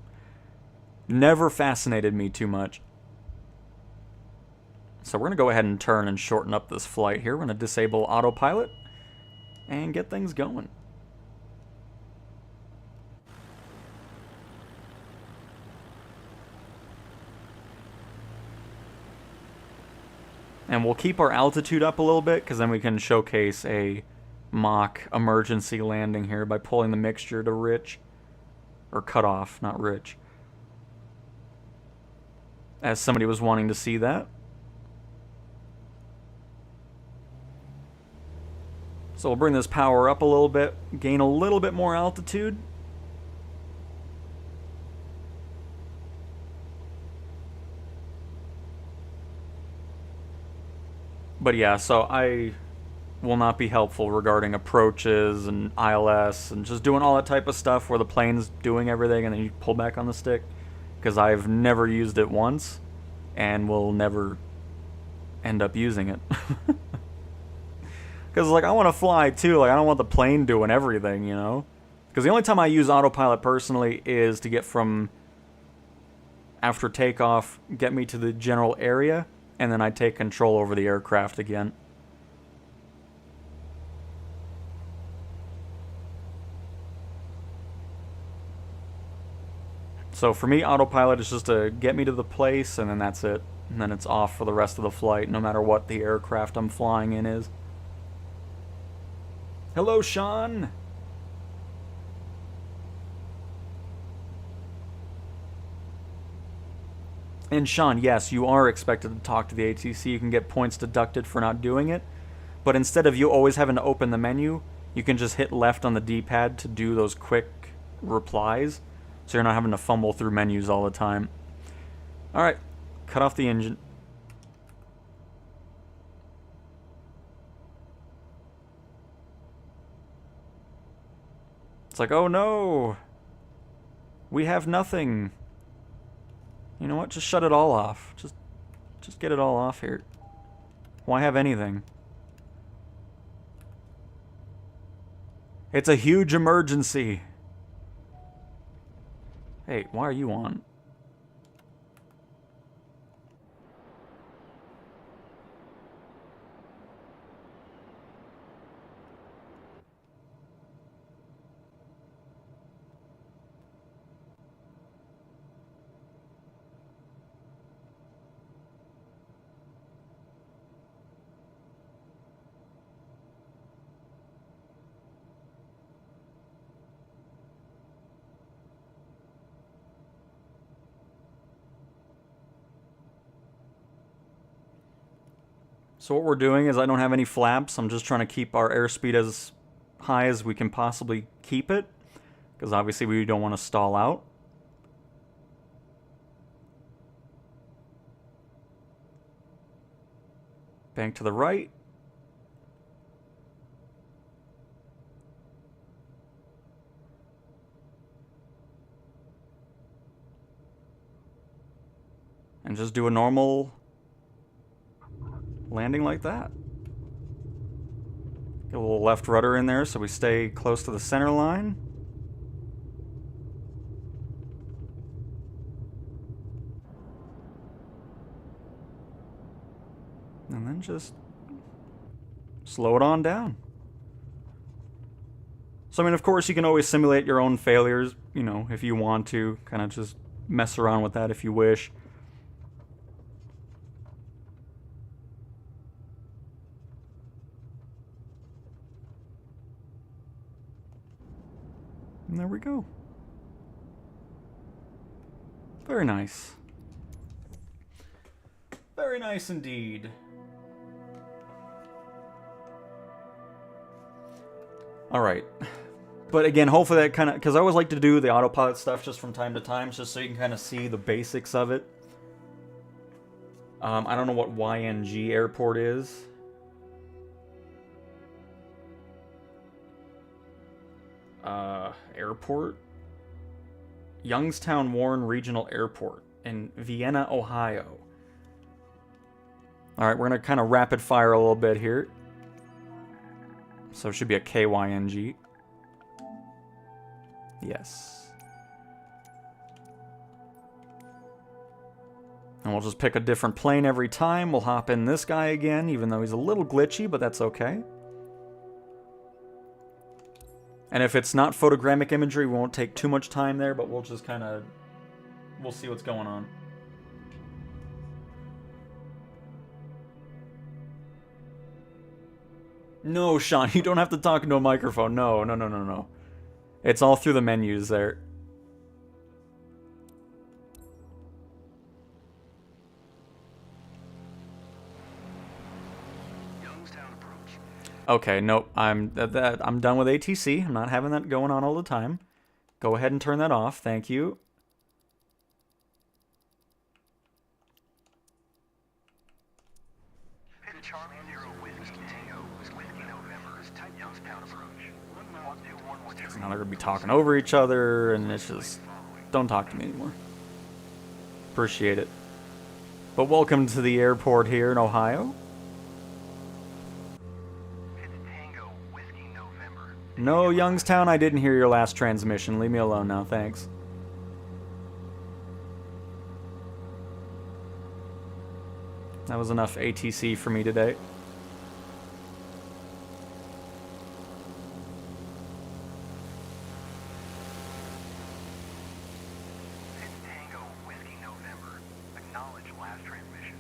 never fascinated me too much. So we're going to go ahead and turn and shorten up this flight here. We're going to disable autopilot and get things going. And we'll keep our altitude up a little bit, because then we can showcase a Mach emergency landing here by pulling the mixture to rich. Or cut off, not rich. As somebody was wanting to see that. So we'll bring this power up a little bit, gain a little bit more altitude. But yeah, so I will not be helpful regarding approaches and ILS and just doing all that type of stuff where the plane's doing everything and then you pull back on the stick. Because I've never used it once and will never end up using it. Because, like, I want to fly, too. Like, I don't want the plane doing everything, you know? Because the only time I use autopilot personally is to get from after takeoff, get me to the general area, and then I take control over the aircraft again. So for me, autopilot is just to get me to the place, and then that's it. and then it's off for the rest of the flight, no matter what the aircraft I'm flying in is. Hello, Sean! And Sean, yes, you are expected to talk to the ATC. You can get points deducted for not doing it. But instead of you always having to open the menu, you can just hit left on the D-pad to do those quick replies. So you're not having to fumble through menus all the time. Alright, cut off the engine. It's like, oh no! We have nothing. You know what? Just shut it all off. Just get it all off here. Why have anything? It's a huge emergency. Hey, why are you on? So what we're doing is I don't have any flaps. I'm just trying to keep our airspeed as high as we can possibly keep it, because obviously we don't want to stall out. Bank to the right. And just do a normal landing like that. Get a little left rudder in there so we stay close to the center line. And then just slow it on down. So I mean, of course you can always simulate your own failures, you know, if you want to. Kind of just mess around with that if you wish. And there we go. Very nice. Very nice indeed. Alright. But again, hopefully that kind of... Because I always like to do the autopilot stuff just from time to time, just so you can kind of see the basics of it. I don't know what YNG airport is. Airport? Youngstown Warren Regional Airport in Vienna, Ohio. Alright, we're going to kind of rapid fire a little bit here. So it should be a KYNG. Yes. And we'll just pick a different plane every time. We'll hop in this guy again, even though he's a little glitchy, but that's okay. And if it's not photogrammic imagery, we won't take too much time there, but we'll just kind of... We'll see what's going on. No, Sean, you don't have to talk into a microphone. No, no, no, no, no. It's all through the menus there. Okay, nope. I'm done with ATC. I'm not having that going on all the time. Go ahead and turn that off. Thank you. Now they're gonna be talking over each other, and it's just... Don't talk to me anymore. Appreciate it. But welcome to the airport here in Ohio. No, Youngstown, I didn't hear your last transmission. Leave me alone now, thanks. That was enough ATC for me today. Tango Whiskey November. Acknowledge last transmission.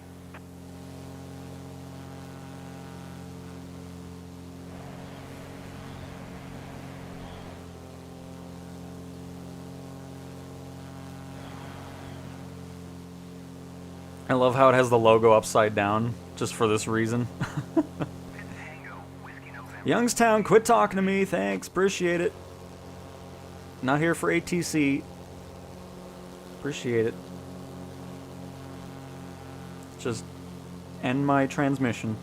I love how it has the logo upside down, just for this reason. Youngstown, quit talking to me, thanks, appreciate it. Not here for ATC. Appreciate it. Just end my transmission.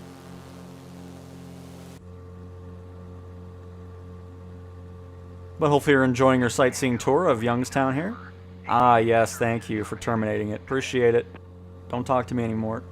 But hopefully you're enjoying your sightseeing tour of Youngstown here. Ah, yes, thank you for terminating it. Appreciate it. Don't talk to me anymore.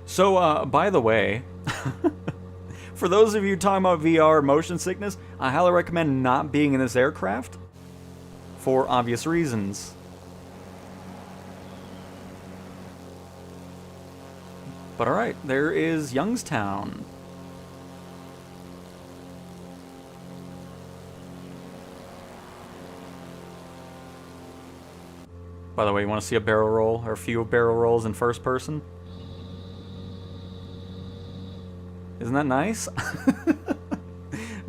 So, by the way, for those of you talking about VR motion sickness, I highly recommend not being in this aircraft for obvious reasons. But alright, there is Youngstown. By the way, you want to see a barrel roll, or a few barrel rolls in first person? Isn't that nice?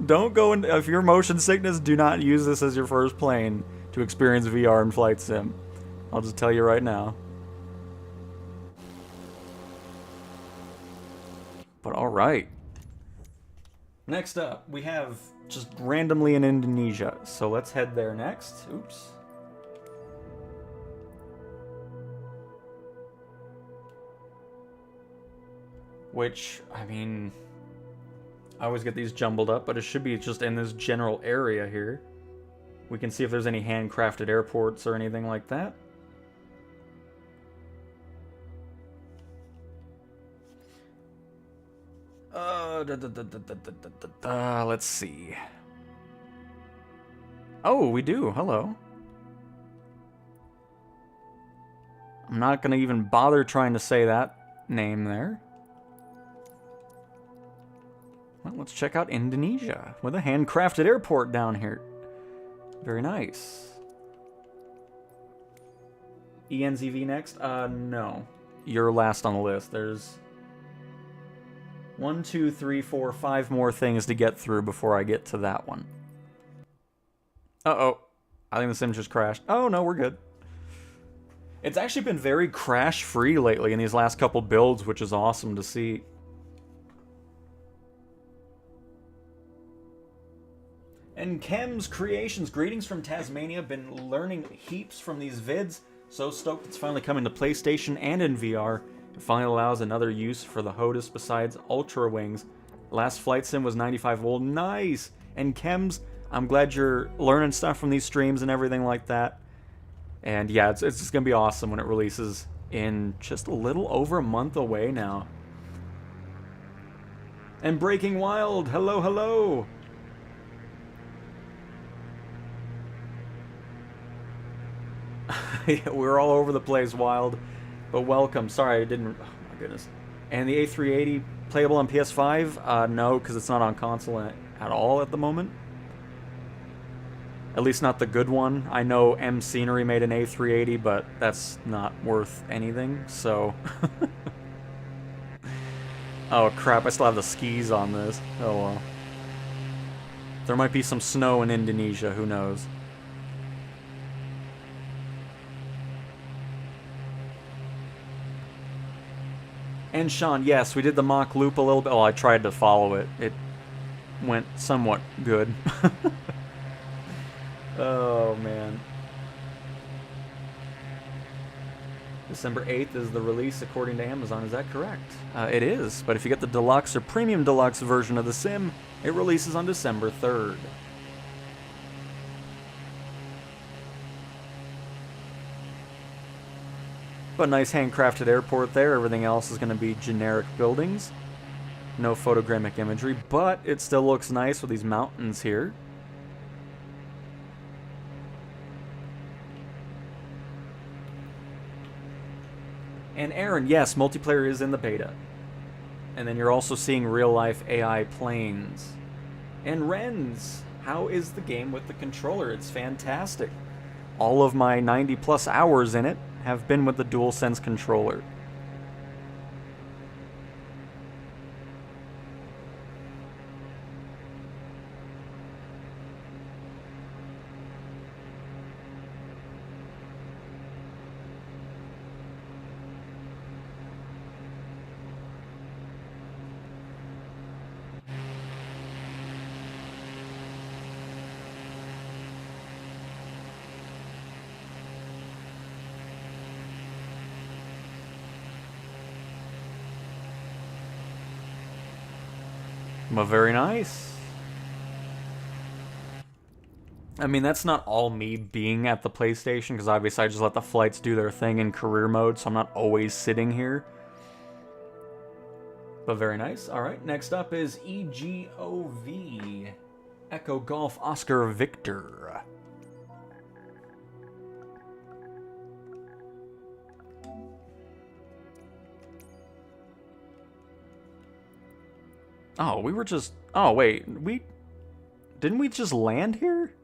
Don't go in, if you're motion sickness, do not use this as your first plane to experience VR and flight sim. I'll just tell you right now. But alright. Next up, we have just randomly in Indonesia. So let's head there next. Oops. Which, I mean, I always get these jumbled up, but it should be just in this general area here. We can see if there's any handcrafted airports or anything like that. Let's see. Oh, we do. Hello. I'm not going to even bother trying to say that name there. Well, let's check out Indonesia with a handcrafted airport down here. Very nice. ENZV next? No. You're last on the list. There's 1, 2, 3, 4, 5 more things to get through before I get to that one. Uh-oh. I think the sim just crashed. Oh, no, we're good. It's actually been very crash-free lately in these last couple builds, which is awesome to see. And Chem's Creations, greetings from Tasmania. Been learning heaps from these vids. So stoked it's finally coming to PlayStation and in VR. It finally allows another use for the HOTAS besides Ultra Wings. Last flight sim was 95 volt. Nice! And Chems, I'm glad you're learning stuff from these streams and everything like that. And yeah, it's just going to be awesome when it releases in just a little over a month away now. And Breaking Wild, hello, hello! Yeah, we're all over the place, Wild. But welcome. Sorry, I didn't... Oh, my goodness. And the A380 playable on PS5? No, because it's not on console at all at the moment. At least not the good one. I know M Scenery made an A380, but that's not worth anything, so... Oh, crap. I still have the skis on this. Oh, well. There might be some snow in Indonesia. Who knows? And Sean, yes, we did the Mach loop a little bit. Well, I tried to follow it. It went somewhat good. Oh, man. December 8th is the release according to Amazon. Is that correct? It is, but if you get the deluxe or premium deluxe version of the sim, it releases on December 3rd. But nice handcrafted airport there. Everything else is going to be generic buildings. No photogrammic imagery, but it still looks nice with these mountains here. And Aaron, yes, multiplayer is in the beta. And then you're also seeing real-life AI planes. And Renz, how is the game with the controller? It's fantastic. All of my 90-plus hours in it have been with the DualSense controller. Well, very nice. I mean, that's not all me being at the PlayStation, because obviously I just let the flights do their thing in career mode, so I'm not always sitting here. But very nice. Alright, next up is EGOV. Echo Golf Oscar Victor. Oh, we were just... Oh, wait. Didn't we just land here?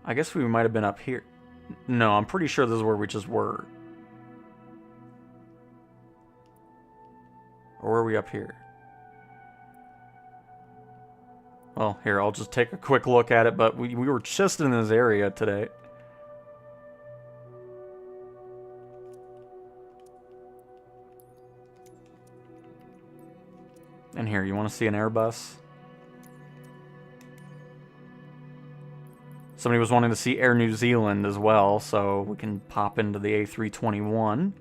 I guess we might have been up here. No, I'm pretty sure this is where we just were. Or were we up here? Well, here, I'll just take a quick look at it, but we were just in this area today. And here, you want to see an Airbus? Somebody was wanting to see Air New Zealand as well, so we can pop into the A321.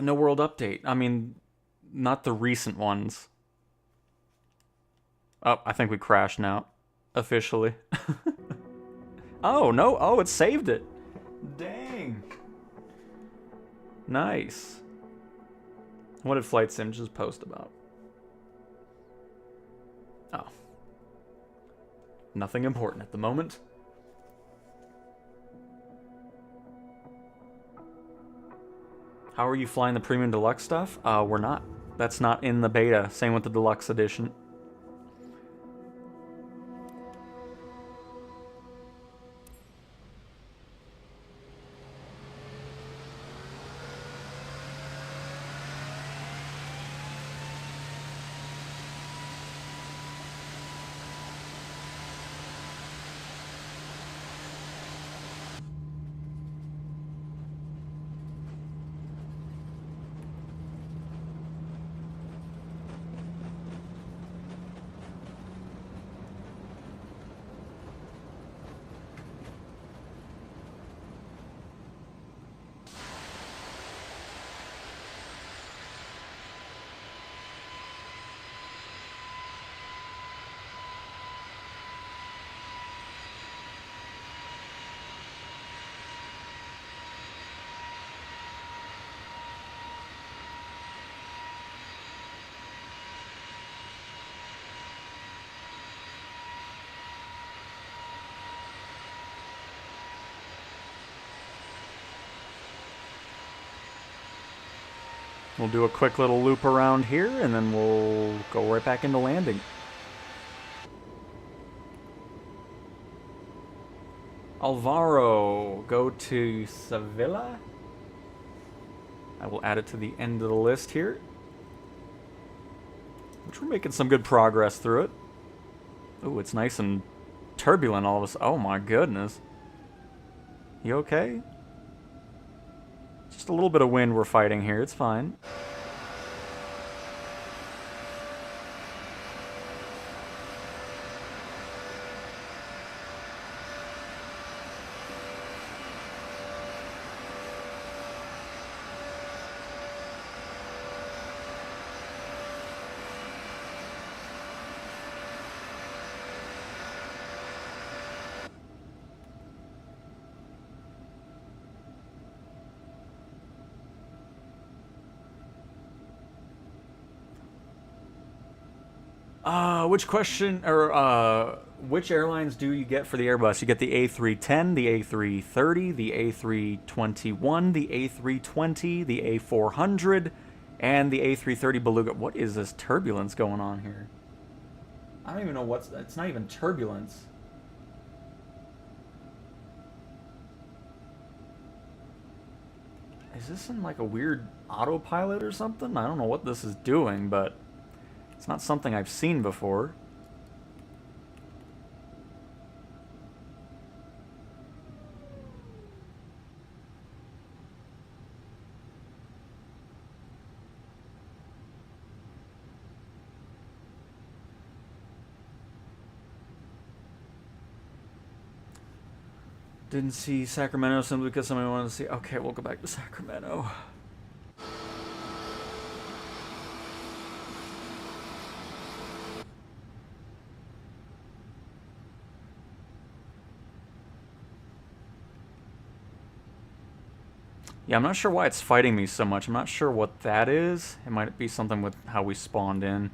No world update. I mean, not the recent ones. Oh, I think we crashed now. Officially. Oh, no. Oh, it saved it. Dang. Nice. What did Flight Sim just post about? Oh. Nothing important at the moment. How are you flying the Premium Deluxe stuff? We're not. That's not in the beta. Same with the Deluxe Edition. We'll do a quick little loop around here, and then we'll go right back into landing. Alvaro, go to Sevilla. I will add it to the end of the list here. Which we're making some good progress through it. Ooh, it's nice and turbulent all of a sudden. Oh my goodness. You okay? Just a little bit of wind we're fighting here, it's fine. Which question, or which airlines do you get for the Airbus? You get the A310, the A330, the A321, the A320, the A400, and the A330 Beluga. What is this turbulence going on here? I don't even know what's... It's not even turbulence. Is this in like a weird autopilot or something? I don't know what this is doing, but it's not something I've seen before. Didn't see Sacramento simply because somebody wanted to see... Okay, we'll go back to Sacramento. Yeah, I'm not sure why it's fighting me so much. I'm not sure what that is. It might be something with how we spawned in.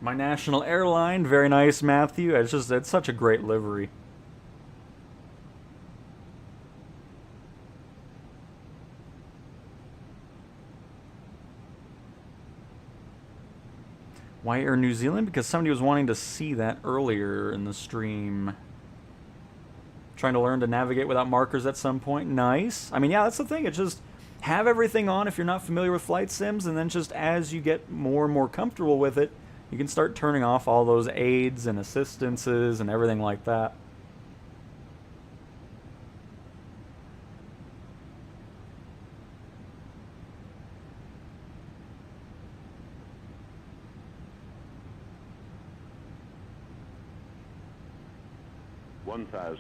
My national airline, very nice, Matthew. It's such a great livery. Why Air New Zealand? Because somebody was wanting to see that earlier in the stream. Trying to learn to navigate without markers at some point. Nice. I mean, yeah, that's the thing. It's just have everything on if you're not familiar with flight sims, and then just as you get more and more comfortable with it, you can start turning off all those aids and assistances and everything like that. $1,000.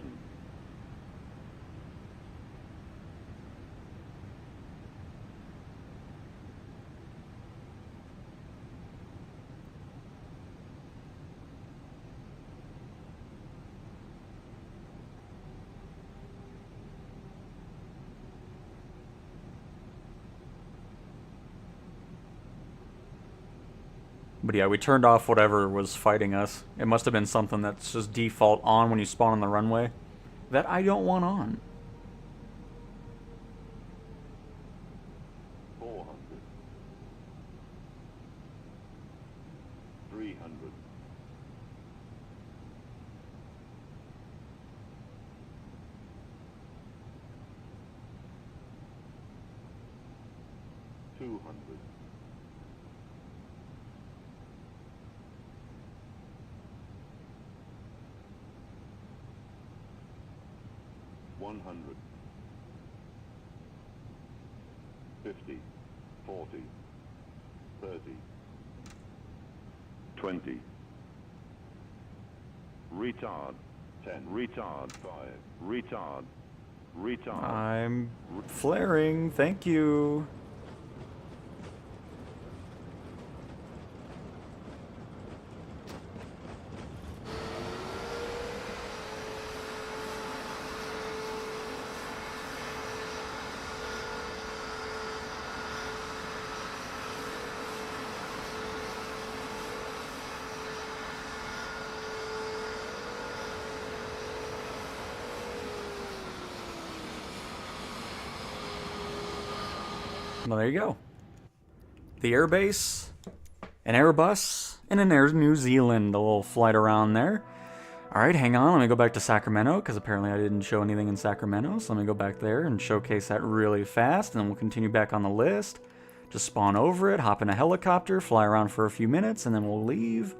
But yeah, we turned off whatever was fighting us. It must have been something that's just default on when you spawn on the runway that I don't want on. 400. 300. 200. 100, 50, 40, 30, 20, retard, 10, retard, 5, retard, retard. I'm flaring, thank you. Well, there you go. The airbase, an Airbus, and an Air New Zealand. A little flight around there. Alright, hang on. Let me go back to Sacramento, because apparently I didn't show anything in Sacramento. So let me go back there and showcase that really fast, and then we'll continue back on the list. Just spawn over it, hop in a helicopter, fly around for a few minutes, and then we'll leave.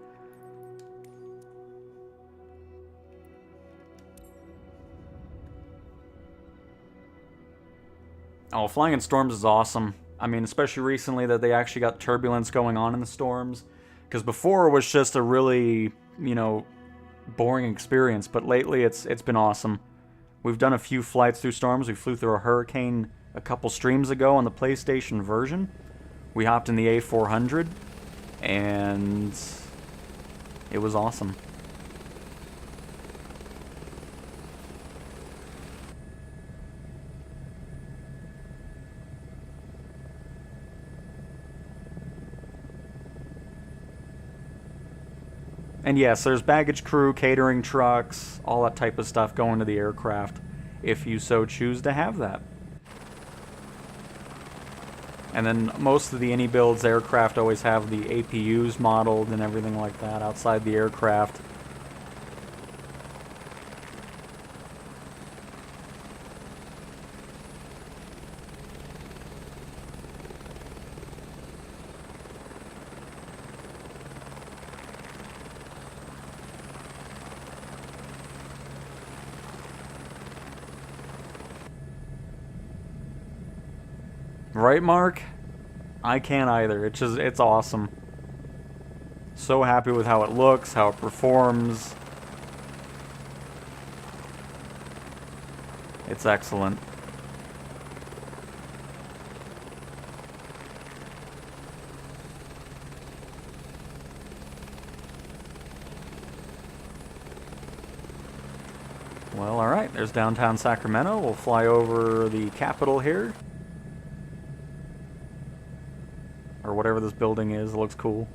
Oh, flying in storms is awesome. I mean, especially recently that they actually got turbulence going on in the storms. Because before it was just a really, you know, boring experience. But lately it's been awesome. We've done a few flights through storms. We flew through a hurricane a couple streams ago on the PlayStation version. We hopped in the A400, and it was awesome. And yes, there's baggage crew, catering trucks, all that type of stuff going to the aircraft, if you so choose to have that. And then most of the any-builds aircraft always have the APUs modeled and everything like that outside the aircraft. Right, Mark? I can't either. It's awesome. So happy with how it looks, how it performs. It's excellent. Well, alright, there's downtown Sacramento. We'll fly over the Capitol here. Or whatever this building is. It looks cool.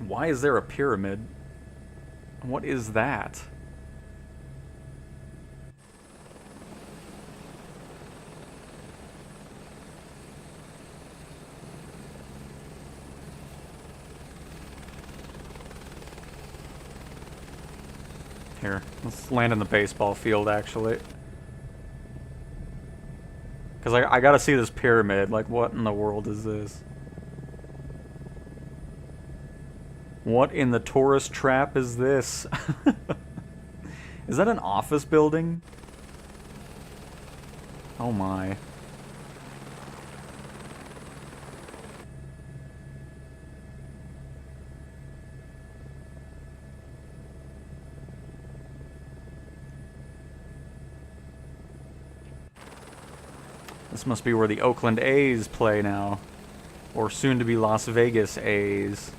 Why is there a pyramid? What is that? Here, let's land in the baseball field, actually. Because I gotta see this pyramid. Like, what in the world is this? What in the tourist trap is this? Is that an office building? Oh my. This must be where the Oakland A's play now. Or soon to be Las Vegas A's.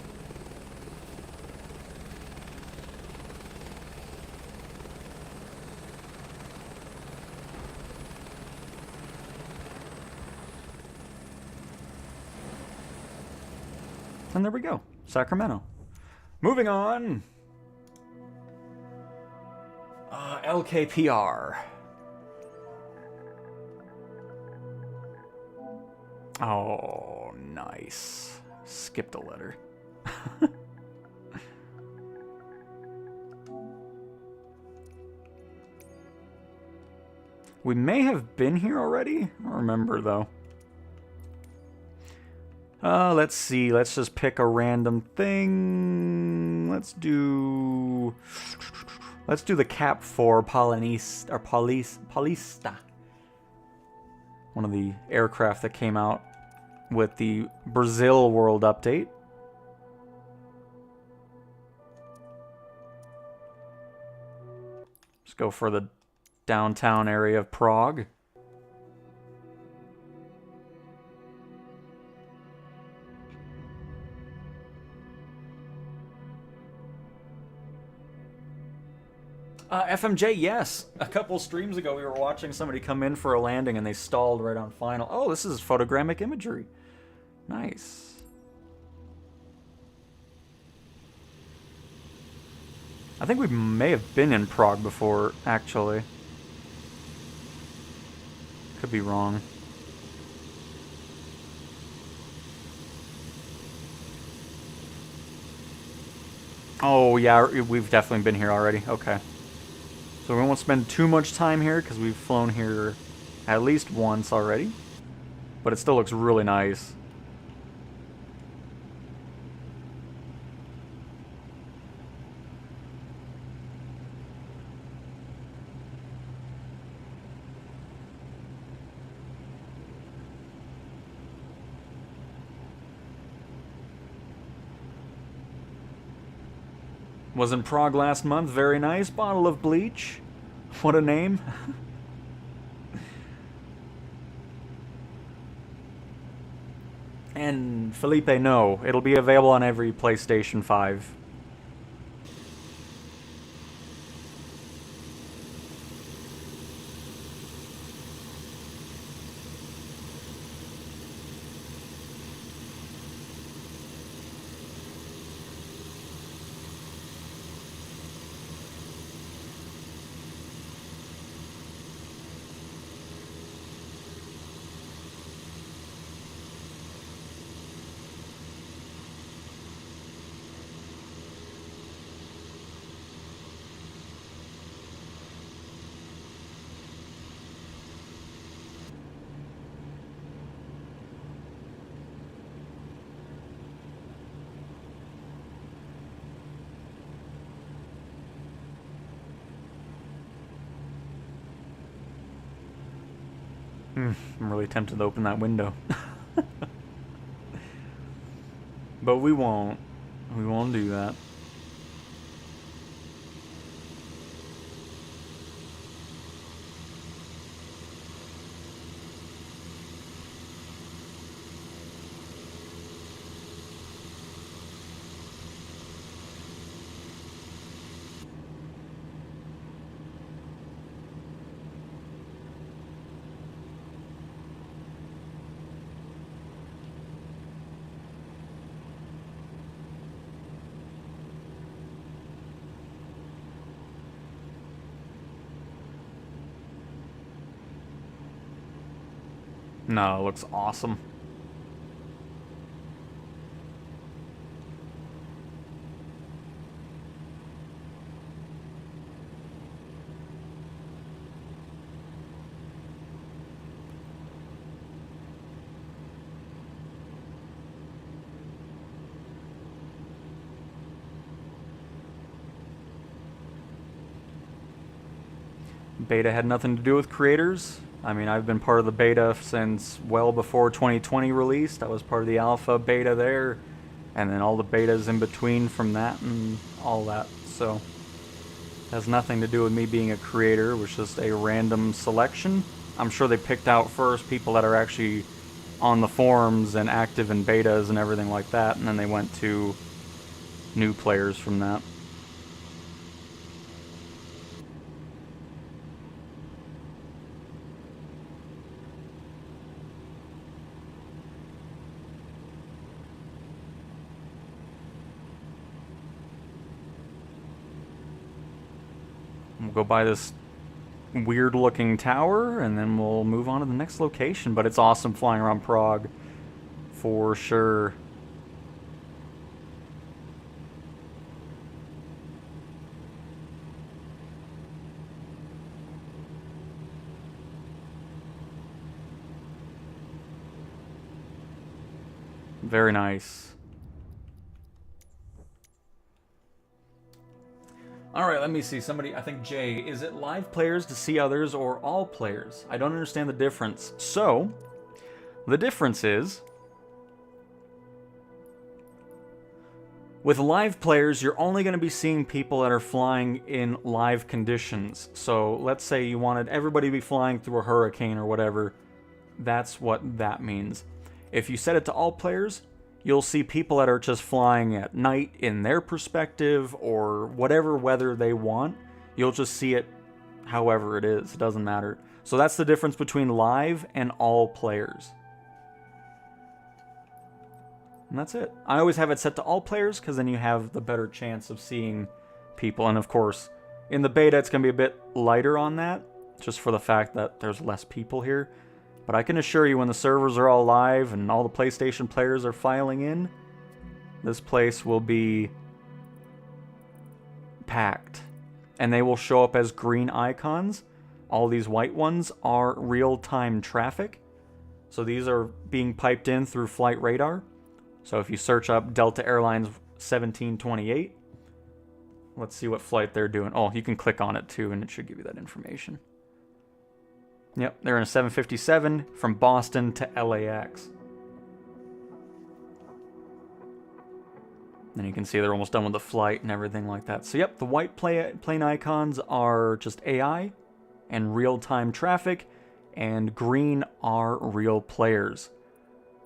And there we go. Sacramento. Moving on. LKPR. Oh, nice. Skipped a letter. We may have been here already. I don't remember, though. Let's see. Let's just pick a random thing. Let's do the Cap 4 Paulista. One of the aircraft that came out with the Brazil World Update. Let's go for the downtown area of Prague. FMJ, yes. A couple streams ago, we were watching somebody come in for a landing and they stalled right on final. Oh, this is photogrammic imagery. Nice. I think we may have been in Prague before, actually. Could be wrong. Oh, yeah, we've definitely been here already. Okay. So we won't spend too much time here because we've flown here at least once already. But it still looks really nice. Was in Prague last month. Very nice. Bottle of bleach. What a name. And Felipe, no. It'll be available on every PlayStation 5. I'm really tempted to open that window. But we won't. We won't do that. No, it looks awesome. Beta had nothing to do with creators. I mean, I've been part of the beta since well before 2020 released. I was part of the alpha beta there, and then all the betas in between from that and all that. So, it has nothing to do with me being a creator. It was just a random selection. I'm sure they picked out first people that are actually on the forums and active in betas and everything like that, and then they went to new players from that. We'll go by this weird looking tower and then we'll move on to the next location, but it's awesome flying around Prague for sure. Very nice. Alright, let me see. Somebody, I think Jay, is it live players to see others or all players? I don't understand the difference. So, the difference is, with live players, you're only going to be seeing people that are flying in live conditions. So, let's say you wanted everybody to be flying through a hurricane or whatever. That's what that means. If you set it to all players, you'll see people that are just flying at night in their perspective or whatever weather they want. You'll just see it however it is. It doesn't matter. So that's the difference between live and all players. And that's it. I always have it set to all players because then you have the better chance of seeing people. And of course, in the beta, it's going to be a bit lighter on that, just for the fact that there's less people here. But I can assure you when the servers are all live and all the PlayStation players are filing in, this place will be packed. And they will show up as green icons. All these white ones are real-time traffic. So these are being piped in through flight radar. So if you search up Delta Airlines 1728, let's see what flight they're doing. Oh, you can click on it too and it should give you that information. Yep, they're in a 757 from Boston to LAX. And you can see they're almost done with the flight and everything like that. So yep, the white plane icons are just AI and real-time traffic, and green are real players,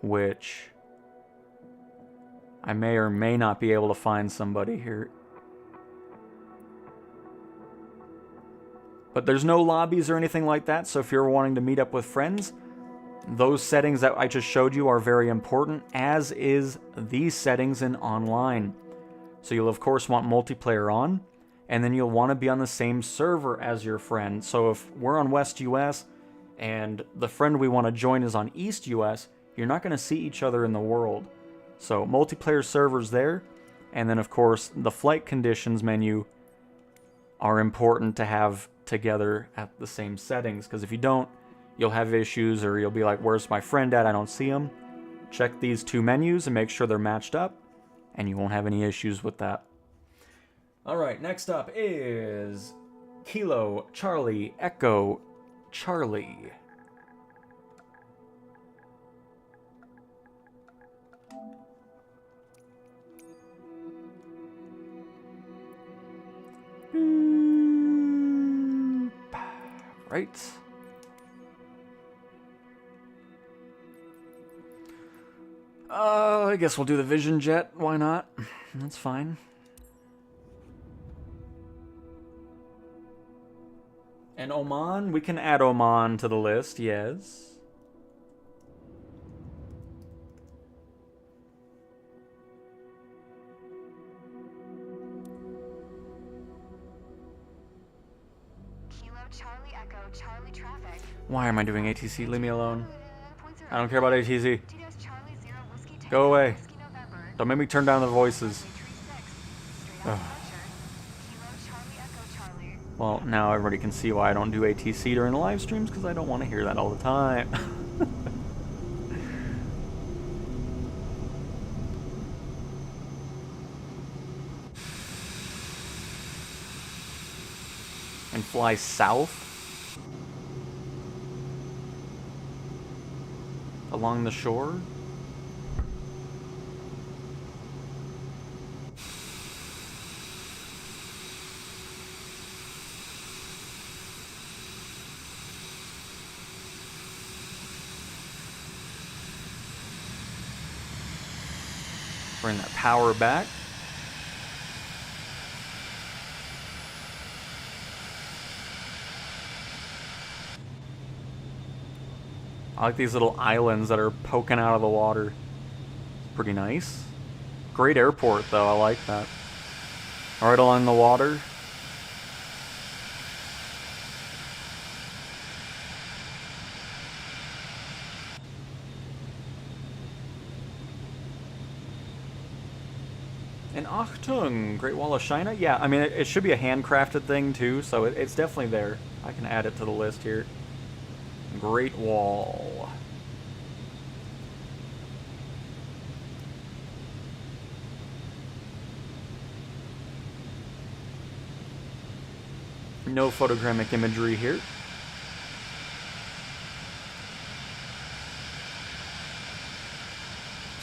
which I may or may not be able to find somebody here. But there's no lobbies or anything like that, so if you're wanting to meet up with friends, those settings that I just showed you are very important, as is these settings in online. So you'll of course want multiplayer on, and then you'll want to be on the same server as your friend. So if we're on West US and the friend we want to join is on East US, you're not going to see each other in the world. So multiplayer servers there, and then of course the flight conditions menu are important to have together at the same settings, because if you don't, you'll have issues, or you'll be like, where's my friend at? I don't see him. Check these two menus and make sure they're matched up, and you won't have any issues with that. Alright, next up is Kilo Charlie Echo Charlie. Right. I guess we'll do the Vision Jet. Why not? That's fine. And Oman, we can add Oman to the list, yes. Kilo Charlie Echo Charlie traffic. Why am I doing ATC? Leave me alone. I don't care about ATC. Tito's Charlie 0 Whiskey Tango Go away. Whiskey November. Don't make me turn down the voices. Straight out departure. Kilo Charlie Echo Charlie. Well, now everybody can see why I don't do ATC during the live streams, because I don't want to hear that all the time. And fly south along the shore. Bring that power back. I like these little islands that are poking out of the water. Pretty nice. Great airport, though. I like that. Right along the water. And Achtung, Great Wall of China. Yeah, I mean, it should be a handcrafted thing, too, so it's definitely there. I can add it to the list here. Great Wall. No photogrammic imagery here.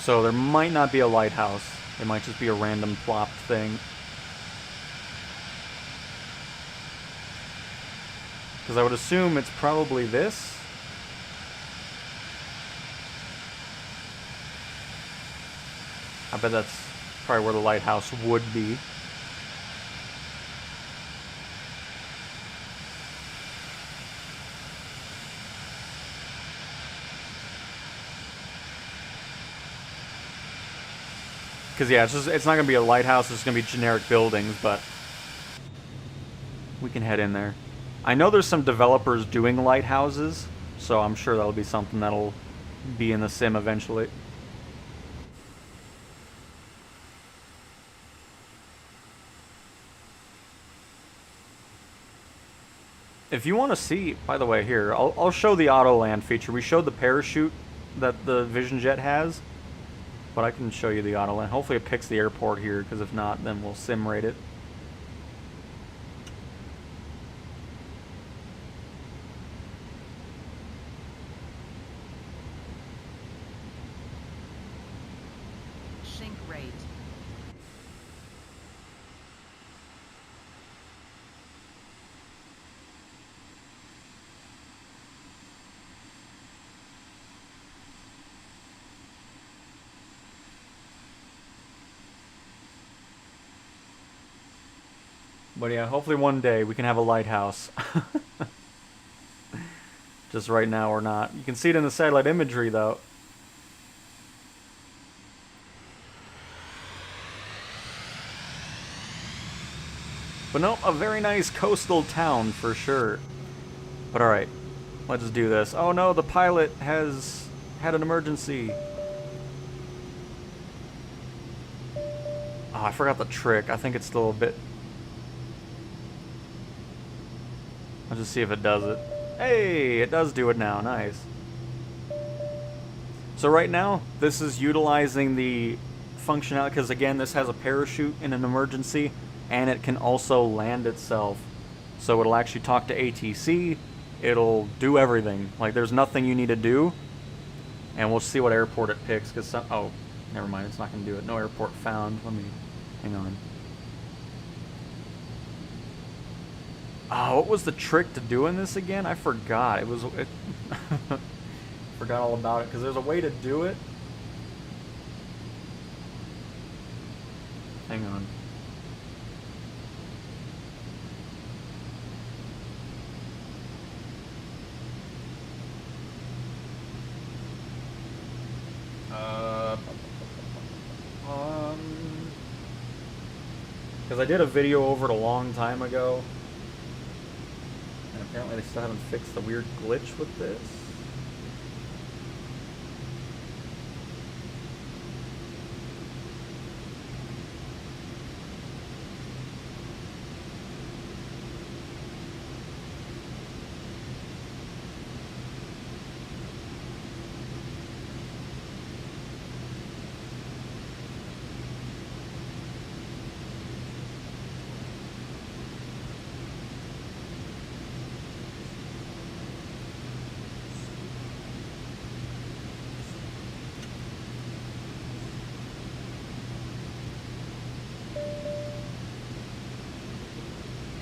So there might not be a lighthouse. It might just be a random plopped thing. Because I would assume it's probably this. I bet that's probably where the lighthouse would be. Because yeah, it's not going to be a lighthouse, it's going to be generic buildings, but we can head in there. I know there's some developers doing lighthouses, so I'm sure that'll be something that'll be in the sim eventually. If you want to see, by the way, here, I'll show the auto land feature. We showed the parachute that the Vision Jet has, but I can show you the auto land. Hopefully it picks the airport here, because if not, then we'll sim rate it. Sync rate. But yeah, hopefully one day we can have a lighthouse. Just right now we're not. You can see it in the satellite imagery though. But no, a very nice coastal town for sure. But alright, let's do this. Oh no, the pilot has had an emergency. Oh, I forgot the trick. I think it's still a bit... I'll just see if it does it. Hey, it does do it now. Nice. So right now, this is utilizing the functionality, because again, this has a parachute in an emergency, and it can also land itself. So it'll actually talk to ATC, it'll do everything. Like, there's nothing you need to do, and we'll see what airport it picks, because some... Oh, never mind, it's not going to do it. No airport found. Let me... Hang on. Oh, what was the trick to doing this again? I forgot. It was... Forgot all about it, because there's a way to do it. Hang on. Because I did a video over it a long time ago, and apparently they still haven't fixed the weird glitch with this.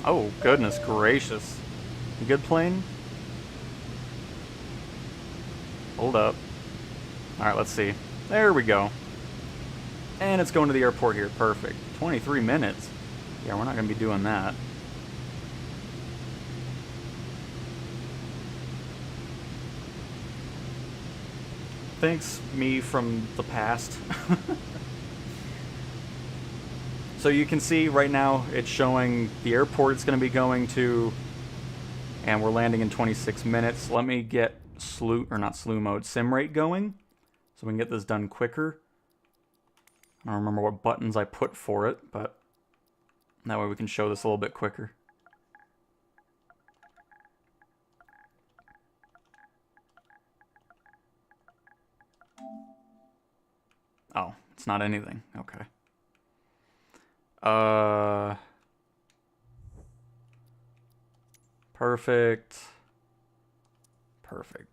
Oh, goodness gracious. You good plane? Hold up. Alright, let's see. There we go. And it's going to the airport here. Perfect. 23 minutes. Yeah, we're not going to be doing that. Thanks, me from the past. So you can see right now it's showing the airport it's going to be going to, and we're landing in 26 minutes. Let me get slew mode, sim rate going, so we can get this done quicker. I don't remember what buttons I put for it, but that way we can show this a little bit quicker. Oh, it's not anything. Okay. Perfect. Perfect.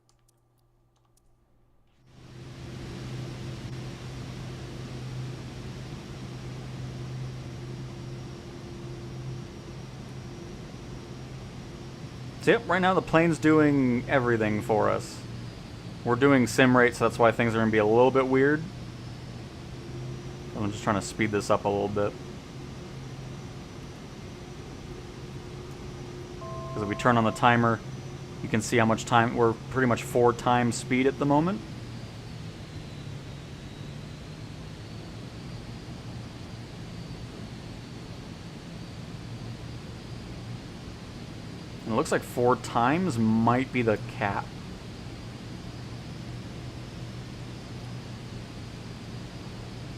So yep, right now the plane's doing everything for us. We're doing sim rate, so that's why things are going to be a little bit weird. I'm just trying to speed this up a little bit. Because if we turn on the timer, you can see how much time, we're pretty much 4 times speed at the moment. And it looks like 4 times might be the cap.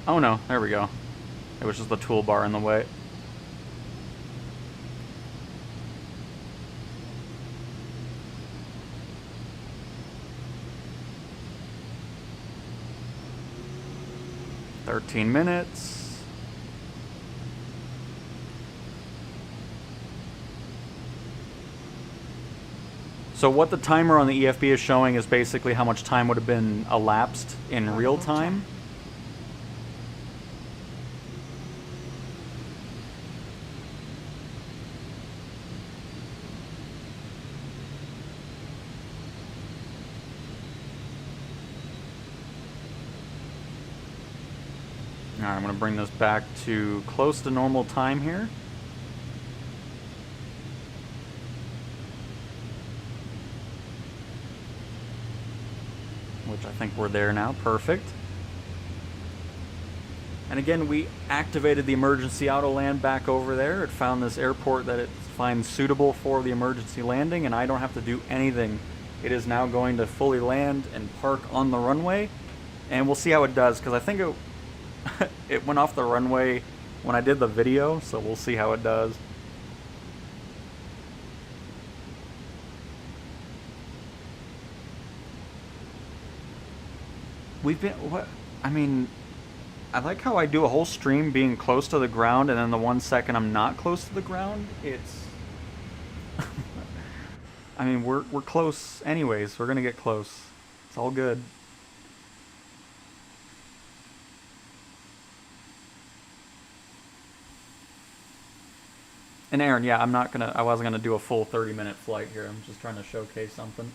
Oh no, there we go. It was just the toolbar in the way. $13 minutes. So what the timer on the EFB is showing is basically how much time would have been elapsed in real time. Alright, I'm going to bring this back to close to normal time here. which I think we're there now. Perfect. And again, we activated the emergency auto land back over there. It found this airport that it finds suitable for the emergency landing, and I don't have to do anything. It is now going to fully land and park on the runway, and we'll see how it does, because I think it went off the runway when I did the video, so we'll see how it does. We've been, what, I mean, I like how I do a whole stream being close to the ground, and then the 1 second I'm not close to the ground, it's... I mean, we're close anyways. We're gonna get close. It's all good. And Aaron, yeah, I wasn't gonna do a full 30-minute flight here. I'm just trying to showcase something.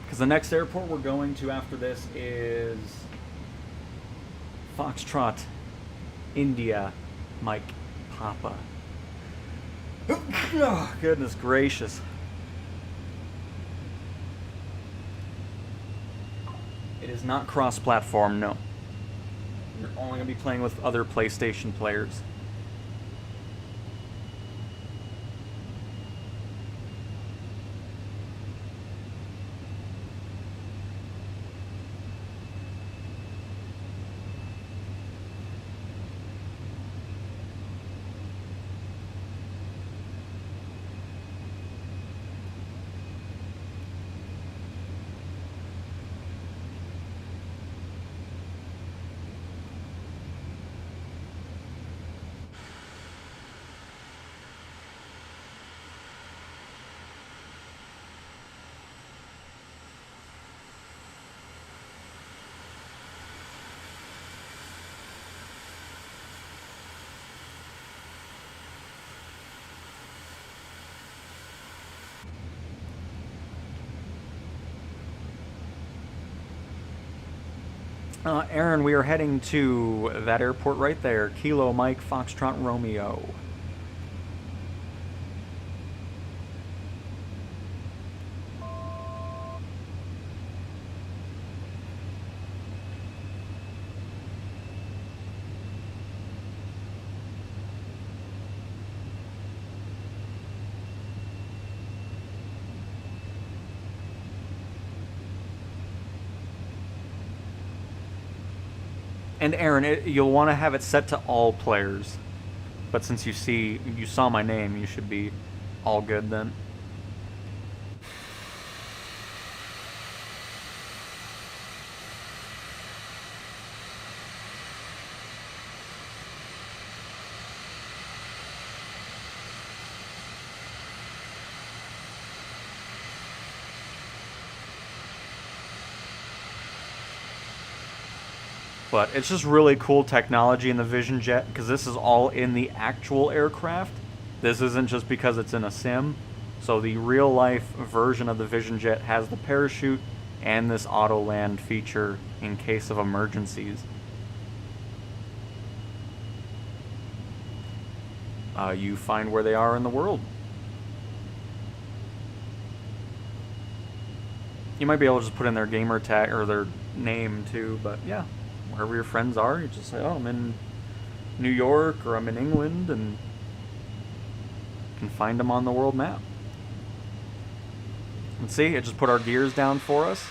Because the next airport we're going to after this is Foxtrot, India, Mike, Papa. Oh, goodness gracious. It is not cross-platform, no. You're only going to be playing with other PlayStation players. Aaron, we are heading to that airport right there. Kilo Mike Foxtrot Romeo. And Aaron, you'll want to have it set to all players. But since you saw my name, you should be all good then. But it's just really cool technology in the Vision Jet, because this is all in the actual aircraft. This isn't just because it's in a sim. So the real life version of the Vision Jet has the parachute and this auto land feature in case of emergencies. You find where they are in the world. You might be able to just put in their gamer tag or their name too, but yeah. Wherever your friends are, you just say, oh, I'm in New York or I'm in England, and you can find them on the world map. Let's see, it just put our gears down for us.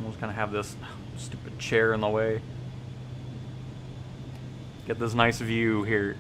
We'll just kind of have this stupid chair in the way. Get this nice view here.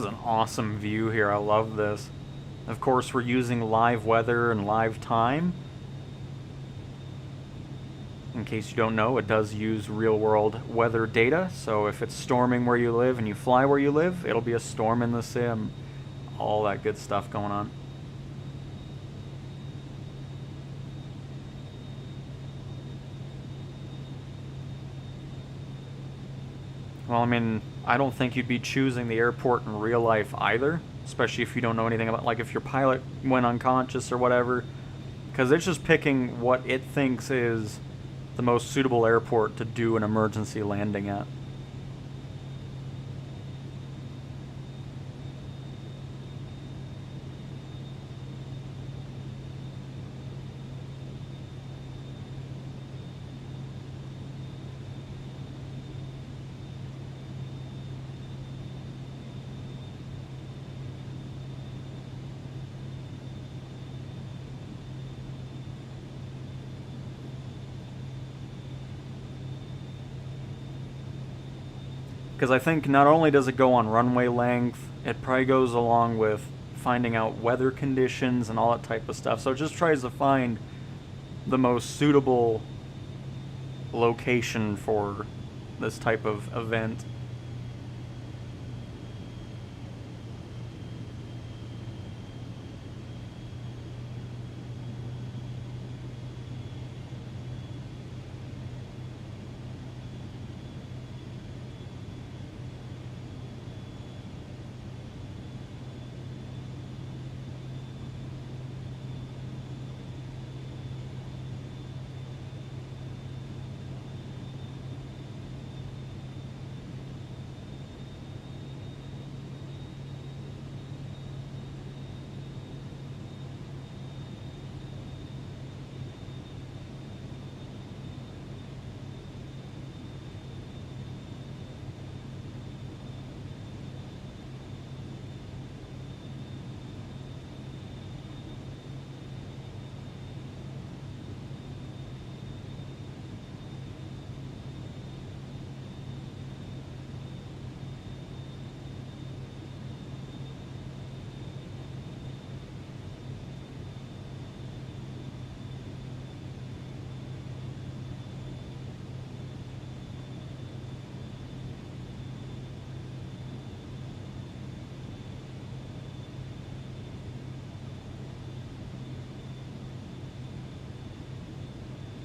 This is an awesome view here. I love this. Of course, we're using live weather and live time. In case you don't know, it does use real-world weather data. So if it's storming where you live and you fly where you live, it'll be a storm in the sim. All that good stuff going on. Well, I mean, I don't think you'd be choosing the airport in real life either, especially if you don't know anything about, like, if your pilot went unconscious or whatever, because it's just picking what it thinks is the most suitable airport to do an emergency landing at. Because I think not only does it go on runway length, it probably goes along with finding out weather conditions and all that type of stuff. So it just tries to find the most suitable location for this type of event.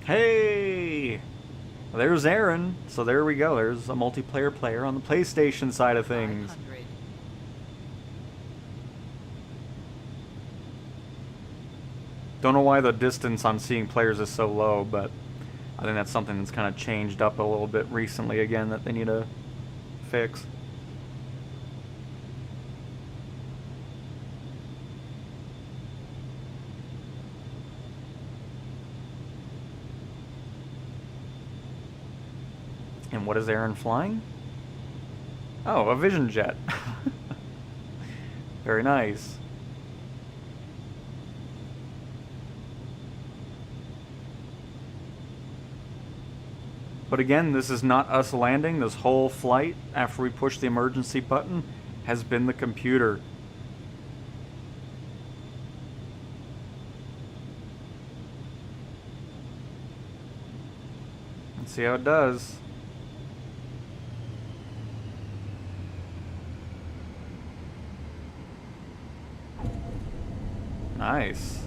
Hey! There's Aaron. So there we go. There's a multiplayer player on the PlayStation side of things. 500. Don't know why the distance on seeing players is so low, but I think that's something that's kind of changed up a little bit recently again that they need to fix. And what is Aaron flying? Oh, a Vision Jet. Very nice. But again, this is not us landing. This whole flight, after we push the emergency button, has been the computer. Let's see how it does. Nice.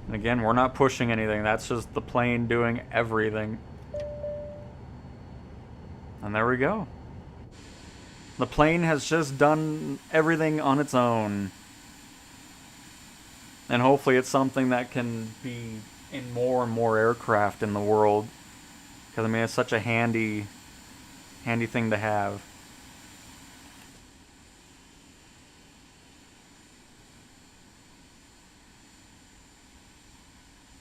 And again, we're not pushing anything. That's just the plane doing everything. And there we go. The plane has just done everything on its own. And hopefully it's something that can be in more and more aircraft in the world. Because, I mean, it's such a handy thing to have.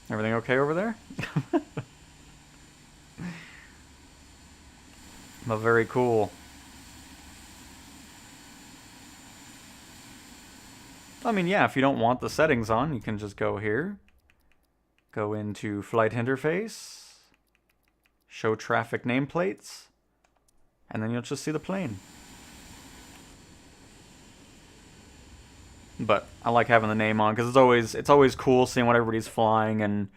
Everything okay over there? But very cool. I mean, yeah, if you don't want the settings on, you can just go here. Go into Flight Interface. show traffic nameplates, and then you'll just see the plane. But I like having the name on because it's always cool seeing what everybody's flying and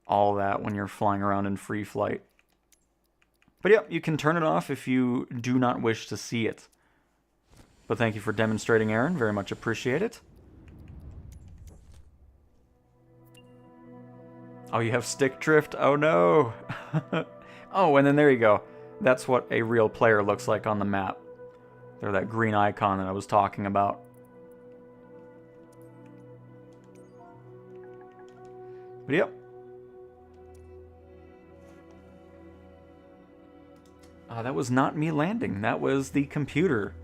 all that when you're flying around in free flight. But yeah, you can turn it off if you do not wish to see it. But thank you for demonstrating, Aaron. Very much appreciate it. Oh, you have stick drift? Oh no! Oh, and then there you go. That's what a real player looks like on the map. They're that green icon that I was talking about. But yep. That was not me landing. That was the computer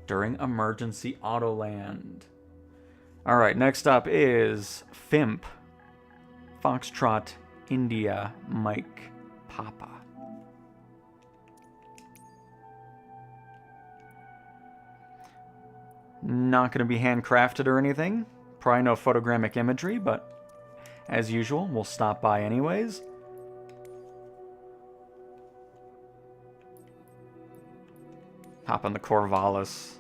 during emergency auto land. Alright, next up is FIMP. Foxtrot, India, Mike, Papa. Not going to be handcrafted or anything. Probably no photogrammic imagery, but as usual, we'll stop by anyways. Hop on the Corvallis.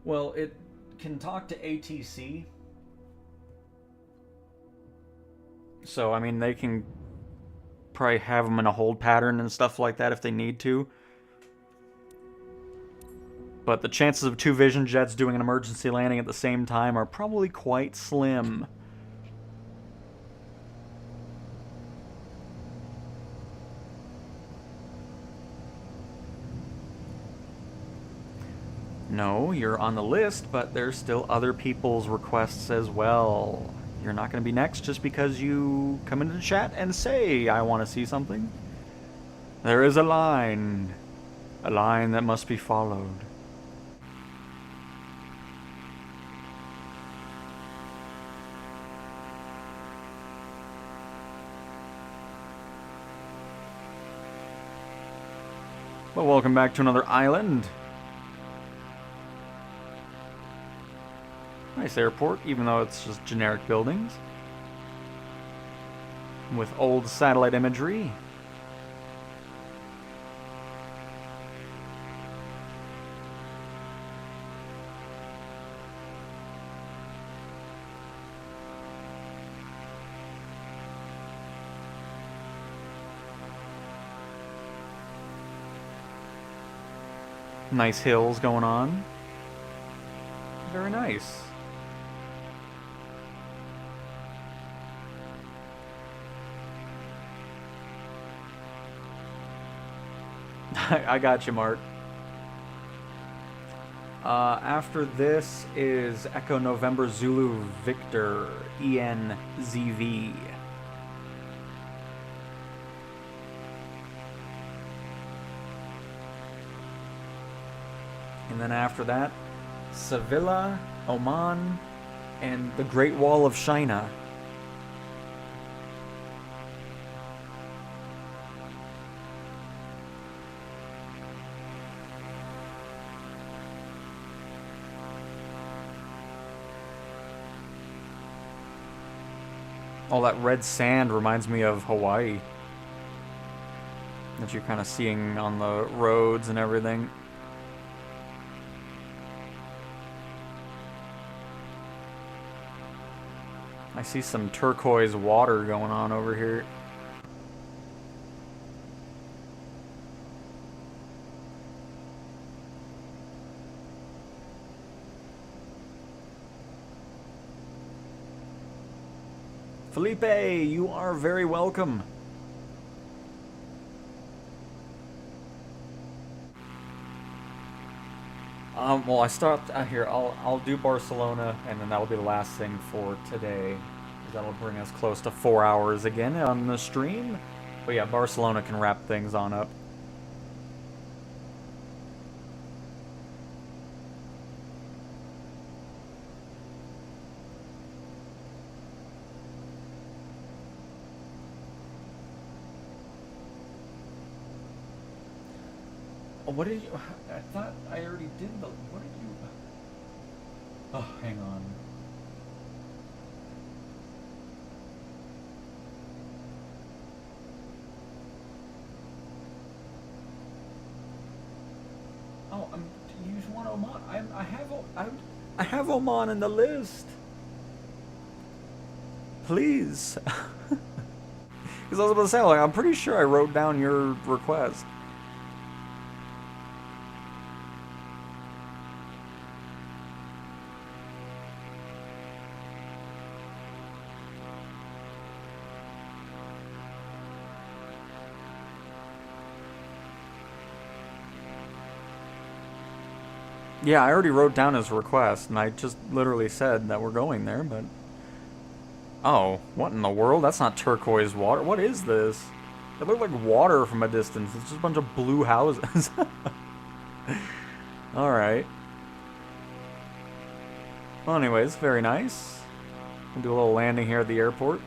Well, it can talk to ATC. So, I mean, they can probably have them in a hold pattern and stuff like that if they need to. But the chances of two Vision Jets doing an emergency landing at the same time are probably quite slim. No, you're on the list, but there's still other people's requests as well. You're not going to be next just because you come into the chat and say, I want to see something. There is a line that must be followed. Well, welcome back to another island. Nice airport, even though it's just generic buildings. With old satellite imagery. Nice hills going on. Very nice. I got you, Mark. After this is Echo November Zulu Victor ENZV. And then after that, Sevilla, Oman, and the Great Wall of China. All that red sand reminds me of Hawaii. That you're kind of seeing on the roads and everything. I see some turquoise water going on over here. Felipe, you are very welcome. Well, I stopped here. I'll do Barcelona, and then that'll be the last thing for today. That'll bring us close to 4 hours again on the stream. But yeah, Barcelona can wrap things on up. what did you... I thought I already did the... What did you... Oh, hang on. Oh, you just want Oman. I have Oman in the list. Please. Because I was about to say, like, I'm pretty sure I wrote down your request. Yeah, I already wrote down his request, and I just literally said that we're going there, but... Oh, what in the world? That's not turquoise water. What is this? It looked like water from a distance. It's just a bunch of blue houses. Alright. Well, anyways, very nice. We'll do a little landing here at the airport.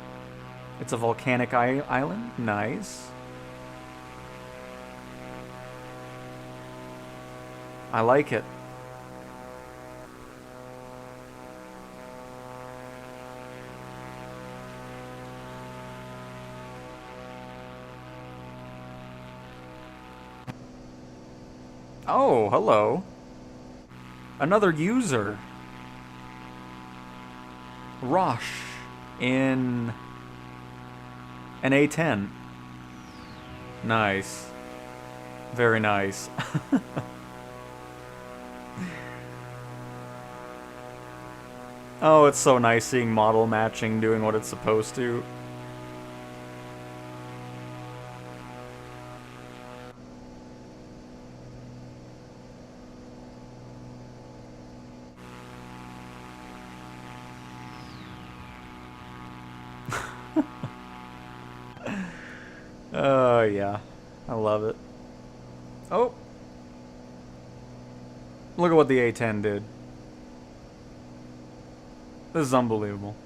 It's a volcanic island. Nice. I like it. Oh, hello. Another user. Rosh in an A10. Nice. Very nice. Oh, it's so nice seeing model matching doing what it's supposed to. Oh, yeah. I love it. Oh! Look at what the A10 did. This is unbelievable.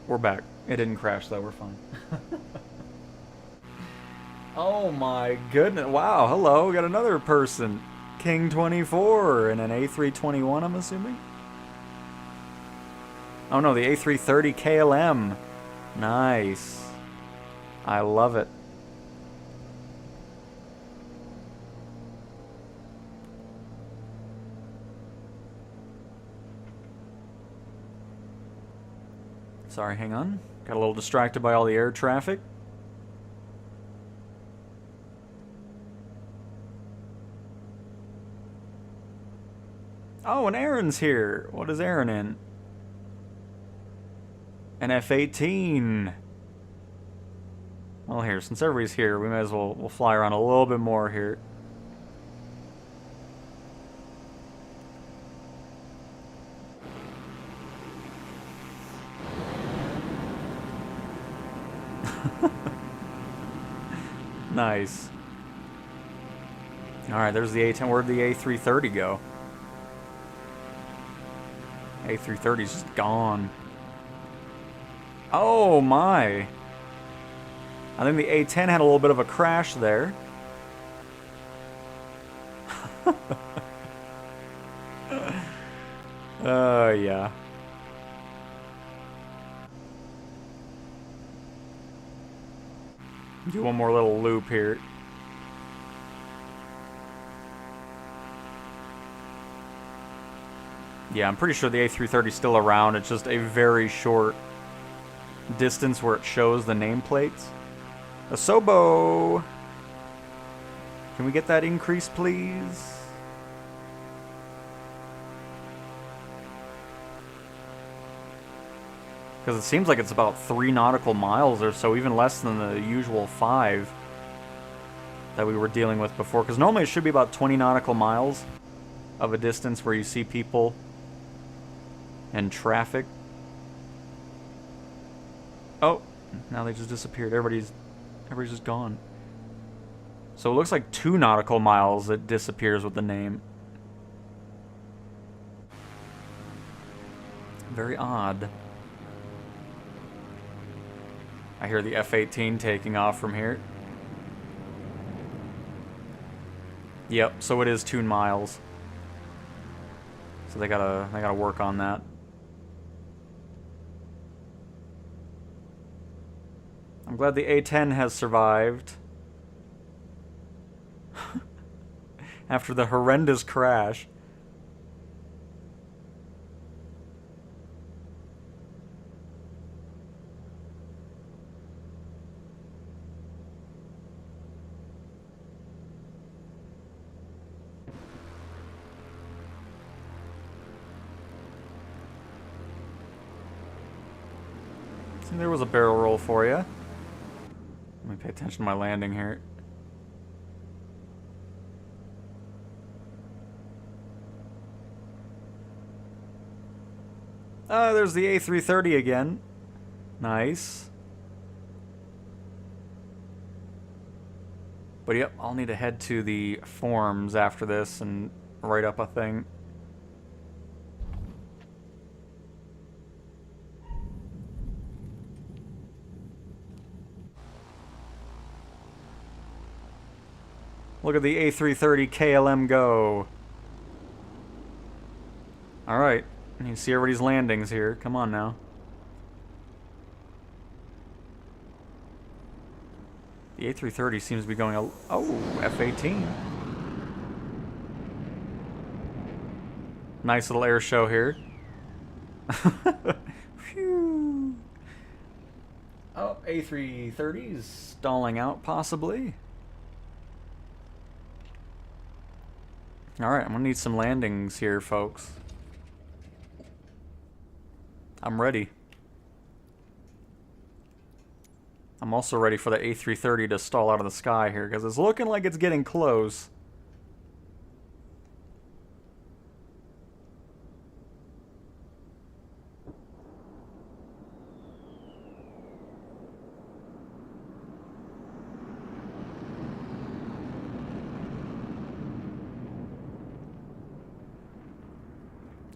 We're back. It didn't crash though, we're fine. Oh my goodness. Wow, hello. We got another person. King24 and an A321, I'm assuming? Oh no, the A330 KLM. Nice. I love it. Sorry, hang on. Got a little distracted by all the air traffic. Oh, and Aaron's here. What is Aaron in? An F-18. Well, here, since everybody's here, we might as well we'll fly around a little bit more here. Nice. Alright, there's the A10. Where'd the A330 go? A330's just gone. Oh my! I think the A10 had a little bit of a crash there. Yeah. Do one more little loop here. Yeah, I'm pretty sure the A330 is still around. It's just a very short distance where it shows the nameplates. Asobo! Can we get that increase, please? Because it seems like it's about 3 nautical miles or so, even less than the usual 5 that we were dealing with before. Because normally it should be about 20 nautical miles of a distance where you see people and traffic. Oh, now they just disappeared. Everybody's just gone. So it looks like 2 nautical miles it disappears with the name. Very odd. I hear the F-18 taking off from here. Yep, so it is 2 miles. So they gotta work on that. I'm glad the A-10 has survived. After the horrendous crash. See, there was a barrel roll for you. Let me pay attention to my landing here. There's the A330 again. Nice. But yep, I'll need to head to the forums after this and write up a thing. Look at the A330 KLM go. Alright. You can see everybody's landings here. Come on now. The A330 seems to be going a... Oh, F-18. Nice little air show here. Phew. Oh, A330 is stalling out, possibly. Alright, I'm gonna need some landings here, folks. I'm ready. I'm also ready for the A330 to stall out of the sky here, because it's looking like it's getting close.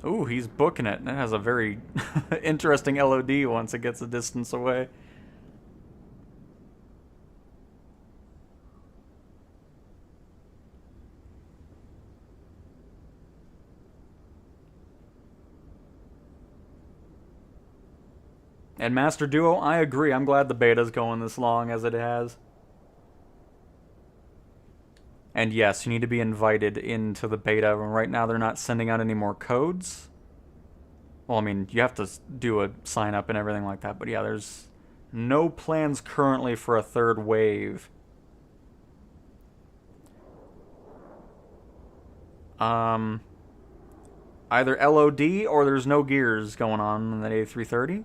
Ooh, he's booking it. That has a very interesting LOD once it gets a distance away. And Master Duo, I agree. I'm glad the beta's going this long as it has. And yes, you need to be invited into the beta. Right now, they're not sending out any more codes. Well, I mean, you have to do a sign up and everything like that. But yeah, there's no plans currently for a third wave. Either LOD or there's no gears going on that A330.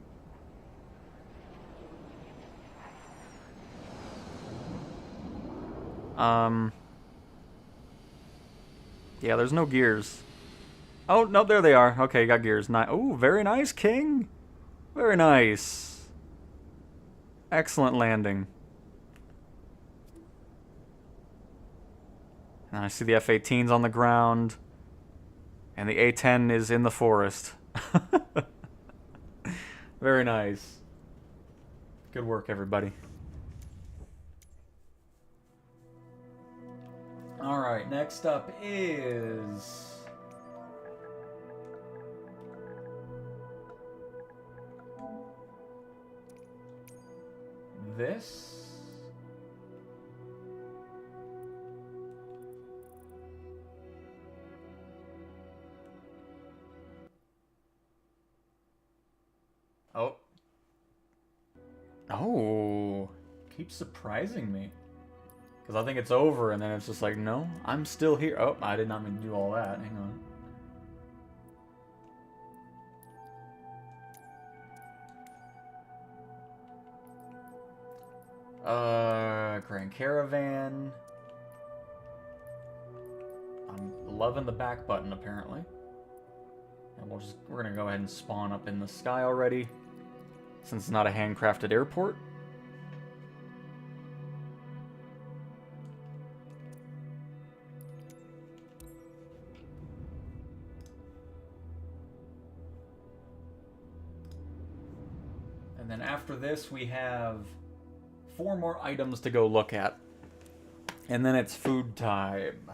Yeah, there's no gears. Oh, no, there they are. Okay, got gears. Oh, very nice, King. Very nice. Excellent landing. And I see the F-18s on the ground. And the A-10 is in the forest. Very nice. Good work, everybody. Alright, next up is... this. Oh. Oh. Keeps surprising me. Because I think it's over, and then it's just like, no, I'm still here. Oh, I did not mean to do all that. Hang on. Grand Caravan. I'm loving the back button, apparently. And we're gonna go ahead and spawn up in the sky already, since it's not a handcrafted airport. And then after this, we have 4 more items to go look at. And then it's food time.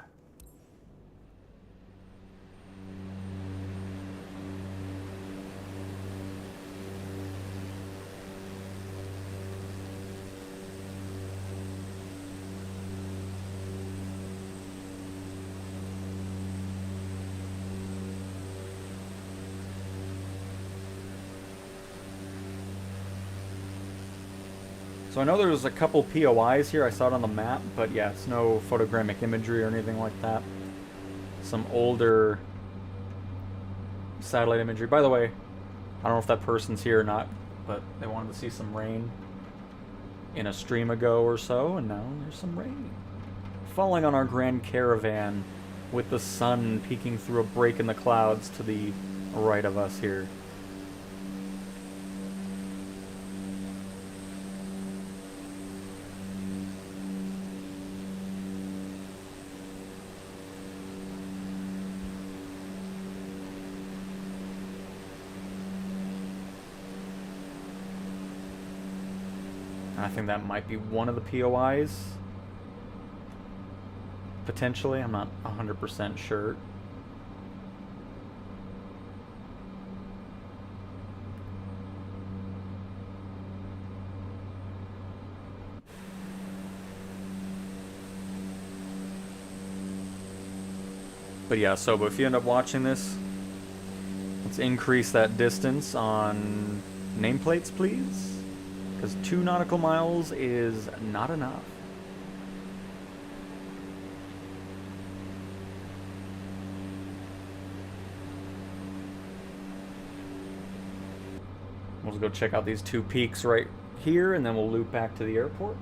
So I know there's a couple POIs here. I saw it on the map, but yeah, it's no photogrammic imagery or anything like that. Some older satellite imagery. By the way, I don't know if that person's here or not, but they wanted to see some rain in a stream ago or so, and now there's some rain falling on our Grand Caravan with the sun peeking through a break in the clouds to the right of us here. I think that might be one of the POIs. Potentially, I'm not 100% sure. But yeah, so but if you end up watching this, let's increase that distance on nameplates, please. Because 2 nautical miles is not enough. We'll just go check out these 2 peaks right here, and then we'll loop back to the airport.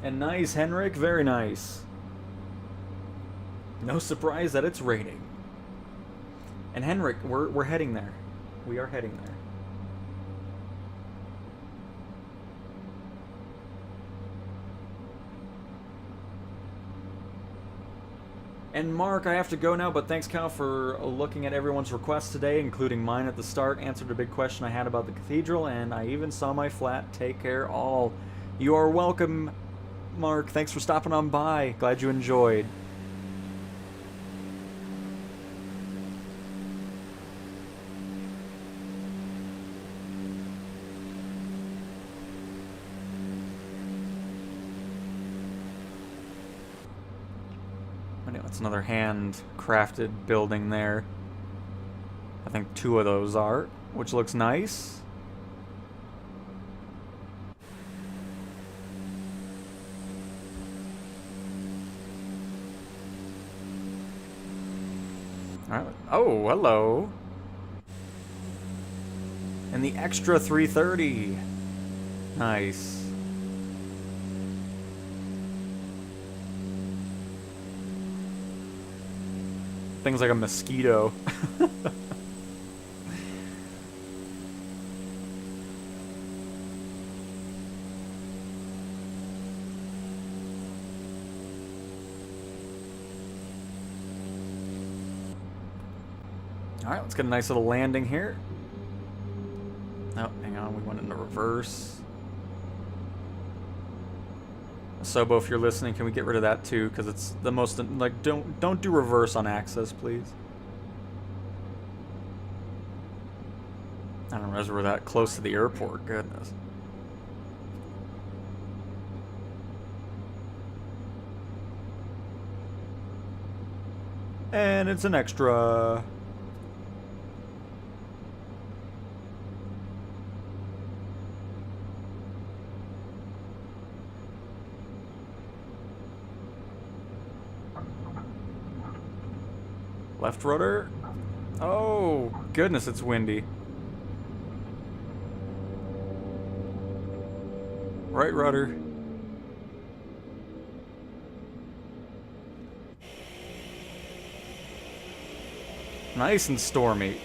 And nice, Henrik, very nice. No surprise that it's raining. And Henrik, we're heading there. We are heading there. And Mark, I have to go now, but thanks, Cal, for looking at everyone's requests today, including mine at the start. Answered a big question I had about the cathedral, and I even saw my flat. Take care, all. You are welcome, Mark. Thanks for stopping on by. Glad you enjoyed. That's another hand-crafted building there. I think 2 of those are, which looks nice. All right. Oh, hello. And the extra 330. Nice. Things like a mosquito. Alright, let's get a nice little landing here. Oh, hang on, we went into reverse. Sobo, if you're listening, can we get rid of that too? Because it's the most, like, don't do reverse on access, please. I don't realize we're that close to the airport. Goodness. And it's an extra. Left rudder. Oh, goodness, it's windy. Right rudder. Nice and stormy.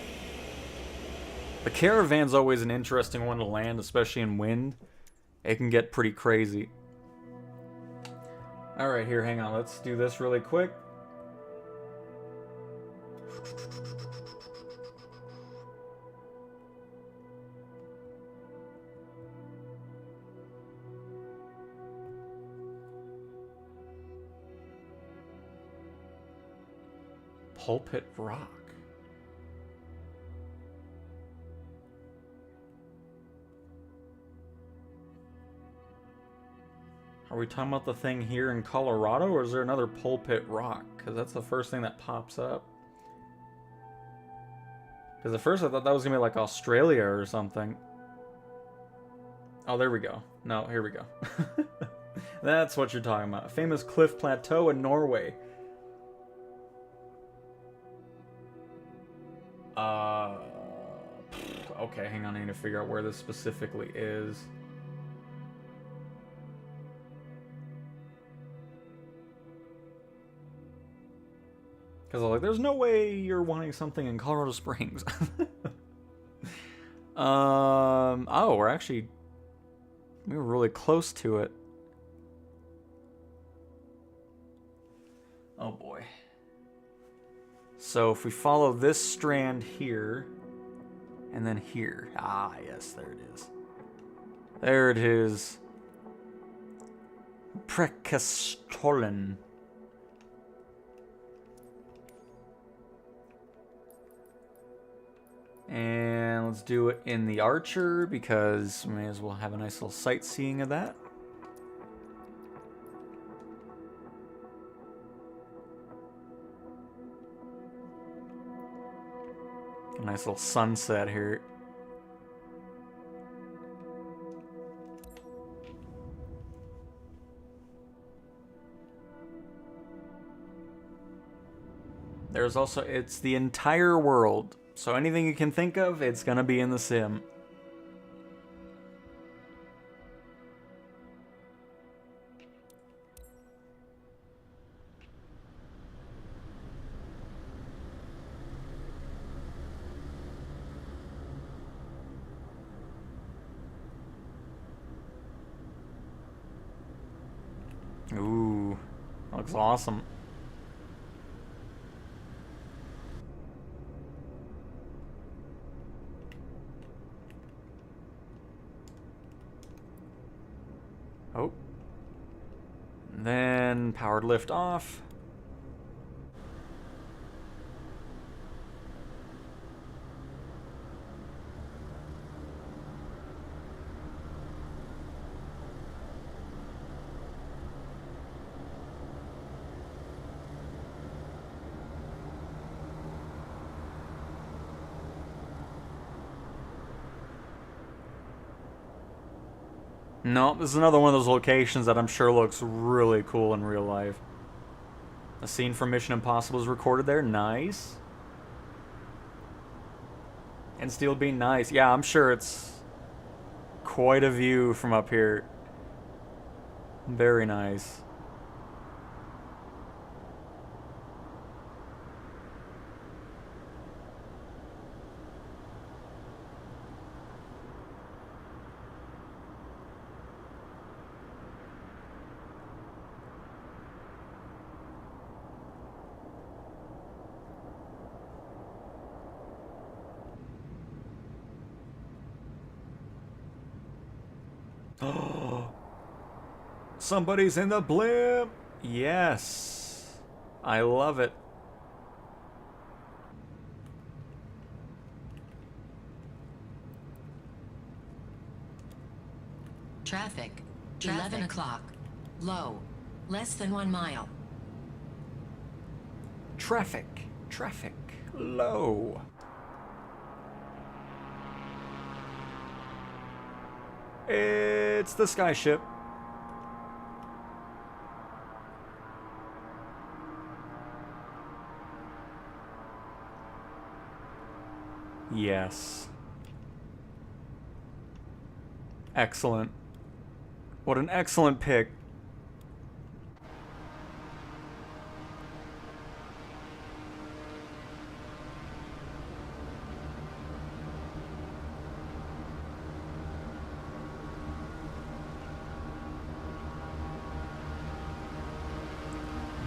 The Caravan's always an interesting one to land, especially in wind. It can get pretty crazy. Alright, here, hang on. Let's do this really quick. Pulpit Rock. Are we talking about the thing here in Colorado, or is there another Pulpit Rock? Because that's the first thing that pops up. Because at first I thought that was gonna be like Australia or something. Oh, there we go. No, here we go. That's what you're talking about. A famous cliff plateau in Norway. Okay, hang on. I need to figure out where this specifically is. Because I'm like, there's no way you're wanting something in Colorado Springs. Oh, we were really close to it. Oh boy. So if we follow this strand here, and then here. Ah, yes, there it is. There it is. Prekastollen. And let's do it in the Archer, because we may as well have a nice little sightseeing of that. A nice little sunset here. There's also, it's the entire world. So anything you can think of, it's gonna be in the sim. Ooh, that looks awesome. Oh. Then powered lift off. No, this is another one of those locations that I'm sure looks really cool in real life. A scene from Mission Impossible is recorded there. Nice. And Steel being nice. Yeah, I'm sure it's quite a view from up here. Very nice. Oh, somebody's in the blimp. Yes, I love it. Traffic. 11 o'clock. Low. Less than 1 mile. Traffic. Low. It's the skyship. Yes. Excellent. What an excellent pick.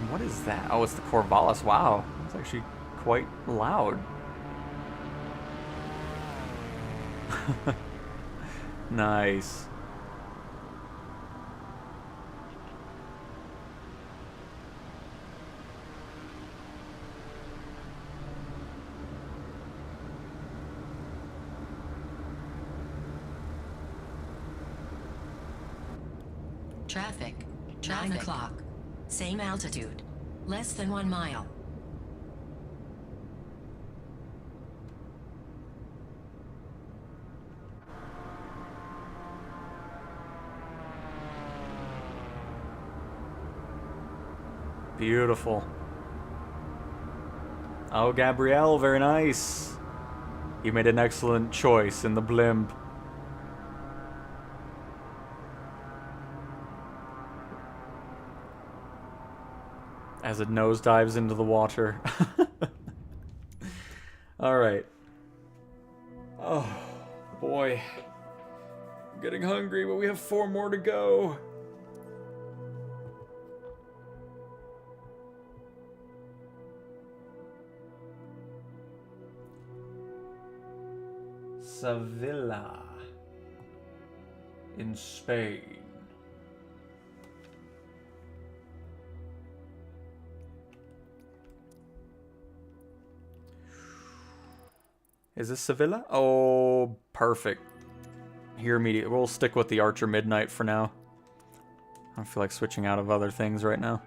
What is that? Oh, it's the Corvallis. Wow. It's actually quite loud. Nice. Traffic. 9 o'clock. Same altitude. Less than 1 mile. Beautiful. Oh, Gabrielle, very nice. You made an excellent choice in the blimp. As it nosedives into the water. Alright. Oh, boy. I'm getting hungry, but we have 4 more to go. Sevilla in Spain. Is this Sevilla? Oh, perfect. Here immediately. We'll stick with the Archer Midnight for now. I don't feel like switching out of other things right now.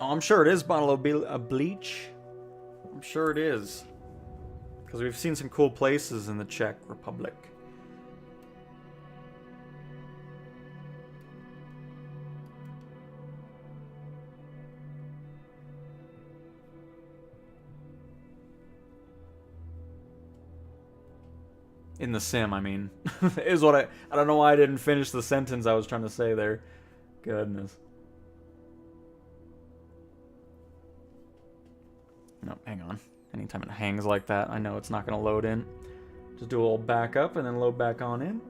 Oh, I'm sure it is bottle of bleach. I'm sure it is. Because we've seen some cool places in the Czech Republic. In the sim, I mean. Is what I don't know why I didn't finish the sentence I was trying to say there. Goodness. No, hang on. Anytime it hangs like that, I know it's not going to load in. Just do a little back up and then load back on in.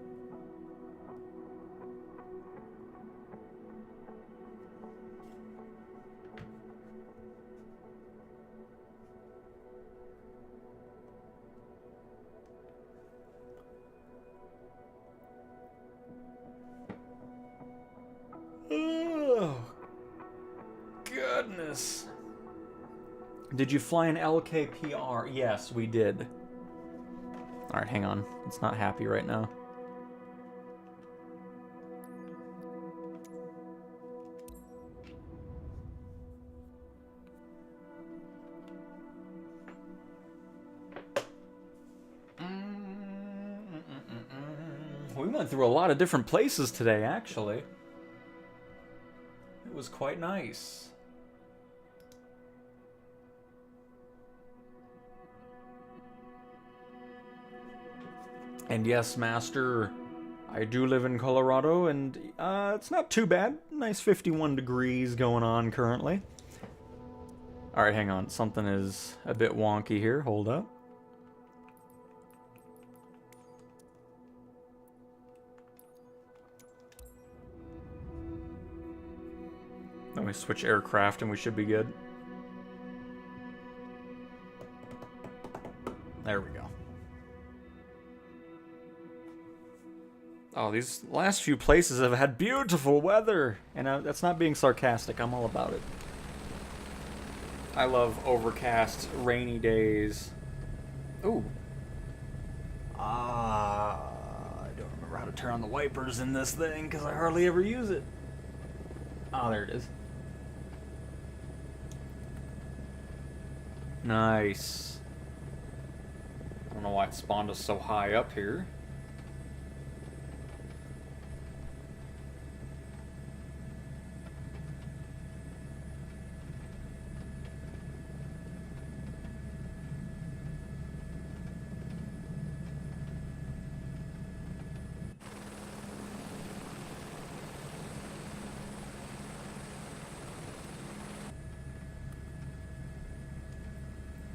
Oh, goodness. Did you fly an LKPR? Yes, we did. Alright, hang on. It's not happy right now. We went through a lot of different places today, actually. It was quite nice. And yes, Master, I do live in Colorado, and it's not too bad. Nice 51 degrees going on currently. Alright, hang on. Something is a bit wonky here. Hold up. Then we switch aircraft and we should be good. There we go. Oh, these last few places have had beautiful weather. And that's not being sarcastic. I'm all about it. I love overcast, rainy days. Ooh. I don't remember how to turn on the wipers in this thing because I hardly ever use it. Oh, there it is. Nice. I don't know why it spawned us so high up here.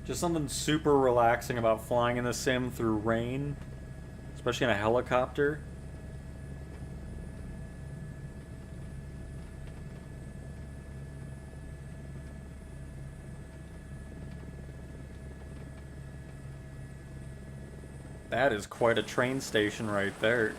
Just something super relaxing about flying in the sim through rain, especially in a helicopter. That is quite a train station right there.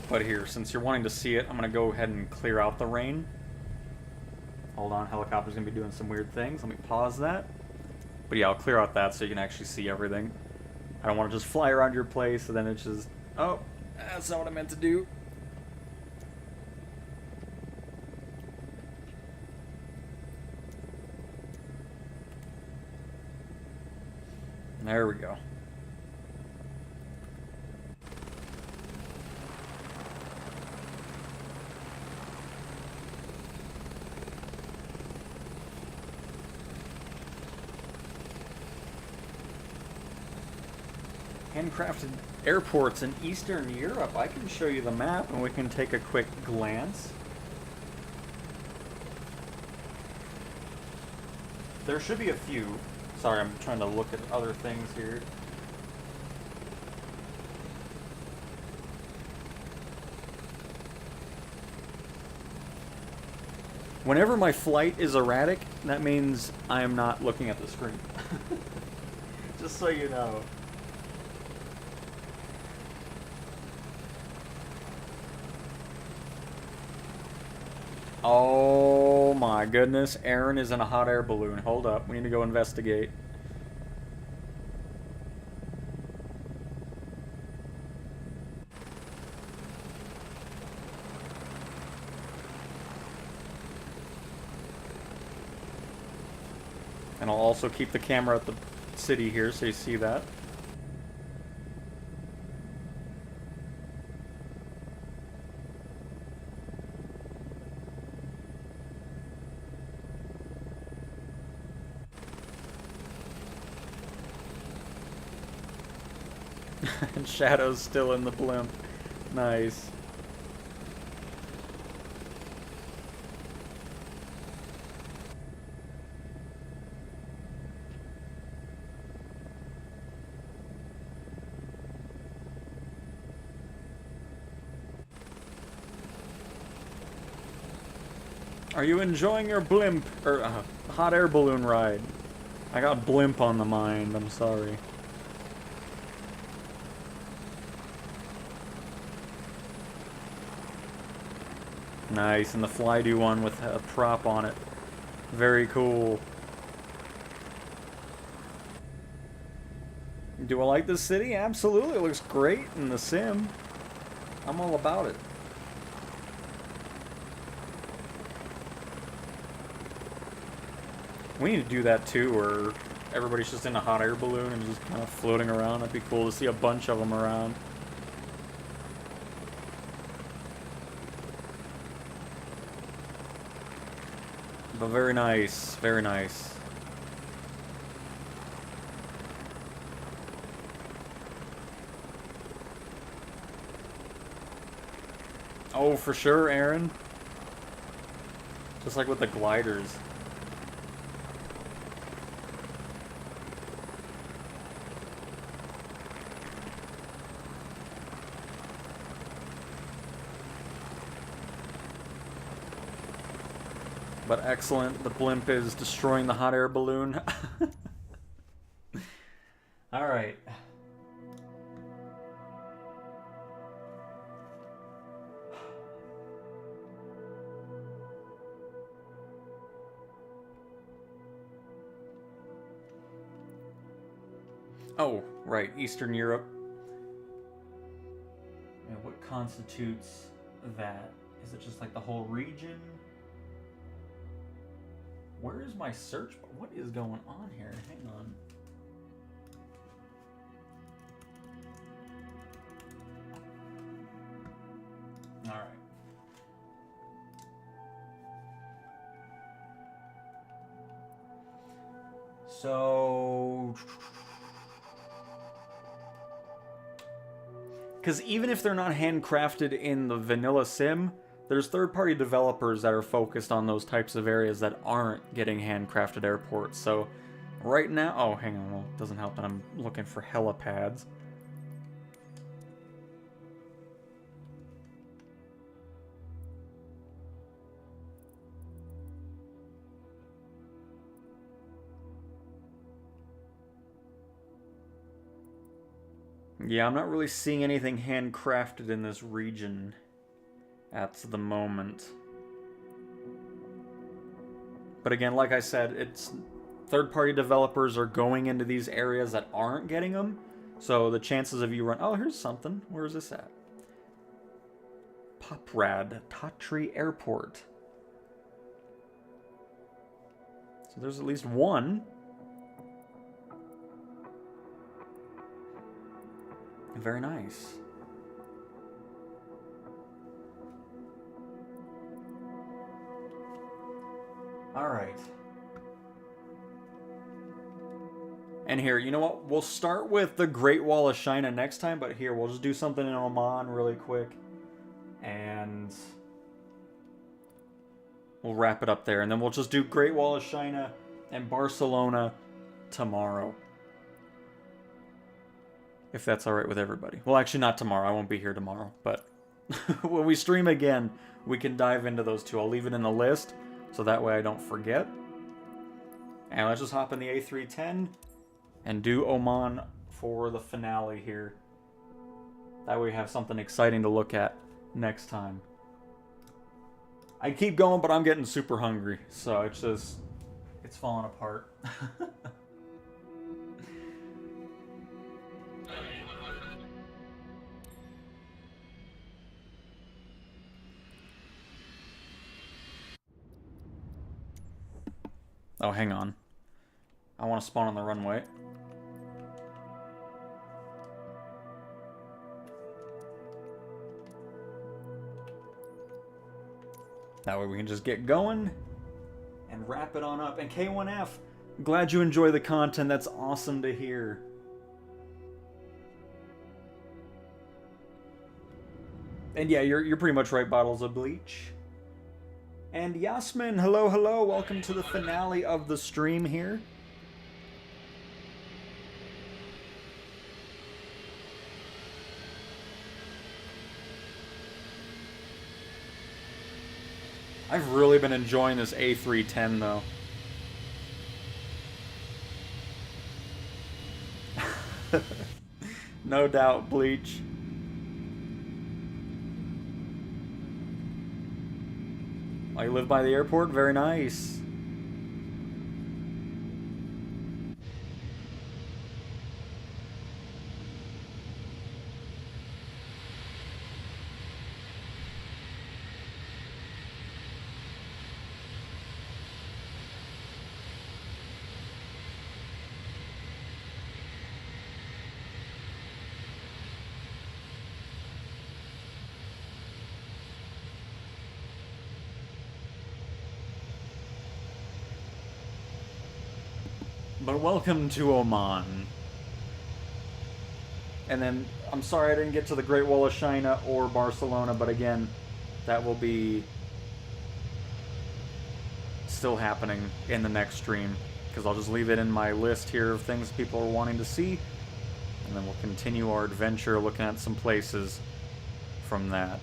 But here, since you're wanting to see it, I'm going to go ahead and clear out the rain. Hold on, helicopter's gonna be doing some weird things. Let me pause that. But yeah, I'll clear out that so you can actually see everything. I don't want to just fly around your place and then it's just... Oh, that's not what I meant to do. There we go. Handcrafted airports in Eastern Europe. I can show you the map and we can take a quick glance. There should be a few. Sorry, I'm trying to look at other things here. Whenever my flight is erratic, that means I am not looking at the screen. Just so you know. Oh my goodness, Aaron is in a hot air balloon. Hold up, we need to go investigate. And I'll also keep the camera at the city here so you see that. And Shadow's still in the blimp. Nice. Are you enjoying your blimp or hot air balloon ride? I got blimp on the mind, I'm sorry. Nice, and the fly-do one with a prop on it. Very cool. Do I like this city? Absolutely, it looks great in the sim. I'm all about it. We need to do that too, where everybody's just in a hot air balloon and just kind of floating around. That'd be cool to see a bunch of them around. But very nice, very nice. Oh, for sure, Aaron. Just like with the gliders. But excellent, the blimp is destroying the hot air balloon. Alright. Oh, right, Eastern Europe. Yeah, what constitutes that? Is it just like the whole region? Where is my search bar? What is going on here? Hang on. Alright. So... Because even if they're not handcrafted in the vanilla sim, there's third-party developers that are focused on those types of areas that aren't getting handcrafted airports. So right now... Oh, hang on. Well, it doesn't help that I'm looking for helipads. Yeah, I'm not really seeing anything handcrafted in this region at the moment. But again, like I said, it's third-party developers are going into these areas that aren't getting them. So the chances of you run... Oh, here's something. Where is this at? Poprad, Tatry Airport. So there's at least one. Very nice. All right. And here, you know what? We'll start with the Great Wall of China next time, but here, we'll just do something in Oman really quick. And we'll wrap it up there. And then we'll just do Great Wall of China and Barcelona tomorrow. If that's all right with everybody. Well, actually, not tomorrow. I won't be here tomorrow. But when we stream again, we can dive into those two. I'll leave it in the list, so that way I don't forget. And let's just hop in the A310 and do Oman for the finale here. That way we have something exciting to look at next time. I keep going, but I'm getting super hungry. So it's just... it's falling apart. Oh, hang on. I want to spawn on the runway. That way we can just get going and wrap it on up. And K1F, glad you enjoy the content. That's awesome to hear. And yeah, you're pretty much right, bottles of bleach. And Yasmin, hello, hello. Welcome to the finale of the stream here. I've really been enjoying this A310 though. No doubt, Bleach. Oh, you live by the airport? Very nice. But welcome to Oman. And then, I'm sorry I didn't get to the Great Wall of China or Barcelona, but again, that will be still happening in the next stream, because I'll just leave it in my list here of things people are wanting to see, and then we'll continue our adventure looking at some places from that.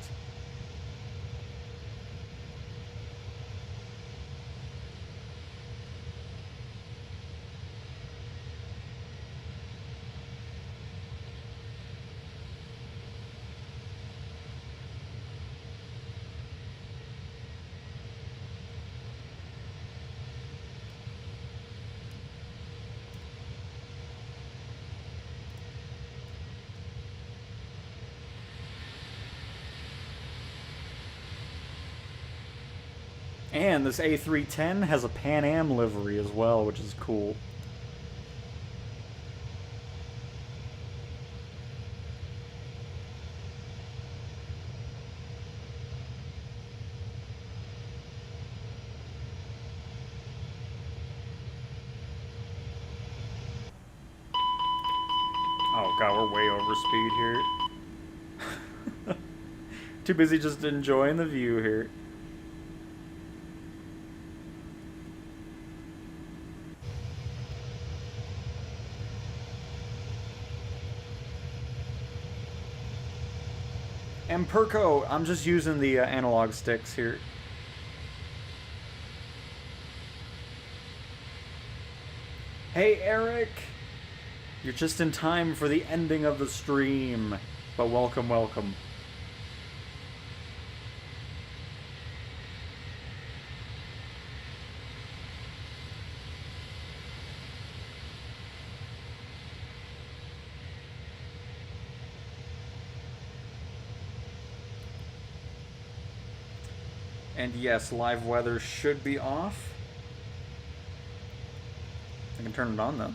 And this A310 has a Pan Am livery as well, which is cool. Oh god, we're way over speed here. Too busy just enjoying the view here. And Perko, I'm just using the analog sticks here. Hey Eric! You're just in time for the ending of the stream. But welcome, welcome. And yes, live weather should be off. I can turn it on though.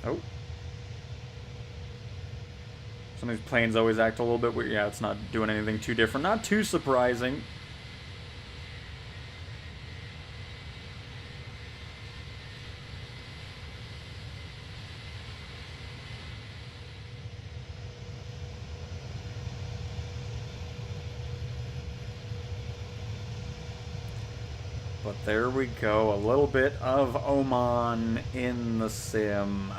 Oh. Some of these planes always act a little bit weird. Yeah, it's not doing anything too different. Not too surprising. But there we go. A little bit of Oman in the sim.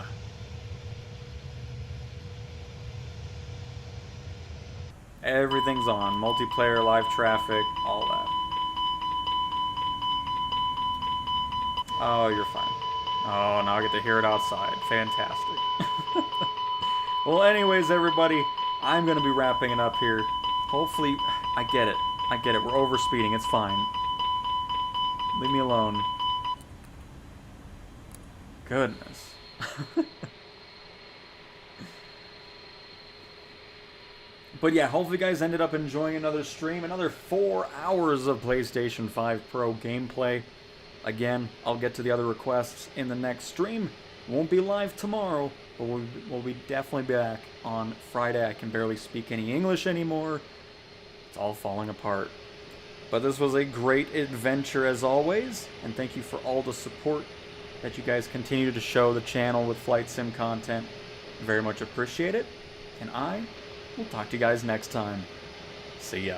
Everything's on. Multiplayer, live traffic, all that. Oh, you're fine. Oh, now I get to hear it outside. Fantastic. Well, anyways, everybody, I'm going to be wrapping it up here. Hopefully, I get it. I get it. We're overspeeding. It's fine. Leave me alone. Goodness. But yeah, hopefully you guys ended up enjoying another stream, another 4 hours of PlayStation 5 Pro gameplay. Again, I'll get to the other requests in the next stream. Won't be live tomorrow, but we'll be definitely back on Friday. I can barely speak any English anymore. It's all falling apart. But this was a great adventure as always, and thank you for all the support that you guys continue to show the channel with Flight Sim content. Very much appreciate it, and I will talk to you guys next time. See ya.